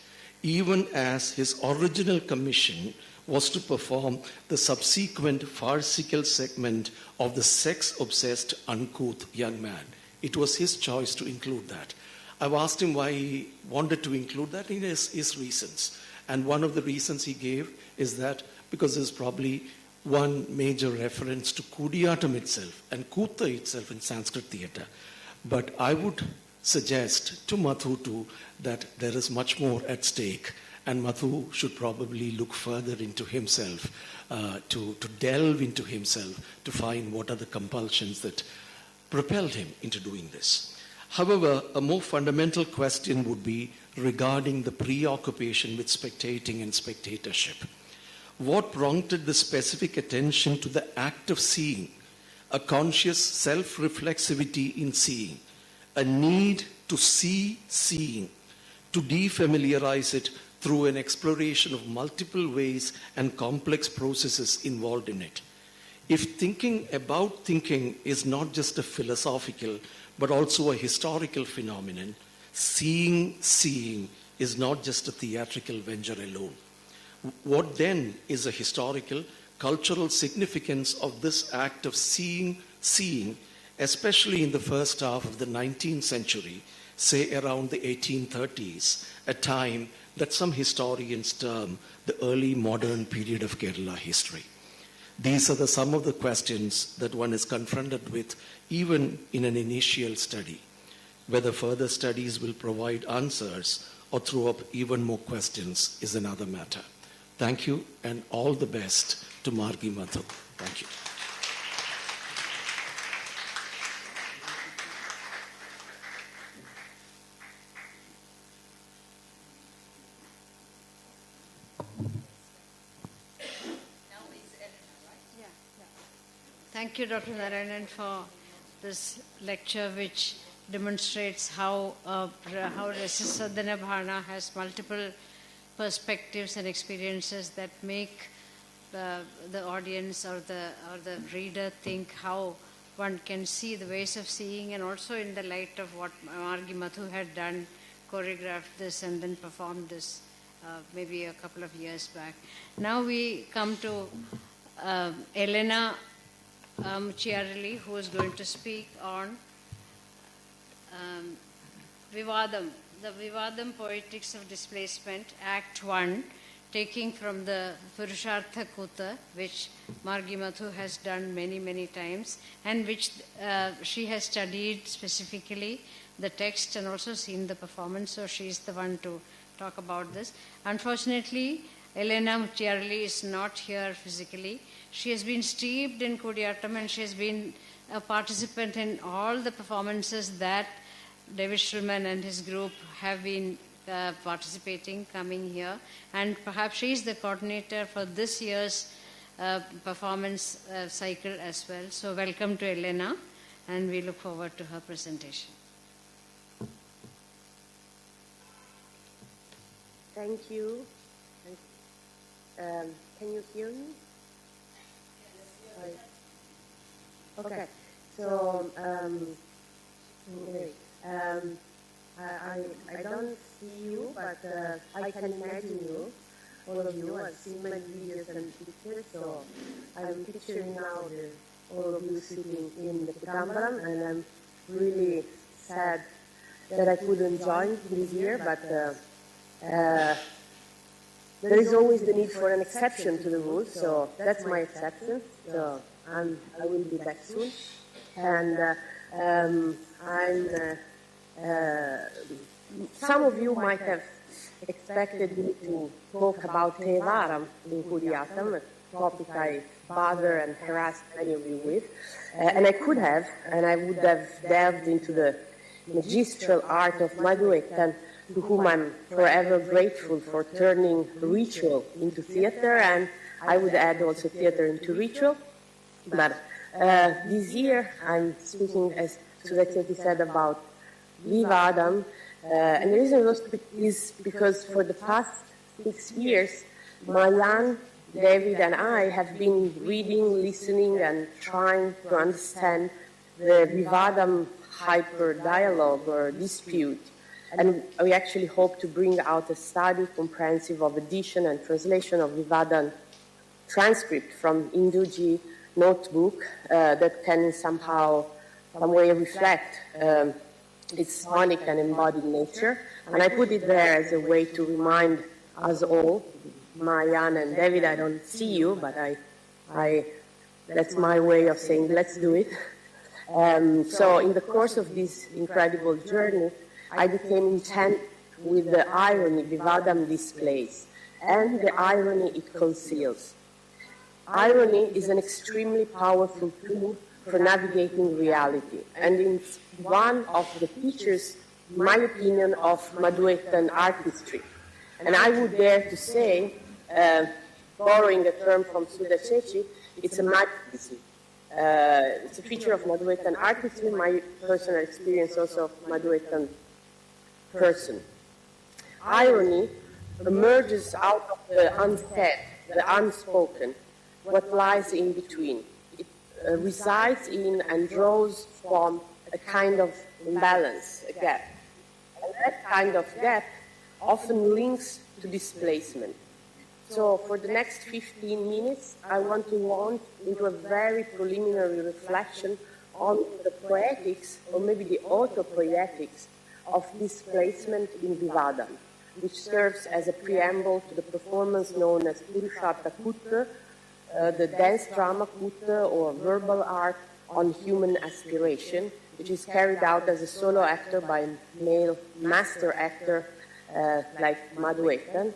even as his original commission was to perform the subsequent farcical segment of the sex-obsessed, uncouth young man. It was his choice to include that. I've asked him why he wanted to include that. He has his reasons. And one of the reasons he gave is that because there's probably one major reference to Kutiyattam itself and Kutha itself in Sanskrit theatre. But I would suggest to Madhu too that there is much more at stake, and Madhu should probably look further into himself, to delve into himself, to find what are the compulsions that propelled him into doing this. However, a more fundamental question would be regarding the preoccupation with spectating and spectatorship. What prompted the specific attention to the act of seeing, a conscious self-reflexivity in seeing, a need to see seeing, to defamiliarize it through an exploration of multiple ways and complex processes involved in it? If thinking about thinking is not just a philosophical but also a historical phenomenon, seeing is not just a theatrical venture alone. What then is the historical, cultural significance of this act of seeing, especially in the first half of the 19th century, say around the 1830s, a time that some historians term the early modern period of Kerala history? These are some of the questions that one is confronted with even in an initial study. Whether further studies will provide answers or throw up even more questions is another matter. Thank you, and all the best to Margi Madhu. Thank you. Thank you, Dr. Narayanan, for this lecture, which demonstrates how Rasasadana Bhana has multiple perspectives and experiences that make the audience or the reader think how one can see the ways of seeing, and also in the light of what Margi Madhu had done, choreographed this and then performed this maybe a couple of years back. Now we come to Elena Mucciarelli, who is going to speak on Vivadam, the Vivadam Poetics of Displacement, Act 1, taking from the Purushartha Kuta, which Margi Madhu has done many, many times, and which she has studied specifically the text and also seen the performance, so she is the one to talk about this. Unfortunately, Elena Mucciarelli is not here physically. She has been steeped in Kutiyattam, and she has been a participant in all the performances that David Shulman and his group have been participating, coming here. And perhaps she is the coordinator for this year's performance cycle as well. So welcome to Elena, and we look forward to her presentation. Thank you. Can you hear me? Okay. So I don't see you, but I can imagine you, all of you. I've seen many videos and pictures, so I'm picturing now all of you sitting in the Kalamandalam, and I'm really sad that I couldn't join this year, but there is always the need for an exception to the rule, so that's my exception. So I will be back soon, and I'm Some of you might have expected me to talk about Vivadam in Kutiyattam, a topic I bother and harass many of you with. And I could have, and I would have delved into the magistral art of Madhu-jnanam, to whom I'm forever grateful for turning ritual into theater, and I would add also theater into ritual. But this year I'm speaking, as Sudhaksheti said, about Vivadam, and the reason is because for the past 6 years, Mayan, David and I have been reading, listening and trying to understand the Vivadam hyper-dialogue or dispute. And we actually hope to bring out a study comprehensive of edition and translation of Vivadam transcript from Induji notebook that can somehow, some way reflect its sonic and embodied nature. And I put it there as a way to remind us all, Mayan and David, I don't see you, but that's my way of saying let's do it. So in the course of this incredible journey, I became intent with the irony Vivadam displays and the irony it conceals. Irony is an extremely powerful tool for navigating reality, and it's one of the features, in my opinion, of Madhu-jnanam artistry. And I would dare to say, borrowing a term from Sudhaksheti, it's a magnetism. It's a feature of Madhu-jnanam artistry, my personal experience also of Madhu-jnanam person. Irony emerges out of the unsaid, the unspoken, what lies in between. It resides in and draws from a kind of imbalance, a gap. And that kind of gap often links to displacement. So for the next 15 minutes, I want to launch into a very preliminary reflection on the poetics, or maybe the autopoetics, of displacement in Vivadam, which serves as a preamble to the performance known as Purushartha Kutta, the dance drama Kutta, or verbal art on human aspiration, which is carried out as a solo actor by a male master actor like Madhu-jnanam.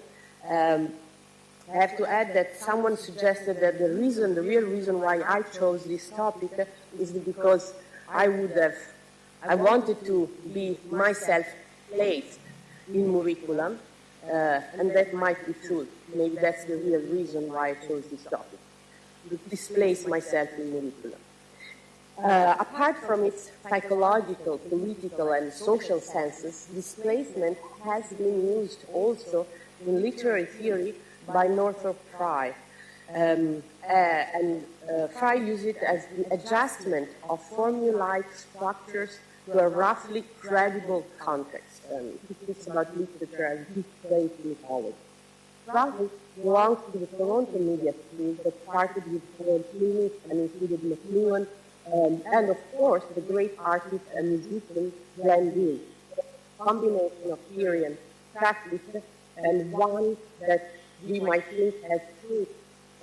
I have to add that someone suggested that the real reason why I chose this topic is because I wanted to be myself placed in Murikulam, and that might be true. Maybe that's the real reason why I chose this topic, to displace myself in Murikulam. Apart from its psychological, political, and social senses, displacement has been used also in literary theory by Northrop Frye. Frye used it as the adjustment of formulaic structures to a roughly credible context. He speaks about literature as displaced mythology. Frye belongs to the Toronto media school that started with Munich and included McLuhan, and of course the great artist and musician Glenn Gould. A combination of theory and practice, and one that we might think has shaped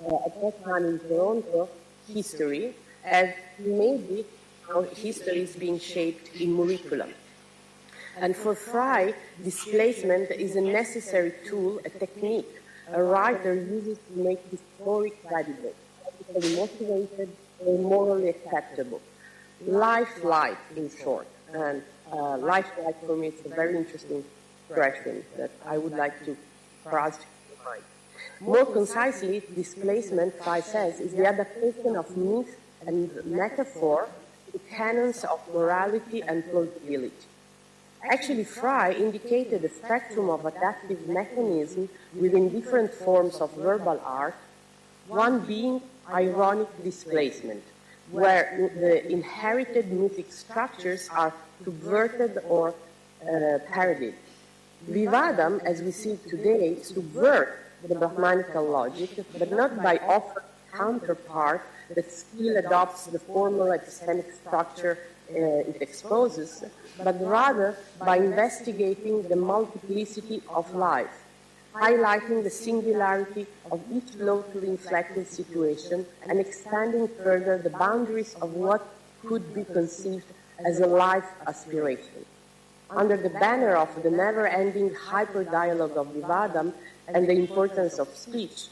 at that time in Toronto history, as maybe how history is being shaped in Murikulam. And for Frye, displacement is a necessary tool, a technique a writer uses to make his story credible, ethically motivated, and morally acceptable. Lifelike, in short. And lifelike for me is a very interesting expression that I would like for us to keep in mind. More concisely, displacement, Frye says, is the adaptation of myth and metaphor to canons of morality and plausibility. Actually, Frye indicated a spectrum of adaptive mechanisms within different forms of verbal art, one being ironic displacement, where the inherited mythic structures are subverted or parodied. Vivadam, as we see it today, subverts the Brahmanical logic, but not by offering a counterpart that still adopts the formal epistemic structure it exposes, but rather by investigating the multiplicity of life, highlighting the singularity of each locally inflected situation and expanding further the boundaries of what could be conceived as a life aspiration. under the banner of the never-ending hyper-dialogue of Vivadam and the importance of speech,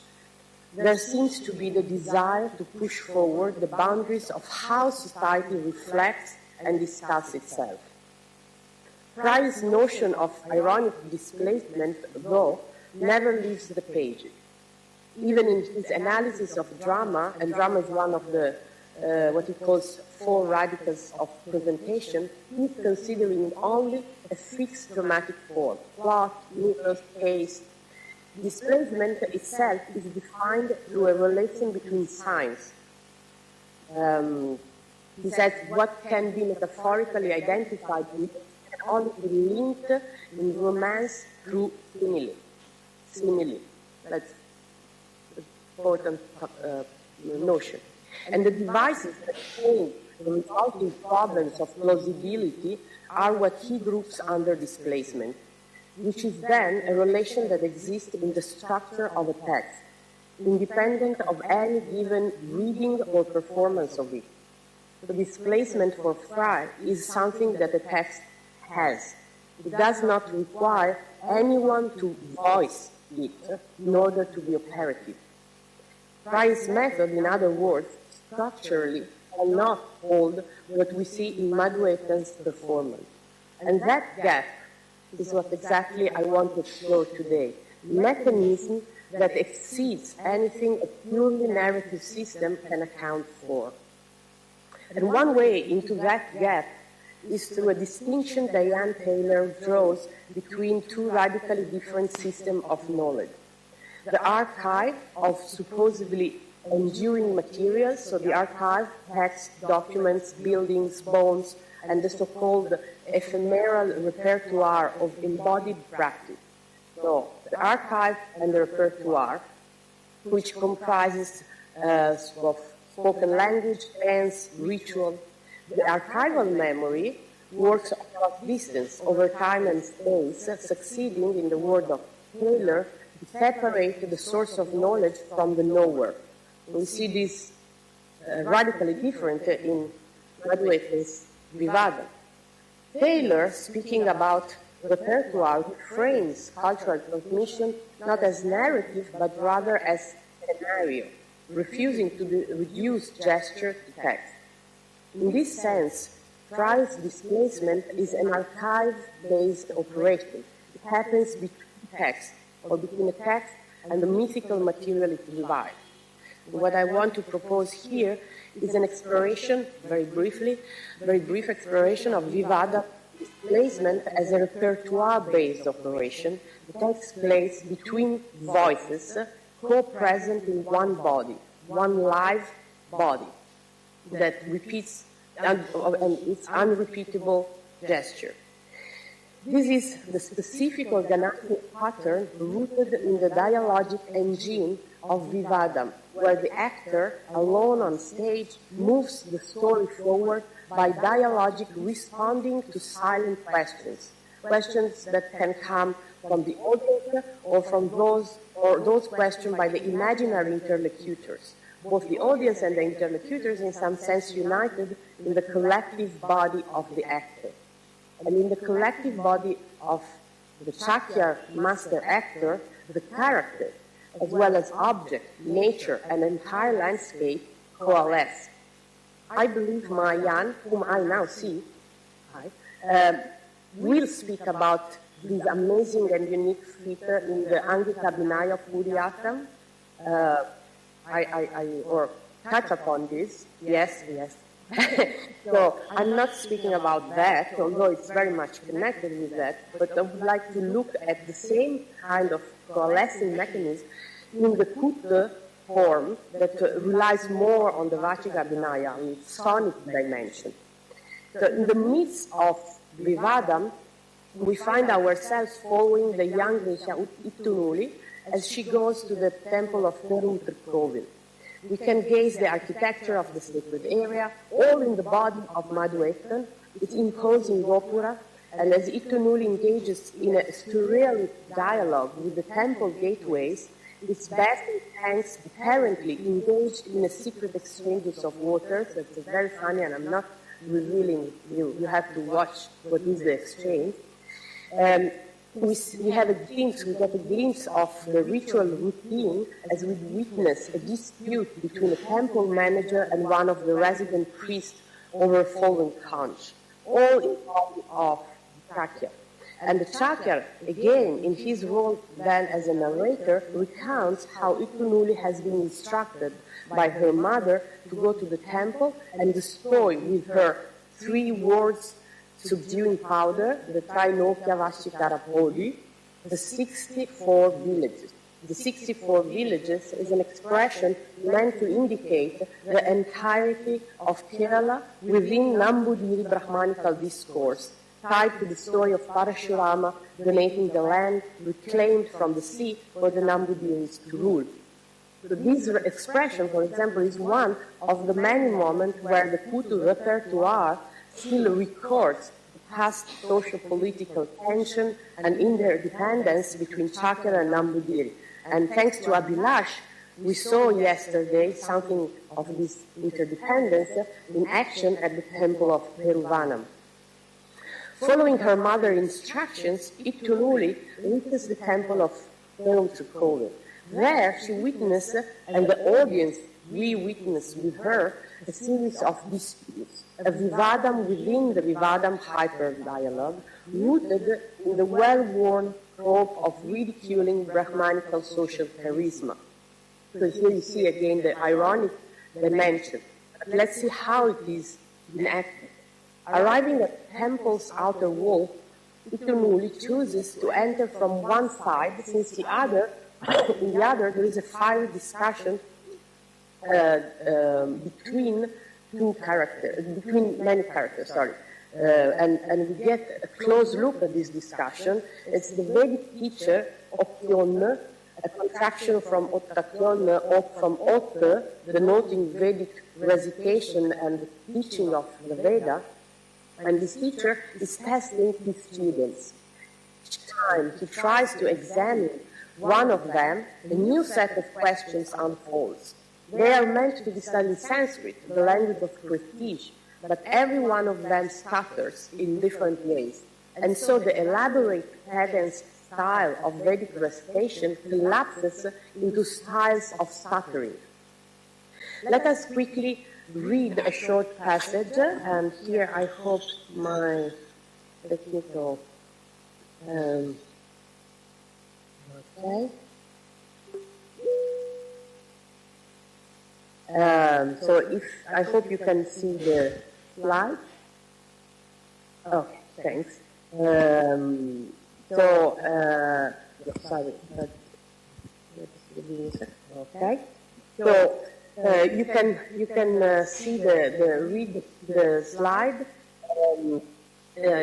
there seems to be the desire to push forward the boundaries of how society reflects and discusses itself. Sree's notion of ironic displacement, though, never leaves the page. Even in his analysis of drama, and drama is one of the what he calls four radicals of presentation, he's considering only a fixed dramatic form: plot, mythos, case. Displacement itself is defined through a relation between signs. He says what can be metaphorically identified with can only be linked in romance through simile. Simile. That's an important notion. And the devices that change the resulting problems of plausibility are what he groups under displacement, which is then a relation that exists in the structure of a text, independent of any given reading or performance of it. The displacement for Sree is something that a text has. It does not require anyone to voice it in order to be operative. Sree's method, in other words, structurally cannot hold what we see in Madhuparam's performance. And that gap is what exactly I want to explore today. Mechanism that exceeds anything a purely narrative system can account for. And one way into that gap is through a distinction Diane Taylor draws between two radically different systems of knowledge. The archive of supposedly enduring materials, so the archive, texts, documents, buildings, bones, and the so-called ephemeral repertoire of embodied practice. So the archive and the repertoire, which comprises of spoken language, dance, ritual. The archival memory works across distance, over time and space, succeeding, in the word of Taylor, to separate the source of knowledge from the knower. We see this radically different in Madhuparam's Vivadam. Taylor, speaking about repertoire, frames cultural transmission not as narrative but rather as scenario, refusing to reduce gesture to text. In this sense, Sree's displacement is an archive-based operation. It happens between texts, or between a text and the mythical material it provides. What I want to propose here is an exploration, very brief exploration of Vivadam displacement as a repertoire-based operation that takes place between voices co-present in one body, one live body that repeats and its unrepeatable gesture. This is the specific organic pattern rooted in the dialogic engine of Vivadam, where the actor, alone on stage, moves the story forward by dialogic responding to silent questions, questions that can come from the audience or from those questioned by the imaginary interlocutors. Both the audience and the interlocutors, in some sense, united in the collective body of the actor. And in the collective body of the Shakya master actor, the character, as well as object, nature, and entire landscape coalesce. I believe Mayan, whom I now see, will speak about this amazing and unique feature in the Angika Vinaya of Kutiyattam. Or touch upon this. Yes. So I'm not speaking about that, although it's very much connected with that, but I would like to look at the same kind of coalescing mechanism in the Kut form that relies more on the Vachika Vinaya, on its sonic dimension. So in the midst of Vivadam, we find ourselves following the young Geisha Ittunuli as she goes to the temple of Kovil. We can gaze the architecture of the sacred area, all in the body of Madhuparam, its imposing gopura, and as Ittunuli engages in a surreal dialogue with the temple gateways, its basking tanks apparently engaged in a secret exchanges of waters. That's very funny, and I'm not revealing you. You have to watch what is the exchange. We have a glimpse, we get a glimpse of the ritual routine as we witness a dispute between a temple manager and one of the resident priests over a fallen conch, all in body of Chakya. And the Chakya, again, in his role then as a narrator, recounts how Itunuli has been instructed by her mother to go to the temple and destroy with her 3 words subduing powder, the Trainopia Vashikarapodi, the 64 villages. The 64 villages is an expression meant to indicate the entirety of Kerala within Nambudiri Brahmanical discourse, tied to the story of Parashurama donating the land reclaimed from the sea for the Nambudiris to rule. So this expression, for example, is one of the many moments where the Putu repertoire still records the past social-political tension and interdependence between Chakra and Nambudiri. And thanks to Abhilash, we saw yesterday something of this interdependence in action at the temple of Peruvanam. Following her mother's instructions, Itunuli reaches the temple of Perumtsukolu. There she witnessed, and the audience, we witnessed with her, a series of disputes, a Vivadam within the Vivadam hyper-dialogue, rooted in the well-worn trope of ridiculing Brahmanical social charisma. So here you see again the ironic dimension. But let's see how it is enacted. Arriving at the temple's outer wall, Itunuli chooses to enter from one side, since in the other there is a fiery discussion between many characters, and we get a close look at this discussion. It's the Vedic teacher, Opyonna, a contraction from Ottakyonna, from Otta, denoting Vedic recitation and the teaching of the Veda, and this teacher is testing his students. Each time he tries to examine one of them, a new set of questions unfolds. They are meant to be studied in Sanskrit, the language of prestige, but every one of them stutters in different ways. And so the elaborate cadence style of Vedic recitation relapses into styles of stuttering. Let us quickly read a short passage, and here I hope my technical... okay. So I hope you can see the slide. Okay, thanks. Sorry. Okay. So you can see read the slide.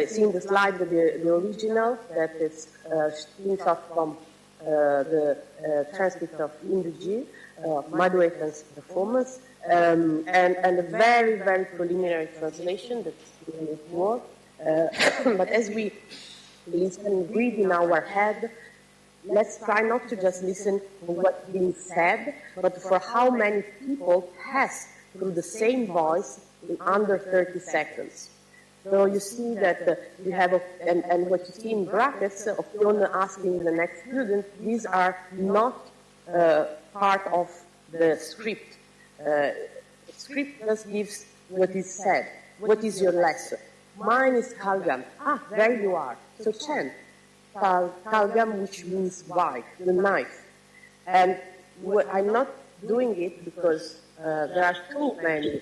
See in the slide the original that is screenshot from the transcript of Induji, Madhu's performance, and a very, very preliminary translation that's in the work. But as we listen and read in our head, let's try not to just listen to what's being said, but for how many people pass through the same voice in under 30 seconds. So you see that you have, and what you see in brackets, Opyonna asking the next student, these are not part of the script. The script just gives what is said. What is your lesson? Mine is Kalgam. There you are. So chant. Kalgam, which means bite, the knife. And I'm not doing it because there are too many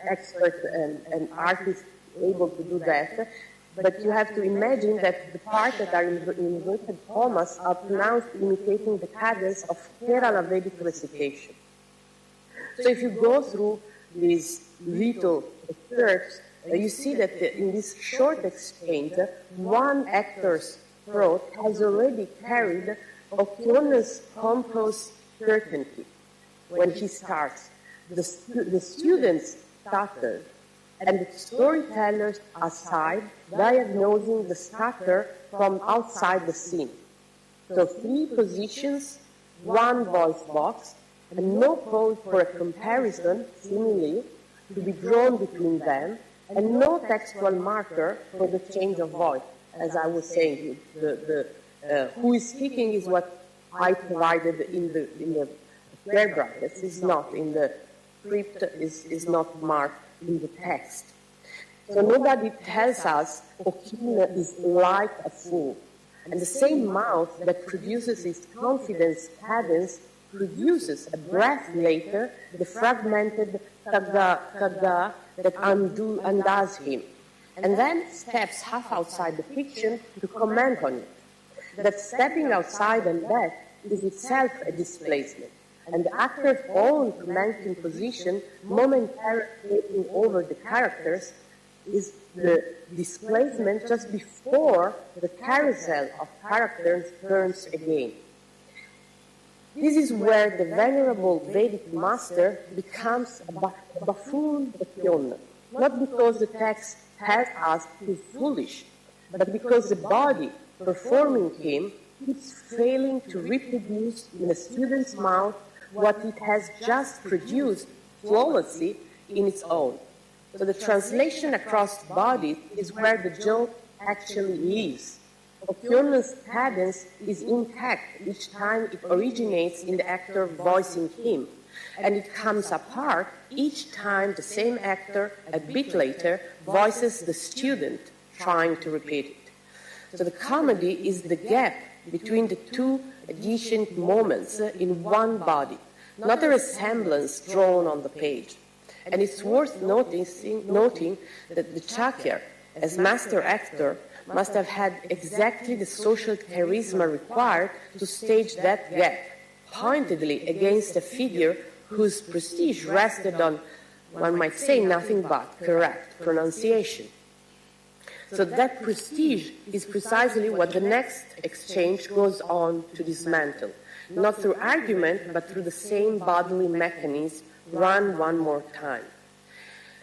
experts and artists able to do that, but you have to imagine that the parts that are in inverted commas are pronounced imitating the cadence of Kerala Vedic recitation. So if you go through these little excerpts, you see that in this short exchange, one actor's throat has already carried Opyonna's composed certainty when he starts. The students stuttered, and the storytellers aside, diagnosing the stutter from outside the scene. So 3 positions, 1 voice box, and no code for a comparison, simile, to be drawn between them, and no textual marker for the change of voice. as I was saying, who is speaking is what I provided in the square brackets, is not in the script, is not marked in the text. So nobody tells us Okyona is like a fool. And the same mouth that produces its confidence cadence produces a breath later the fragmented kaga that undoes him, and then steps half outside the fiction to comment on it. That stepping outside and back is itself a displacement, and the actor's own commenting position momentarily taking over the characters is the displacement just before the carousel of characters turns again. This is where the venerable Vedic master becomes a buffoon Okyona, not because the text tells us he's foolish, but because the body performing him keeps failing to reproduce in the student's mouth what it has just produced flawlessly in its own. So the translation across bodies is where the joke actually lives. Okyona's cadence is intact each time it originates in the actor voicing him, and it comes apart each time the same actor, a bit later, voices the student trying to repeat it. So the comedy is the gap between the two adjacent moments in one body, not a resemblance drawn on the page. And it's worth noting that the Chakya, as master actor, must have had exactly the social charisma required to stage that gap, pointedly against a figure whose prestige rested on, one might say, nothing but correct pronunciation. So that prestige is precisely what the next exchange goes on to dismantle, not through argument, but through the same bodily mechanism run one more time.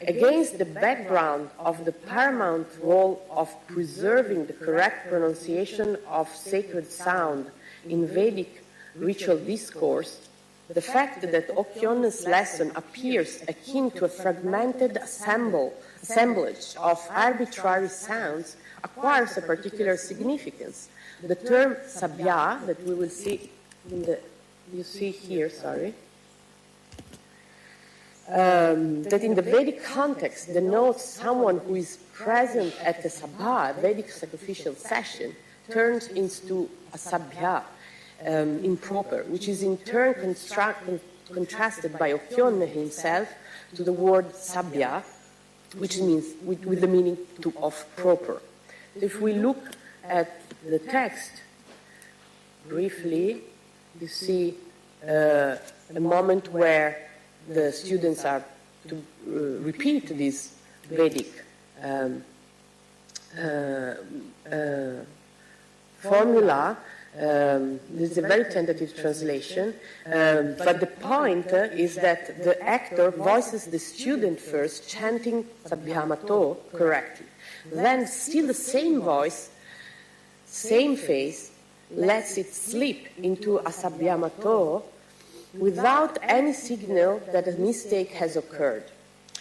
Against the background of the paramount role of preserving the correct pronunciation of sacred sound in Vedic ritual discourse, the fact that Okyona's lesson appears akin to a fragmented assemblage of arbitrary sounds acquires a particular significance. The term sabya that we will see you see here, that in the Vedic context denotes someone who is present at the sabha, Vedic sacrificial session, turns into a sabya, improper, which is in turn contrasted by Okyona himself to the word sabya, which means with the meaning of proper. If we look at the text briefly, you see a moment where the students are to repeat this Vedic formula. This is a very tentative translation, but the point is that the actor voices the student first, chanting Sabhyamato correctly. Then still the same voice, same face, lets it slip into a Sabhyamato without any signal that a mistake has occurred.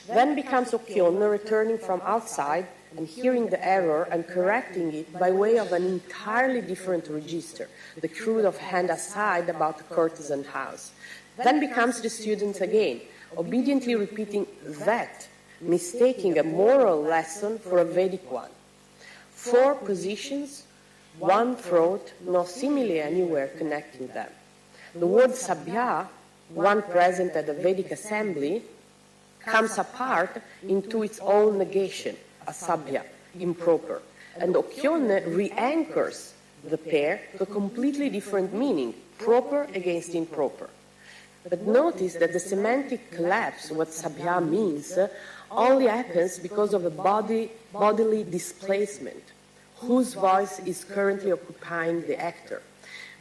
Then becomes Okyona returning from outside and hearing the error and correcting it by way of an entirely different register, the crude of hand aside about the courtesan house. Then becomes the student again, obediently repeating that, mistaking a moral lesson for a Vedic one. 4 positions, 1 throat, no simile anywhere connecting them. The word sabya, one present at the Vedic assembly, comes apart into its own negation, a sabya, improper. And Okyona re-anchors the pair to a completely different meaning, proper against improper. But notice that the semantic collapse, what sabya means, only happens because of a bodily displacement, whose voice is currently occupying the actor.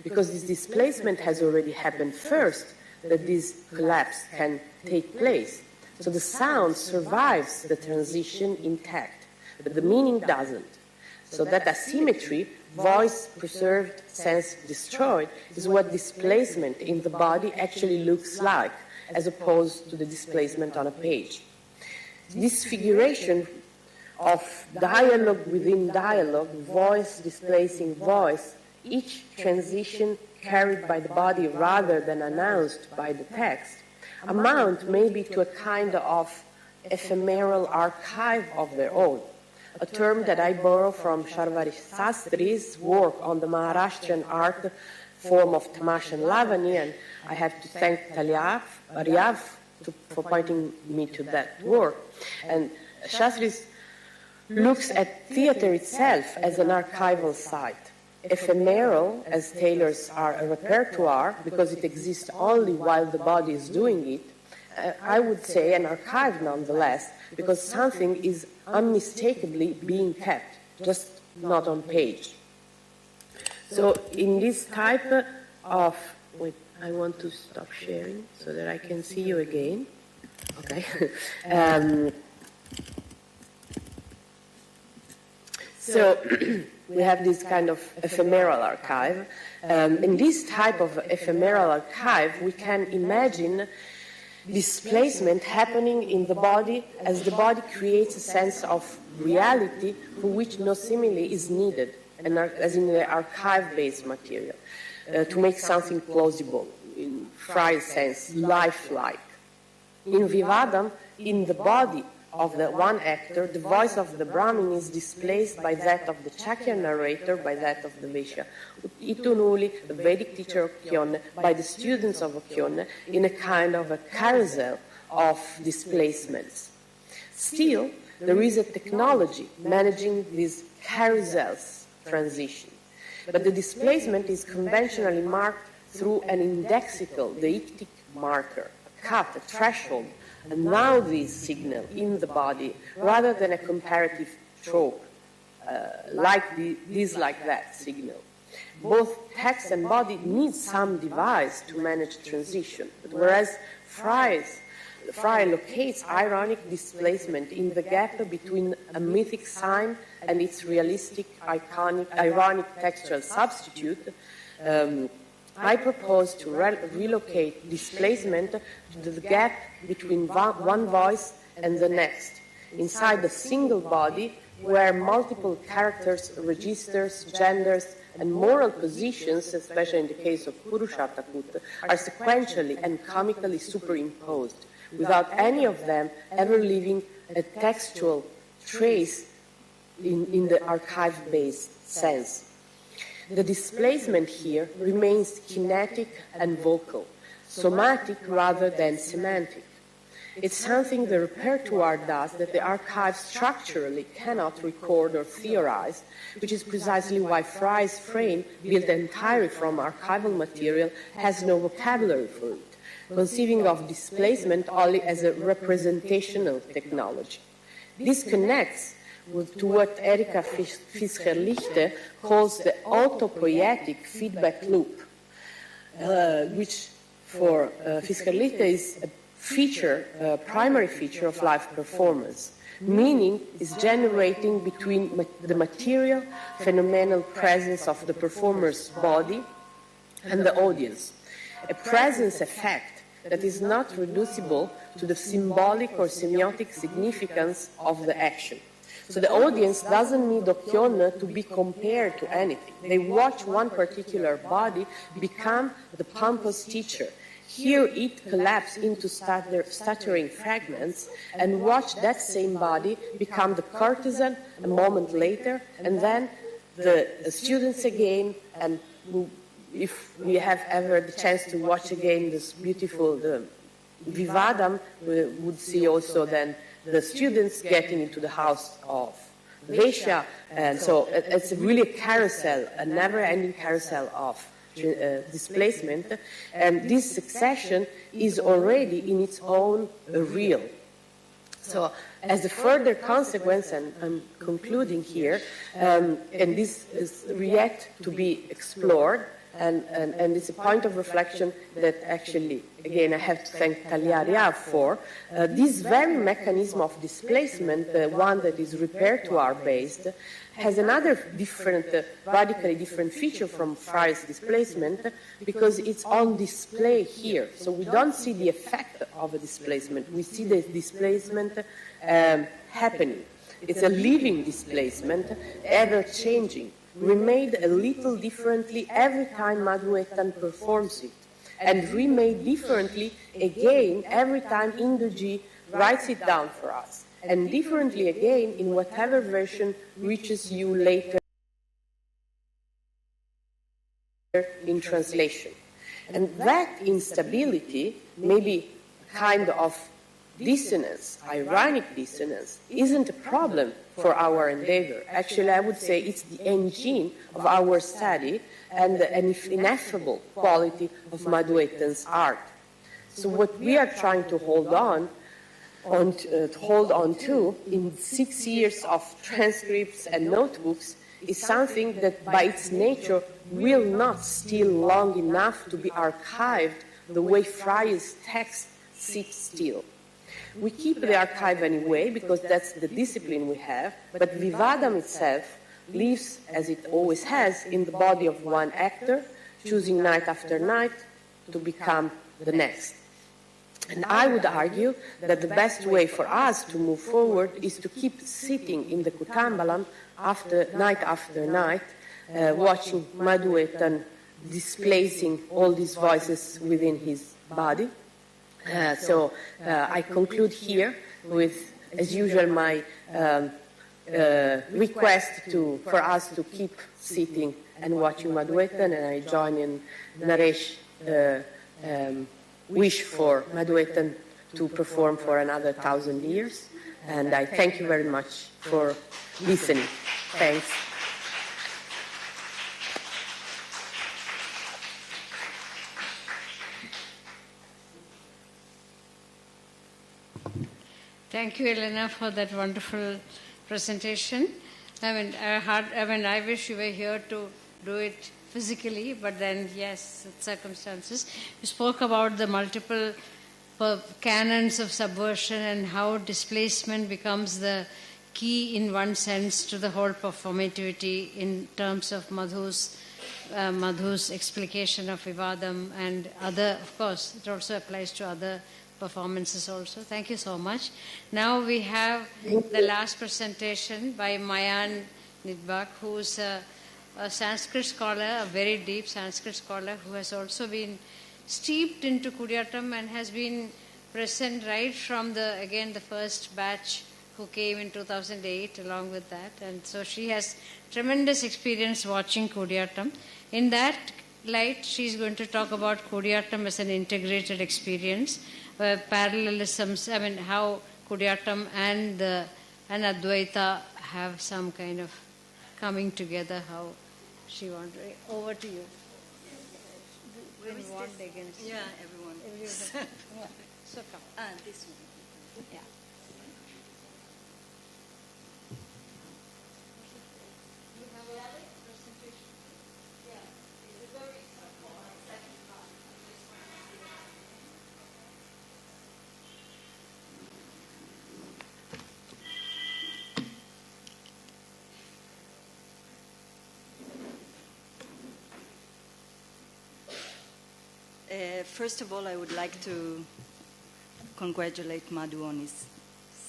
Because this displacement has already happened first, that this collapse can take place. So the sound survives the transition intact, but the meaning doesn't. So that asymmetry, voice preserved, sense destroyed, is what displacement in the body actually looks like, as opposed to the displacement on a page. This figuration of dialogue within dialogue, voice displacing voice, each transition carried by the body rather than announced by the text, amount maybe to a kind of ephemeral archive of their own, a term that I borrow from Sharvari Sastri's work on the Maharashtrian art form of Tamash and Lavani, and I have to thank Aryav for pointing me to that work. And Shastri looks at theater itself as an archival site, ephemeral, as tailors are a repertoire, because it exists only while the body is doing it. I would say an archive nonetheless, because something is unmistakably being kept, just not on page. So in this type of, wait, I want to stop sharing so that I can see you again. Okay. So we have this kind of ephemeral archive. In this type of ephemeral archive, we can imagine displacement happening in the body as the body creates a sense of reality for which no simile is needed, and as in the archive-based material, to make something plausible, in Fry's sense, lifelike. In Vivadam, in the body of the one actor, the voice of the Brahmin is displaced by that of the Chakya narrator, by that of the Vaishya. Itunuli, the Vedic teacher of Kyone, by the students of Kyone, in a kind of a carousel of displacements. Still, there is a technology managing these carousels transition. But the displacement is conventionally marked through an indexical, deictic marker, a cut, a threshold, and now this signal in the body, rather than a comparative trope, like that signal. Both text and body need some device to manage transition, but whereas Fry locates ironic displacement in the gap between a mythic sign and its realistic, ironic textual substitute, I propose to relocate displacement to the gap between one voice and the next, inside a single body where multiple characters, registers, genders, and moral positions, especially in the case of Purusharthakut, are sequentially and comically superimposed, without any of them ever leaving a textual trace in the archive-based sense. The displacement here remains kinetic and vocal, somatic rather than semantic. It's something the repertoire does that the archive structurally cannot record or theorize, which is precisely why Fry's frame, built entirely from archival material, has no vocabulary for it, conceiving of displacement only as a representational technology. This connects to what Erika Fischer-Lichte calls the autopoietic feedback loop, which for Fischer-Lichte is a primary feature of live performance. Meaning is generating between the material, phenomenal presence of the performer's body and the audience, a presence effect that is not reducible to the symbolic or semiotic significance of the action. So the audience doesn't need Okyona to be compared to anything. They watch one particular body become the pompous teacher, hear it collapse into stuttering fragments, and watch that same body become the courtesan a moment later, and then the students again, and if we have ever the chance to watch again this beautiful Vivadam, we would see also then the students getting into the house of Vaishya, and so it's really a carousel, a never-ending carousel of displacement, and this succession is already in its own real. So as a further consequence, and I'm concluding here, and this is yet to be explored, and it's a point of reflection that actually, again, I have to thank Talia for, this very mechanism of displacement, the one that is repertoire-based, has another different, radically different feature from Fry's displacement, because it's on display here. So we don't see the effect of a displacement. We see the displacement happening. It's a living displacement, ever-changing, remade a little differently every time Madhu-jnanam performs it, and remade differently again every time Induji writes it down for us, and differently again in whatever version reaches you later in translation. And that instability, maybe kind of dissonance, ironic dissonance, isn't a problem for our endeavor. Actually, I would say it's the engine of our study and an ineffable quality of Madhu-jnanam's art. So what we are trying to hold on to in 6 years of transcripts and notebooks is something that by its nature will not still long enough to be archived the way Frei's text sits still. We keep the archive anyway because that's the discipline we have, but Vivadam itself lives, as it always has, in the body of one actor, choosing night after night to become the next. And I would argue that the best way for us to move forward is to keep sitting in the Kutambalam night after night, watching Madhu-jnanam displacing all these voices within his body. So I conclude here with, as usual, my request for us to keep sitting and watching Madhu-jnanam, and I join in Naresh wish for Madhu-jnanam to perform for another 1,000 years. And I thank you very much for listening. Thanks. Thank you, Elena, for that wonderful presentation. I wish you were here to do it physically, but then, yes, circumstances. You spoke about the multiple canons of subversion and how displacement becomes the key, in one sense, to the whole performativity in terms of Madhu's explication of Vivadam and other, of course, it also applies to other performances also. Thank you so much. Now we have the last presentation by Mayan Nidbak, who's a Sanskrit scholar, a very deep Sanskrit scholar, who has also been steeped into Kutiyattam and has been present right from the first batch who came in 2008 along with that. And so she has tremendous experience watching Kutiyattam. In that light, she's going to talk about Kutiyattam as an integrated experience, parallelisms, how Kutiyattam and Advaita have some kind of coming together, how she wants. Over to you. Everyone. So come. This one. Yeah. First of all, I would like to congratulate Madhu on his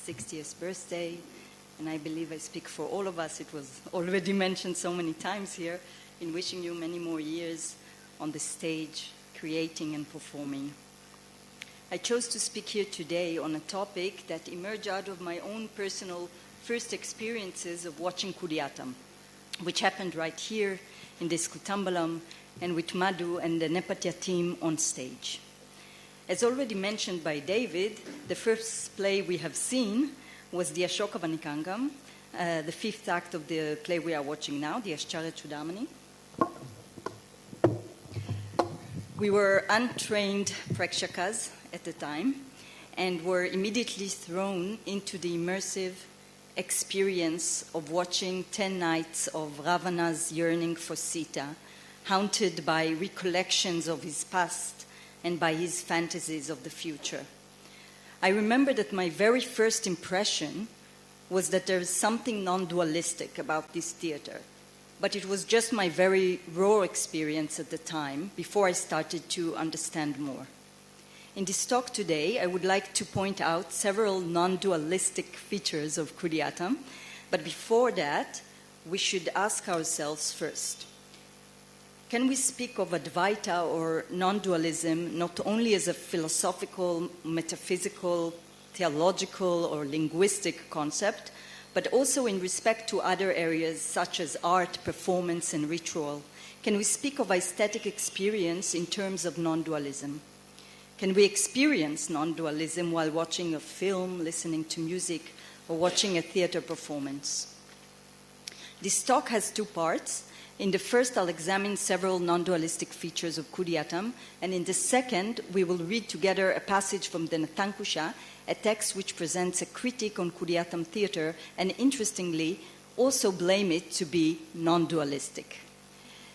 60th birthday, and I believe I speak for all of us. It was already mentioned so many times here, in wishing you many more years on the stage, creating and performing. I chose to speak here today on a topic that emerged out of my own personal first experiences of watching Kutiyattam, which happened right here in this Kutambalam, and with Madhu and the Nepatya team on stage. As already mentioned by David, the first play we have seen was the Ashoka Vanikangam, the fifth act of the play we are watching now, the Ascharya Chudamani. We were untrained Prekshakas at the time and were immediately thrown into the immersive experience of watching 10 nights of Ravana's yearning for Sita, haunted by recollections of his past and by his fantasies of the future. I remember that my very first impression was that there is something non-dualistic about this theater, but it was just my very raw experience at the time before I started to understand more. In this talk today, I would like to point out several non-dualistic features of Kutiyattam, but before that, we should ask ourselves first, can we speak of Advaita or non-dualism not only as a philosophical, metaphysical, theological, or linguistic concept, but also in respect to other areas such as art, performance, and ritual? Can we speak of aesthetic experience in terms of non-dualism? Can we experience non-dualism while watching a film, listening to music, or watching a theater performance? This talk has two parts. In the first, I'll examine several non-dualistic features of Kutiyattam, and in the second, we will read together a passage from the Nathankusha, a text which presents a critique on Kutiyattam theater, and interestingly, also blame it to be non-dualistic.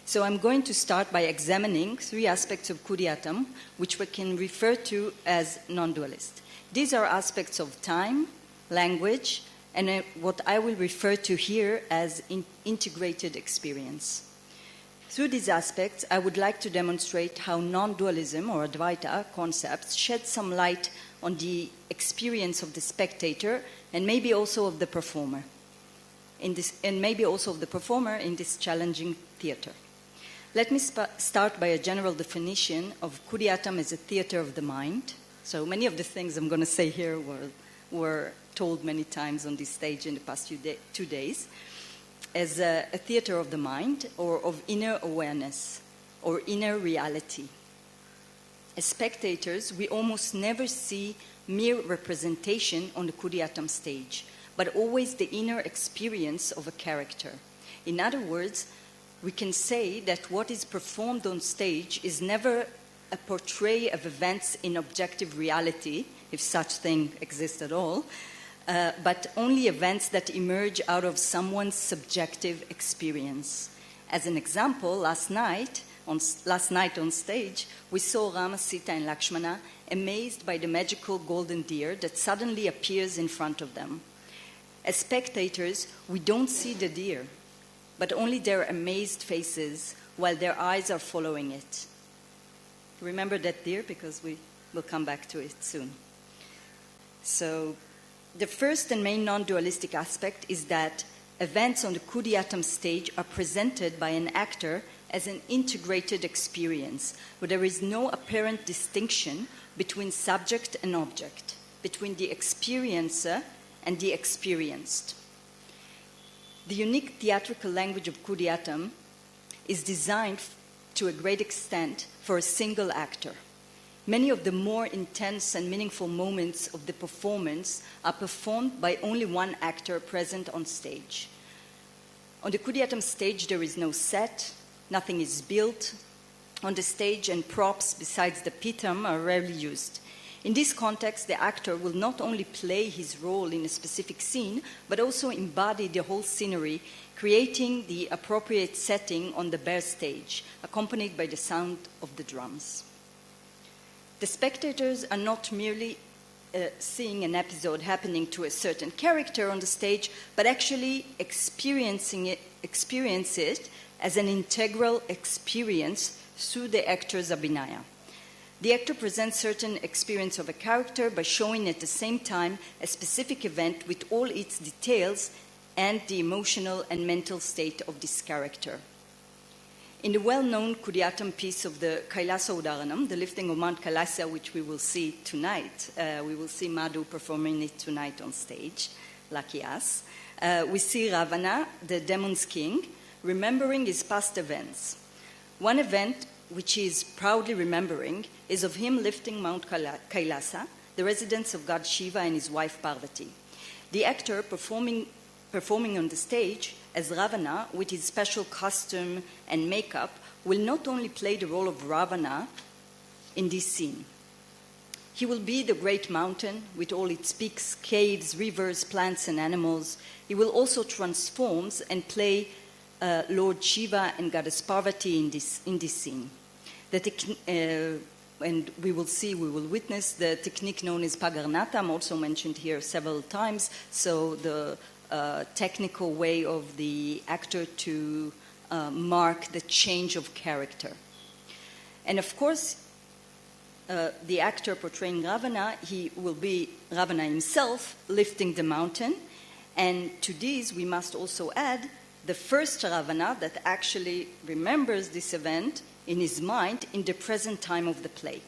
So I'm going to start by examining three aspects of Kutiyattam, which we can refer to as non-dualist. These are aspects of time, language, and what I will refer to here as integrated experience. Through these aspects, I would like to demonstrate how non-dualism or Advaita concepts shed some light on the experience of the spectator and maybe also of the performer in this challenging theater. Let me start by a general definition of Kutiyattam as a theater of the mind. So many of the things I'm going to say here were told many times on this stage in the past 2 days, as a theater of the mind or of inner awareness or inner reality. As spectators, we almost never see mere representation on the Kutiyattam stage, but always the inner experience of a character. In other words, we can say that what is performed on stage is never a portrayal of events in objective reality, if such thing exists at all, but only events that emerge out of someone's subjective experience. As an example, last night on stage, we saw Rama, Sita, and Lakshmana amazed by the magical golden deer that suddenly appears in front of them. As spectators, we don't see the deer, but only their amazed faces while their eyes are following it. Remember that deer, because we will come back to it soon. So the first and main non-dualistic aspect is that events on the Kutiyattam stage are presented by an actor as an integrated experience, where there is no apparent distinction between subject and object, between the experiencer and the experienced. The unique theatrical language of Kutiyattam is designed to a great extent for a single actor. Many of the more intense and meaningful moments of the performance are performed by only one actor present on stage. On the Kutiyattam stage, there is no set, nothing is built on the stage, and props besides the pitam are rarely used. In this context, the actor will not only play his role in a specific scene, but also embody the whole scenery, creating the appropriate setting on the bare stage, accompanied by the sound of the drums. The spectators are not merely seeing an episode happening to a certain character on the stage, but actually experience it as an integral experience through the actor's abhinaya. The actor presents certain experience of a character by showing at the same time a specific event with all its details and the emotional and mental state of this character. In the well-known Kutiyattam piece of the Kalyanasaugandhikam, the lifting of Mount Kailasa, which we will see tonight, we will see Madhu performing it tonight on stage, lucky us. We see Ravana, the demon's king, remembering his past events. One event which he is proudly remembering is of him lifting Mount Kailasa, the residence of God Shiva and his wife Parvati. The actor performing on the stage as Ravana with his special costume and makeup will not only play the role of Ravana in this scene. He will be the great mountain with all its peaks, caves, rivers, plants, and animals. He will also transform and play Lord Shiva and Goddess Parvati in this scene. And we will witness the technique known as Pagarnatam, also mentioned here several times. So the technical way of the actor to mark the change of character. And of course, the actor portraying Ravana, he will be Ravana himself lifting the mountain. And to this, we must also add the first Ravana that actually remembers this event in his mind in the present time of the play.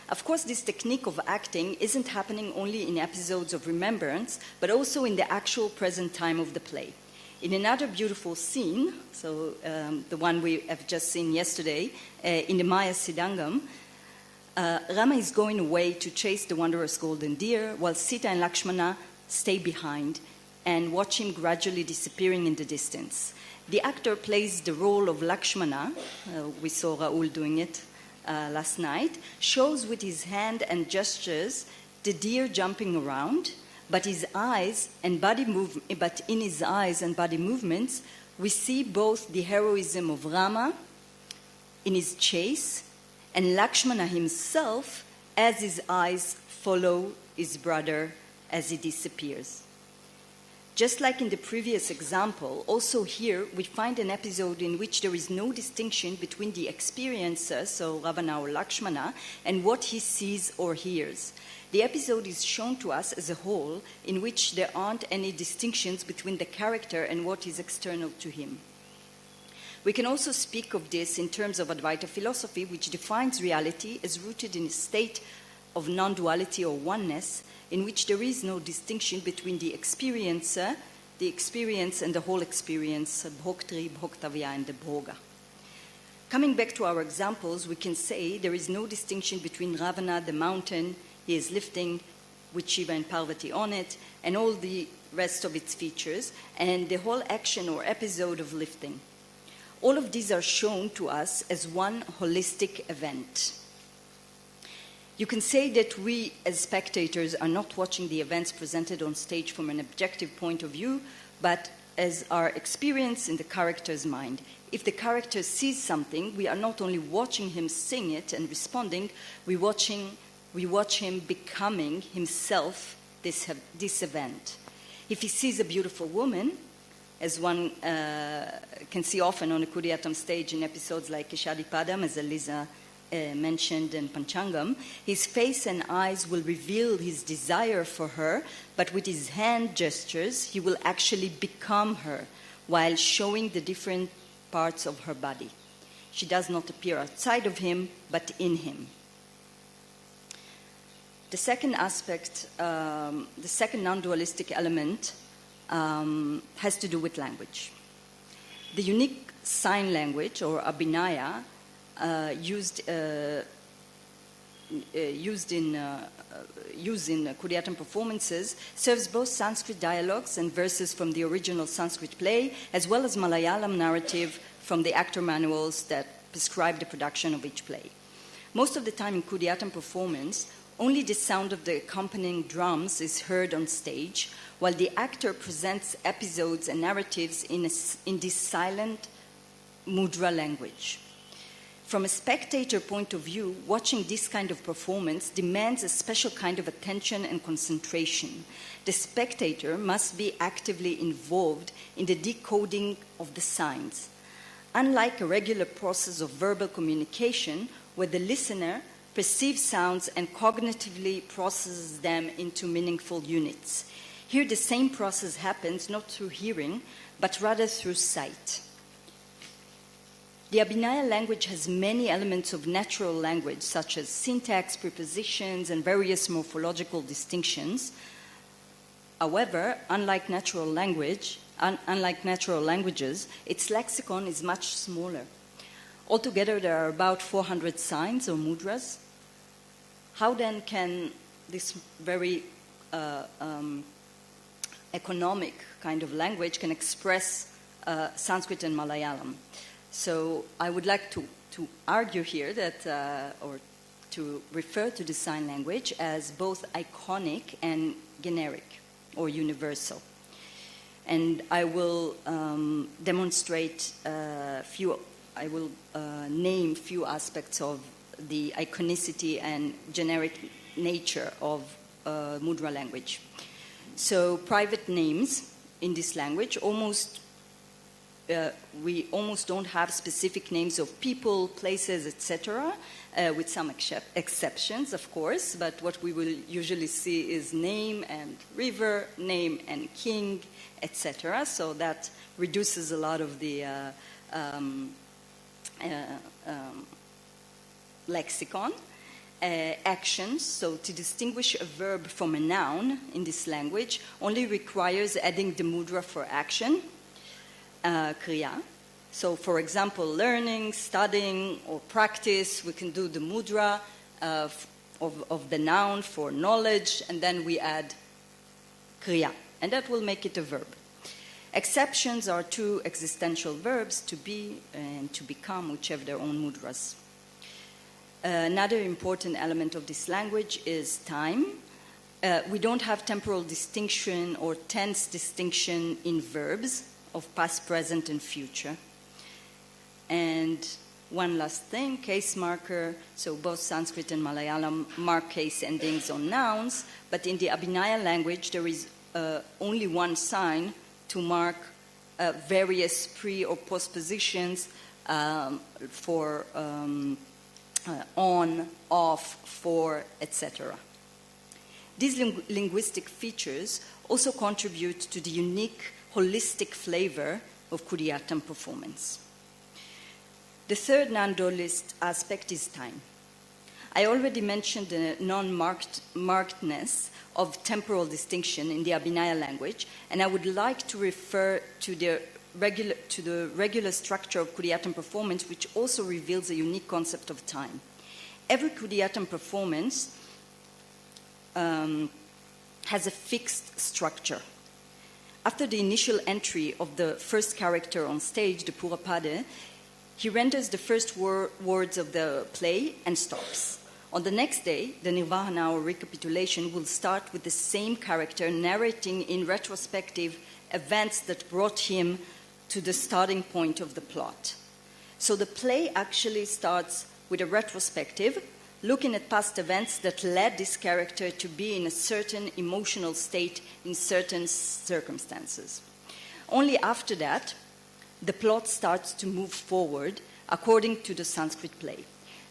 Of course, this technique of acting isn't happening only in episodes of remembrance, but also in the actual present time of the play. In another beautiful scene, so the one we have just seen yesterday, in the Maya Sidangam, Rama is going away to chase the wondrous golden deer, while Sita and Lakshmana stay behind and watch him gradually disappearing in the distance. The actor plays the role of Lakshmana, we saw Raoul doing it last night, shows with his hand and gestures the deer jumping around, but in his eyes and body movements, we see both the heroism of Rama in his chase and Lakshmana himself as his eyes follow his brother as he disappears. Just like in the previous example, also here we find an episode in which there is no distinction between the experiencer, so Ravana or Lakshmana, and what he sees or hears. The episode is shown to us as a whole, in which there aren't any distinctions between the character and what is external to him. We can also speak of this in terms of Advaita philosophy, which defines reality as rooted in a state of non-duality or oneness, in which there is no distinction between the experiencer, the experience, and the whole experience, bhoktri, bhoktavya, and the bhoga. Coming back to our examples, we can say there is no distinction between Ravana, the mountain he is lifting, with Shiva and Parvati on it, and all the rest of its features, and the whole action or episode of lifting. All of these are shown to us as one holistic event. You can say that we, as spectators, are not watching the events presented on stage from an objective point of view, but as our experience in the character's mind. If the character sees something, we are not only watching him sing it and responding, we watch him becoming himself this event. If he sees a beautiful woman, as one can see often on a Kutiyattam stage in episodes like Keshadipada, as Elisa mentioned in Panchangam, his face and eyes will reveal his desire for her, but with his hand gestures, he will actually become her while showing the different parts of her body. She does not appear outside of him, but in him. The second aspect, the second non-dualistic element has to do with language. The unique sign language, or abhinaya, used in Kutiyattam performances, serves both Sanskrit dialogues and verses from the original Sanskrit play, as well as Malayalam narrative from the actor manuals that prescribe the production of each play. Most of the time in Kutiyattam performance, only the sound of the accompanying drums is heard on stage, while the actor presents episodes and narratives in this silent mudra language. From a spectator point of view, watching this kind of performance demands a special kind of attention and concentration. The spectator must be actively involved in the decoding of the signs. Unlike a regular process of verbal communication, where the listener perceives sounds and cognitively processes them into meaningful units. Here the same process happens not through hearing, but rather through sight. The Abhinaya language has many elements of natural language, such as syntax, prepositions, and various morphological distinctions. However, unlike natural languages, its lexicon is much smaller. Altogether, there are about 400 signs or mudras. How then can this very economic kind of language can express Sanskrit and Malayalam? So I would like to argue here that, or to refer to the sign language as both iconic and generic or universal. And I will demonstrate name few aspects of the iconicity and generic nature of mudra language. So private names in this language almost we almost don't have specific names of people, places, etc., with some exceptions, of course, but what we will usually see is name and river, name and king, etc. So that reduces a lot of the lexicon. Actions, so to distinguish a verb from a noun in this language only requires adding the mudra for action, kriya. So for example, learning, studying, or practice, we can do the mudra of the noun for knowledge, and then we add kriya, and that will make it a verb. Exceptions are two existential verbs, to be and to become, which have their own mudras. Another important element of this language is time. We don't have temporal distinction or tense distinction in verbs of past, present, and future. And one last thing, case marker. So both Sanskrit and Malayalam mark case endings on nouns, but in the Abhinaya language there is only one sign to mark various pre- or postpositions for on, off, for, etc. These linguistic features also contribute to the unique holistic flavor of Kutiyattam performance. The third non-dualist aspect is time. I already mentioned the non-markedness of temporal distinction in the Abhinaya language, and I would like to refer to the regular structure of Kutiyattam performance, which also reveals a unique concept of time. Every Kutiyattam performance has a fixed structure. After the initial entry of the first character on stage, the Purapade, he renders the first words of the play and stops. On the next day, the Nirvahana or recapitulation will start with the same character narrating in retrospective events that brought him to the starting point of the plot. So the play actually starts with a retrospective, looking at past events that led this character to be in a certain emotional state in certain circumstances. Only after that, the plot starts to move forward according to the Sanskrit play.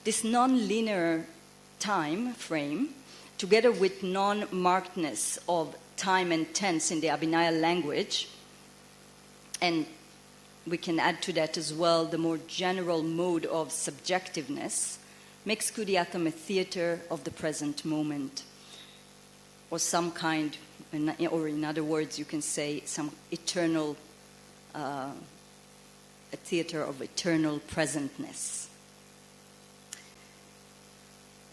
This non-linear time frame, together with non-markedness of time and tense in the Abhinaya language, and we can add to that as well the more general mode of subjectiveness, makes Kutiyattam a theater of the present moment, or some kind, or in other words, you can say some eternal, a theater of eternal presentness.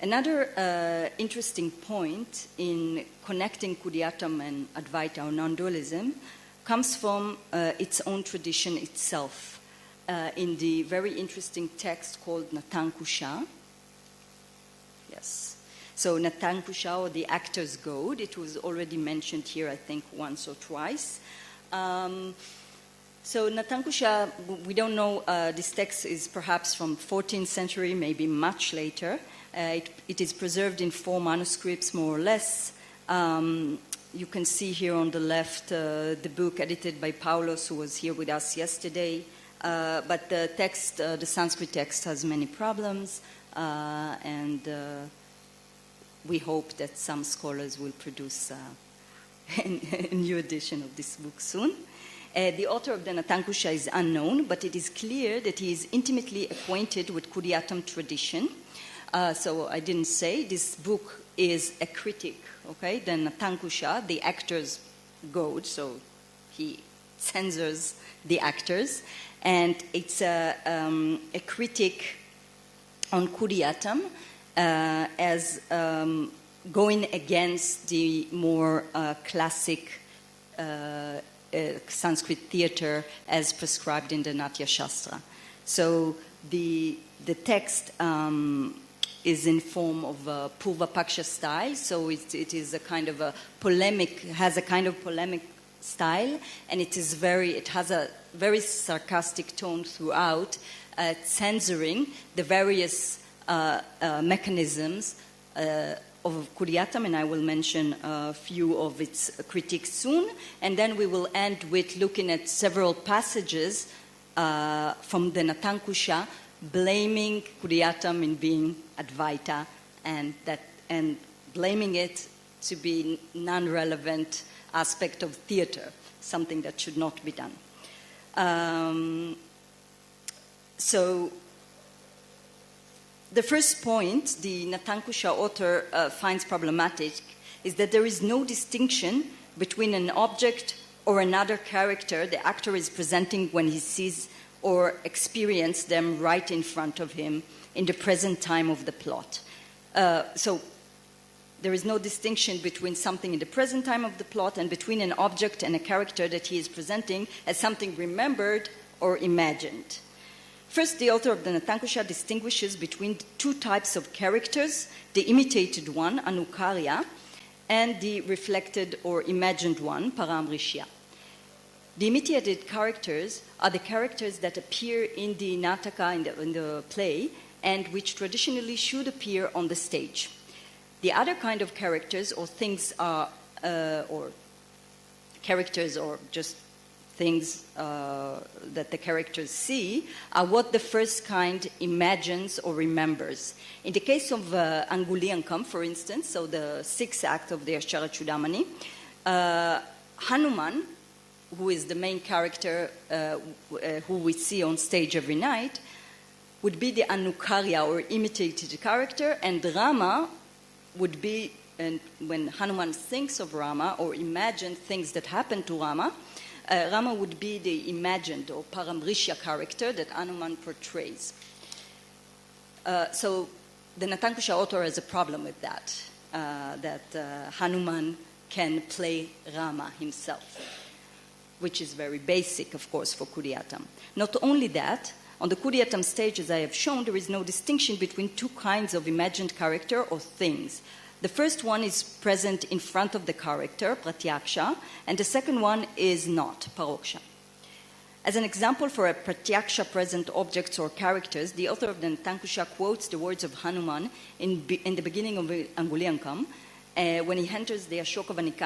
Another interesting point in connecting Kutiyattam and Advaita or non-dualism comes from its own tradition itself in the very interesting text called Natankusha. Yes. So Natankusha, or the actor's goad, it was already mentioned here, I think, once or twice. So Natankusha, we don't know, this text is perhaps from 14th century, maybe much later. It is preserved in 4 manuscripts, more or less. You can see here on the left the book edited by Paulos, who was here with us yesterday. But the text, the Sanskrit text, has many problems, and we hope that some scholars will produce a new edition of this book soon. The author of the Natankusha is unknown, but it is clear that he is intimately acquainted with Kutiyattam tradition. So I didn't say, this book is a critic, okay? The Natankusha, the actor's goad, so he censors the actors. And it's a critic on Kutiyattam as going against the more classic Sanskrit theater as prescribed in the Natya Shastra. So the text is in form of a Purva Paksha style, so it is a kind of a polemic, has a kind of polemic style, and it has a very sarcastic tone throughout, censoring the various mechanisms of Kutiyattam, and I will mention a few of its critiques soon, and then we will end with looking at several passages from the Natankusha, blaming Kutiyattam in being Advaita and blaming it to be non-relevant aspect of theater, something that should not be done. So the first point the Natankusha author finds problematic is that there is no distinction between an object or another character the actor is presenting when he sees or experiences them right in front of him in the present time of the plot. So there is no distinction between something in the present time of the plot and between an object and a character that he is presenting as something remembered or imagined. First, the author of the Natankusha distinguishes between two types of characters, the imitated one, Anukarya, and the reflected or imagined one, Paramrishya. The imitated characters are the characters that appear in the Nataka, in the play, and which traditionally should appear on the stage. The other kind of characters or things are, or characters or just things that the characters see are what the first kind imagines or remembers. In the case of Angulyankam, for instance, so the sixth act of the Ashtarachudamani, Hanuman, who is the main character who we see on stage every night, would be the Anukarya or imitated character, and Rama would be, and when Hanuman thinks of Rama or imagines things that happen to Rama, Rama would be the imagined or Paramrishya character that Hanuman portrays. So the Natankusha author has a problem with that, that Hanuman can play Rama himself, which is very basic, of course, for Kutiyattam. Not only that, on the Kutiyattam stage, as I have shown, there is no distinction between two kinds of imagined character or things. The first one is present in front of the character, pratyaksha, and the second one is not, paroksha. As an example for a pratyaksha present objects or characters, the author of the Natankusha quotes the words of Hanuman in the beginning of Angulyankam, when he enters the Ashoka Vanika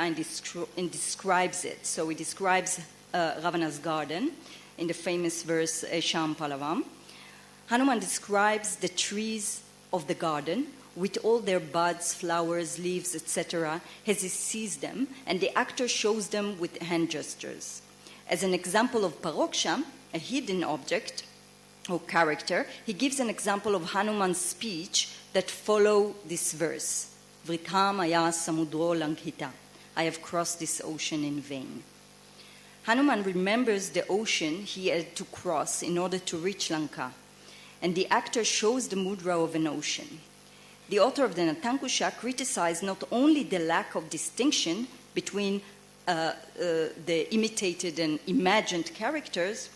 and describes it. So he describes Ravana's garden in the famous verse Esham Palavam. Hanuman describes the trees of the garden with all their buds, flowers, leaves, etc., as he sees them, and the actor shows them with hand gestures. As an example of paroksha, a hidden object or character, he gives an example of Hanuman's speech that follow this verse. Vritam aya samudro langhita. I have crossed this ocean in vain. Hanuman remembers the ocean he had to cross in order to reach Lanka, and the actor shows the mudra of an ocean. The author of the Natankusha criticized not only the lack of distinction between the imitated and imagined characters,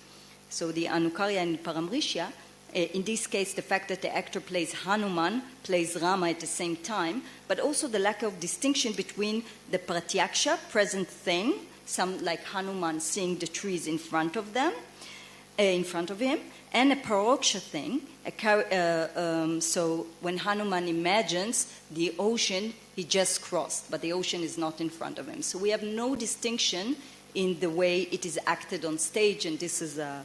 so the Anukarya and Paramrishya, in this case the fact that the actor plays Hanuman, plays Rama at the same time, but also the lack of distinction between the pratyaksha, present thing, some like Hanuman seeing the trees in front of them, in front of him, and a paroksha thing. So when Hanuman imagines the ocean, he just crossed, but the ocean is not in front of him. So we have no distinction in the way it is acted on stage, and this is a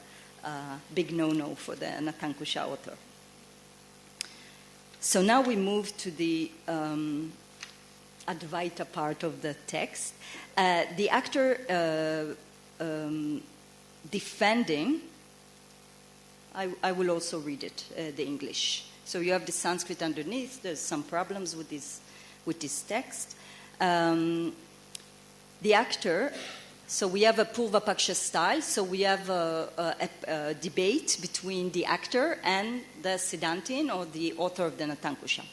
big no-no for the Natankusha author. So now we move to the Advaita part of the text. The actor defending, I will also read it, the English. So you have the Sanskrit underneath. There's some problems with this text. The actor, so we have a Purva Paksha style, so we have a debate between the actor and the Siddhantin, or the author of the Natankusha.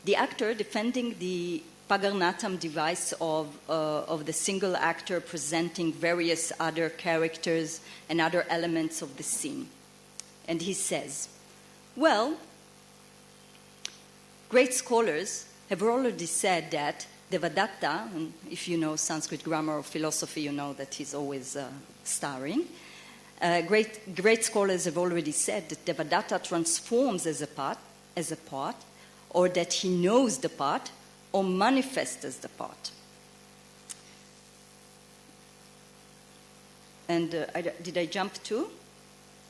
The actor defending the Pagarnatam device of the single actor presenting various other characters and other elements of the scene. And he says, well, great scholars have already said that Devadatta, and if you know Sanskrit grammar or philosophy, you know that he's always starring. Great scholars have already said that Devadatta transforms as a part, or that he knows the part, or manifests as the part. And did I jump to?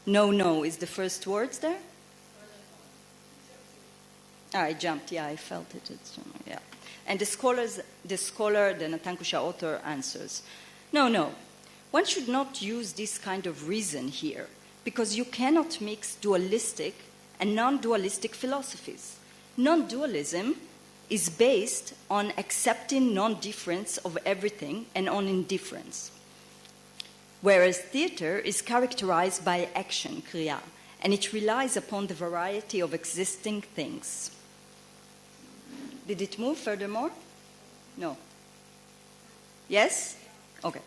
No is the first words there? I jumped. Yeah, I felt it. Yeah. And the scholar, the Natankusha author, answers, no. One should not use this kind of reason here, because you cannot mix dualistic and non-dualistic philosophies. Non-dualism is based on accepting non-difference of everything and on indifference, whereas theater is characterized by action, kriya, and it relies upon the variety of existing things. Did it move furthermore? No. Yes? Okay.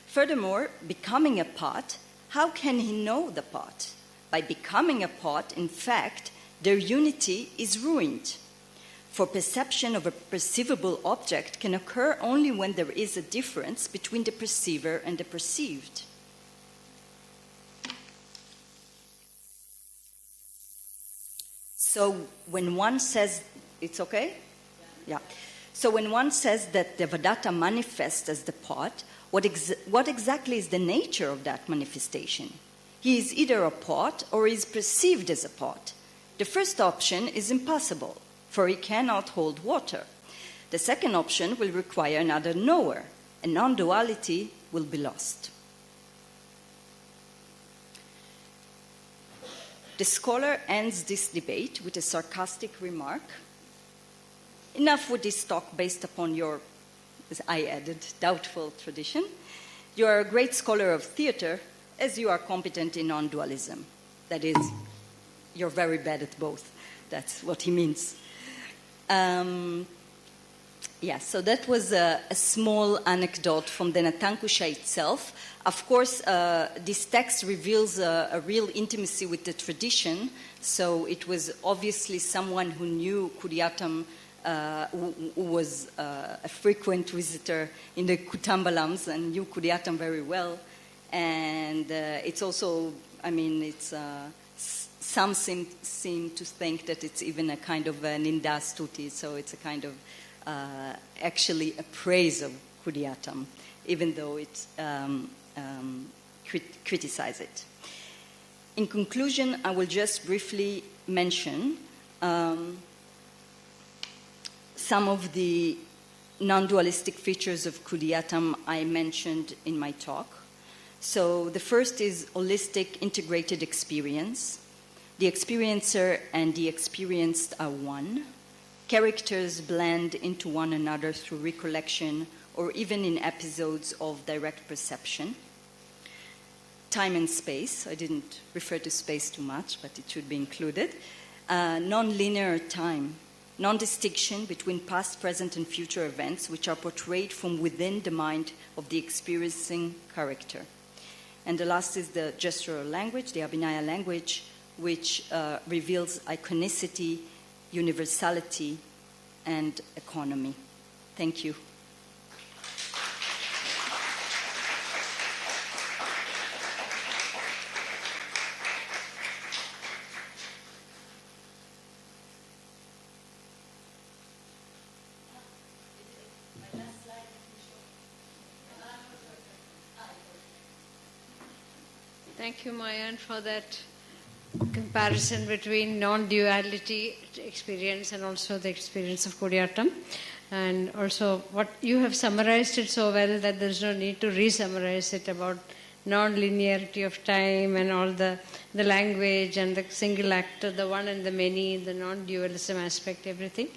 Furthermore, becoming a pot, how can he know the pot? By becoming a pot, in fact, their unity is ruined. For perception of a perceivable object can occur only when there is a difference between the perceiver and the perceived. So when one says, it's okay? Yeah. So when one says that the Devadatta manifests as the pot, what exactly is the nature of that manifestation? He is either a pot or is perceived as a pot. The first option is impossible, for he cannot hold water. The second option will require another knower, and non-duality will be lost. The scholar ends this debate with a sarcastic remark. Enough with this talk based upon your, as I added, doubtful tradition. You are a great scholar of theater, as you are competent in non-dualism. That is, you're very bad at both. That's what he means. So that was a small anecdote from the Natankusha itself. Of course, this text reveals a real intimacy with the tradition, so it was obviously someone who knew Kutiyattam, who was a frequent visitor in the Kutambalams and knew Kutiyattam very well. And it's also, some seem to think that it's even a kind of an nindastuti, so it's a kind of actually a praise of Kutiyattam, even though it criticizes it. In conclusion, I will just briefly mention some of the non-dualistic features of Kutiyattam I mentioned in my talk. So the first is holistic integrated experience. The experiencer and the experienced are one. Characters blend into one another through recollection or even in episodes of direct perception. Time and space. I didn't refer to space too much, but it should be included. Non-linear time. Non-distinction between past, present, and future events which are portrayed from within the mind of the experiencing character. And the last is the gestural language, the Abhinaya language, which reveals iconicity, universality, and economy. Thank you. Thank you, Mayan, for that comparison between non-duality experience and also the experience of Kutiyattam. And also, what you have summarized it so well that there's no need to re-summarize it about non-linearity of time and all the language and the single actor, the one and the many, the non-dualism aspect, everything.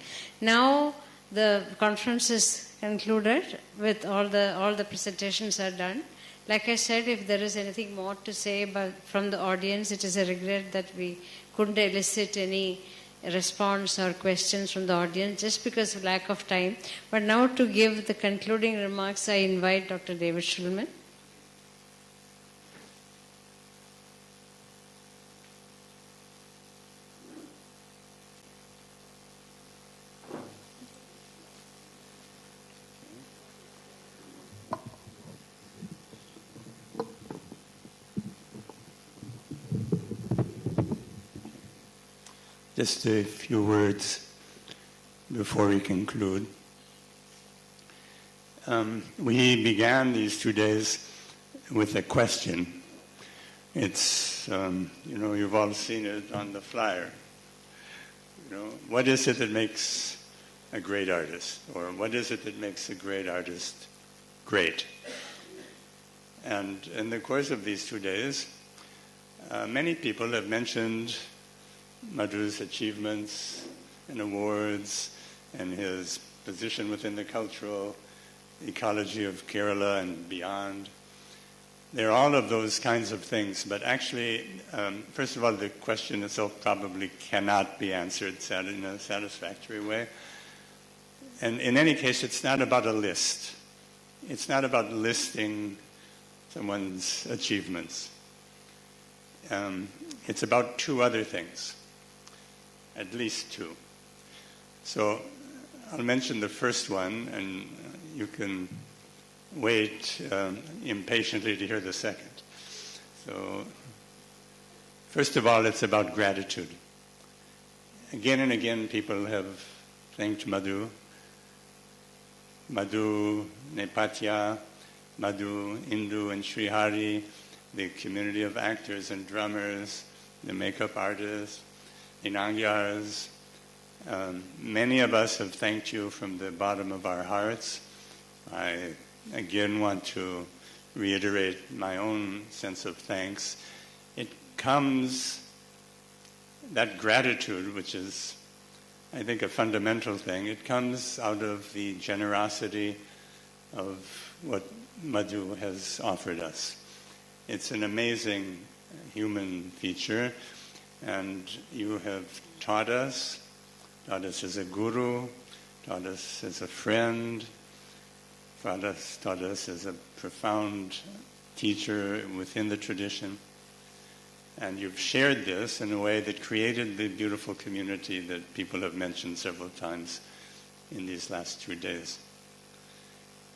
Now the conference is concluded with all the presentations are done. Like I said, if there is anything more to say from the audience, it is a regret that we couldn't elicit any response or questions from the audience just because of lack of time. But now to give the concluding remarks, I invite Dr. David Schulman. Just a few words before we conclude. We began these 2 days with a question. It's, you've all seen it on the flyer. What is it that makes a great artist? Or what is it that makes a great artist great? And in the course of these 2 days, many people have mentioned Madhu's achievements and awards and his position within the cultural ecology of Kerala and beyond. There are all of those kinds of things, but actually, first of all, the question itself probably cannot be answered in a satisfactory way. And in any case, it's not about a list. It's not about listing someone's achievements. It's about 2 other things, at least 2. So I'll mention the first one, and you can wait impatiently to hear the second. So, first of all, it's about gratitude. Again and again, people have thanked Madhu, Nepatya, Madhu, Indu, and Sree Hari, the community of actors and drummers, the makeup artists, the Nangyars. Many of us have thanked you from the bottom of our hearts. I again want to reiterate my own sense of thanks. It comes, that gratitude, which is, I think, a fundamental thing, it comes out of the generosity of what Madhu has offered us. It's an amazing human feature, and you have taught us as a guru, taught us as a friend, taught us as a profound teacher within the tradition. And you've shared this in a way that created the beautiful community that people have mentioned several times in these last 2 days.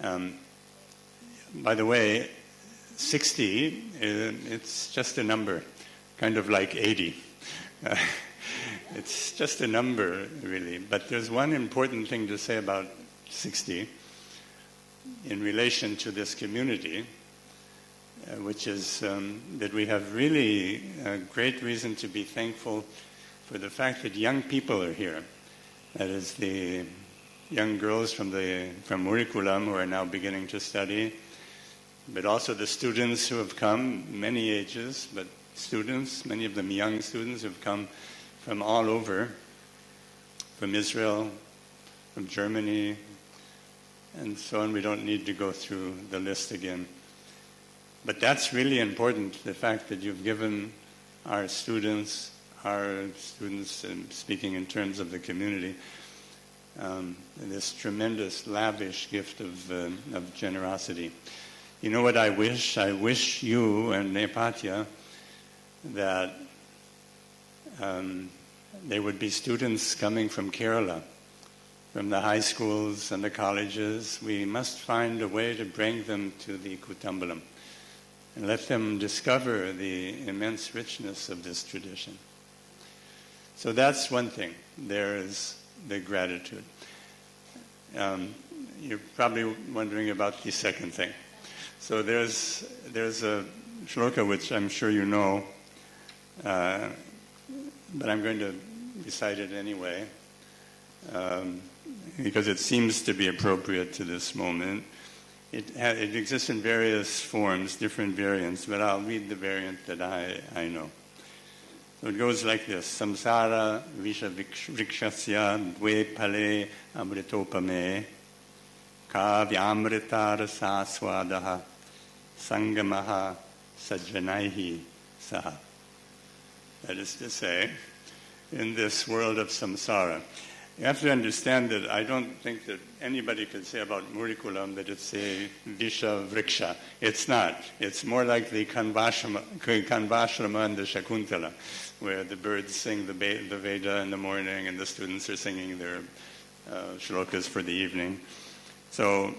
By the way, 60, it's just a number, kind of like 80. It's just a number, really. But there's one important thing to say about 60 in relation to this community, which is that we have really a great reason to be thankful for the fact that young people are here. That is, the young girls from Venugopalan who are now beginning to study, but also the students who have come, many ages, but students, many of them young students, who have come from all over, from Israel, from Germany, and so on. We don't need to go through the list again. But that's really important, the fact that you've given our students, speaking in terms of the community, this tremendous, lavish gift of generosity. You know what I wish? I wish you and Nepatya that there would be students coming from Kerala, from the high schools and the colleges. We must find a way to bring them to the Kutiyattam and let them discover the immense richness of this tradition. So that's one thing. There is the gratitude. You're probably wondering about the second thing. So there's a shloka which I'm sure you know, but I'm going to recite it anyway, because it seems to be appropriate to this moment. It exists in various forms, different variants, but I'll read the variant that I know. So it goes like this: Samsara visha vrikshasya dve pale amritopame ka vyamrita rasa swadaha sangamaha sajjanaihi saha. That is to say, in this world of samsara, you have to understand that I don't think that anybody could say about Murikulam that it's a Visha Vriksha. It's not. It's more like the Kanvashrama and the Shakuntala, where the birds sing the Veda in the morning and the students are singing their shlokas for the evening. So,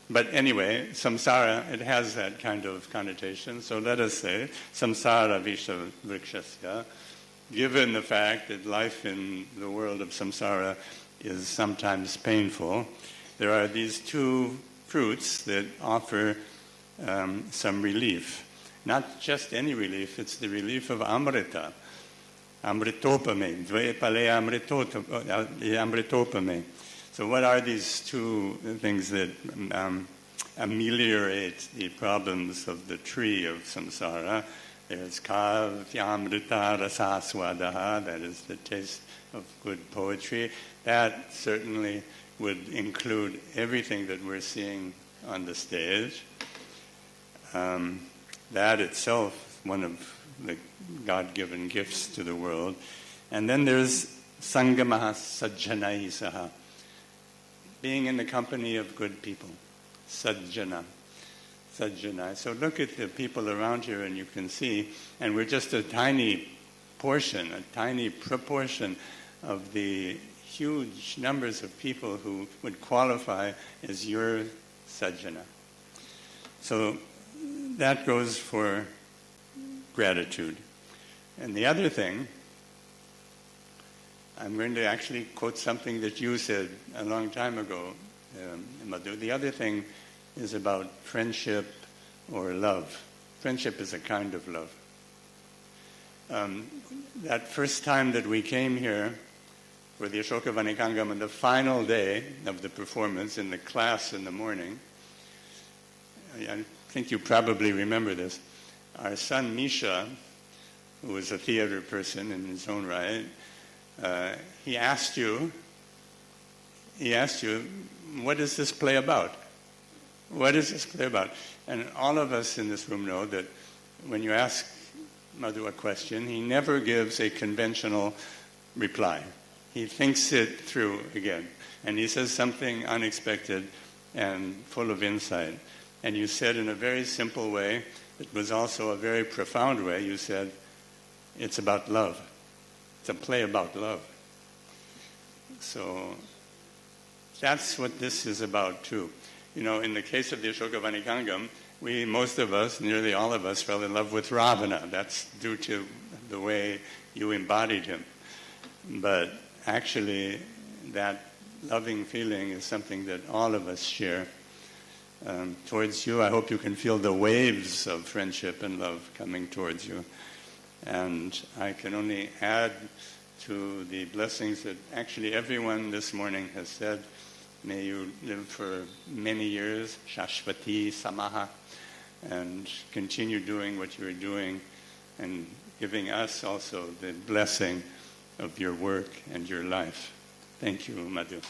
but anyway, samsara, it has that kind of connotation. So let us say, samsara Visha Vrikshasya, given the fact that life in the world of samsara is sometimes painful, there are these two fruits that offer some relief. Not just any relief, it's the relief of Amrita. Amritopame, dve pale amritopame. So what are these two things that ameliorate the problems of the tree of samsara? There's kavyamrita rasaswadaha, that is the taste of good poetry. That certainly would include everything that we're seeing on the stage. That itself, one of the God-given gifts to the world. And then there's sangamaha sajjanai saha, being in the company of good people. Sajjana. So look at the people around here and you can see, and we're just a tiny portion, a tiny proportion of the huge numbers of people who would qualify as your sajjana. So that goes for gratitude. And the other thing, I'm going to actually quote something that you said a long time ago, Madhu. The other thing is about friendship or love. Friendship is a kind of love. That first time that we came here for the Ashoka Vanikangam on the final day of the performance in the class in the morning, I think you probably remember this. Our son Misha, who was a theater person in his own right, he asked you, what is this play about? What is this play about? And all of us in this room know that when you ask Madhu a question, he never gives a conventional reply. He thinks it through again. And he says something unexpected and full of insight. And you said in a very simple way, it was also a very profound way, you said, it's about love. It's a play about love. So that's what this is about too. You know, in the case of the Ashoka Vanikangam, most of us, nearly all of us, fell in love with Ravana. That's due to the way you embodied him. But actually, that loving feeling is something that all of us share. Towards you, I hope you can feel the waves of friendship and love coming towards you. And I can only add to the blessings that actually everyone this morning has said. May you live for many years, Shashvati Samaha, and continue doing what you are doing and giving us also the blessing of your work and your life. Thank you, Madhu.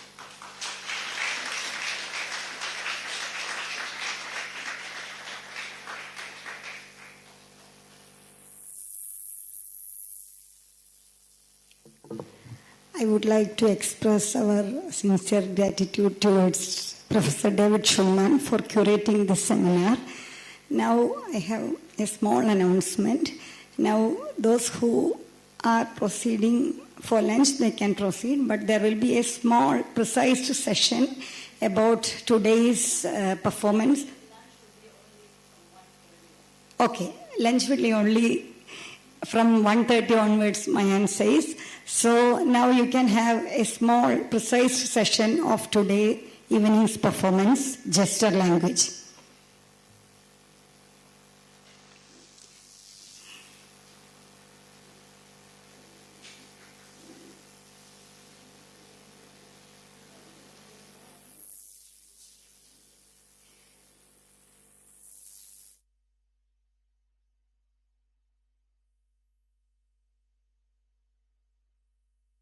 I would like to express our sincere gratitude towards Professor David Schulman for curating this seminar. Now I have a small announcement. Now those who are proceeding for lunch, they can proceed, but there will be a small, precise session about today's performance. Okay, lunch will be only from 1:30 onwards, my aunt says. So now you can have a small, precise session of today evening's performance, gesture language.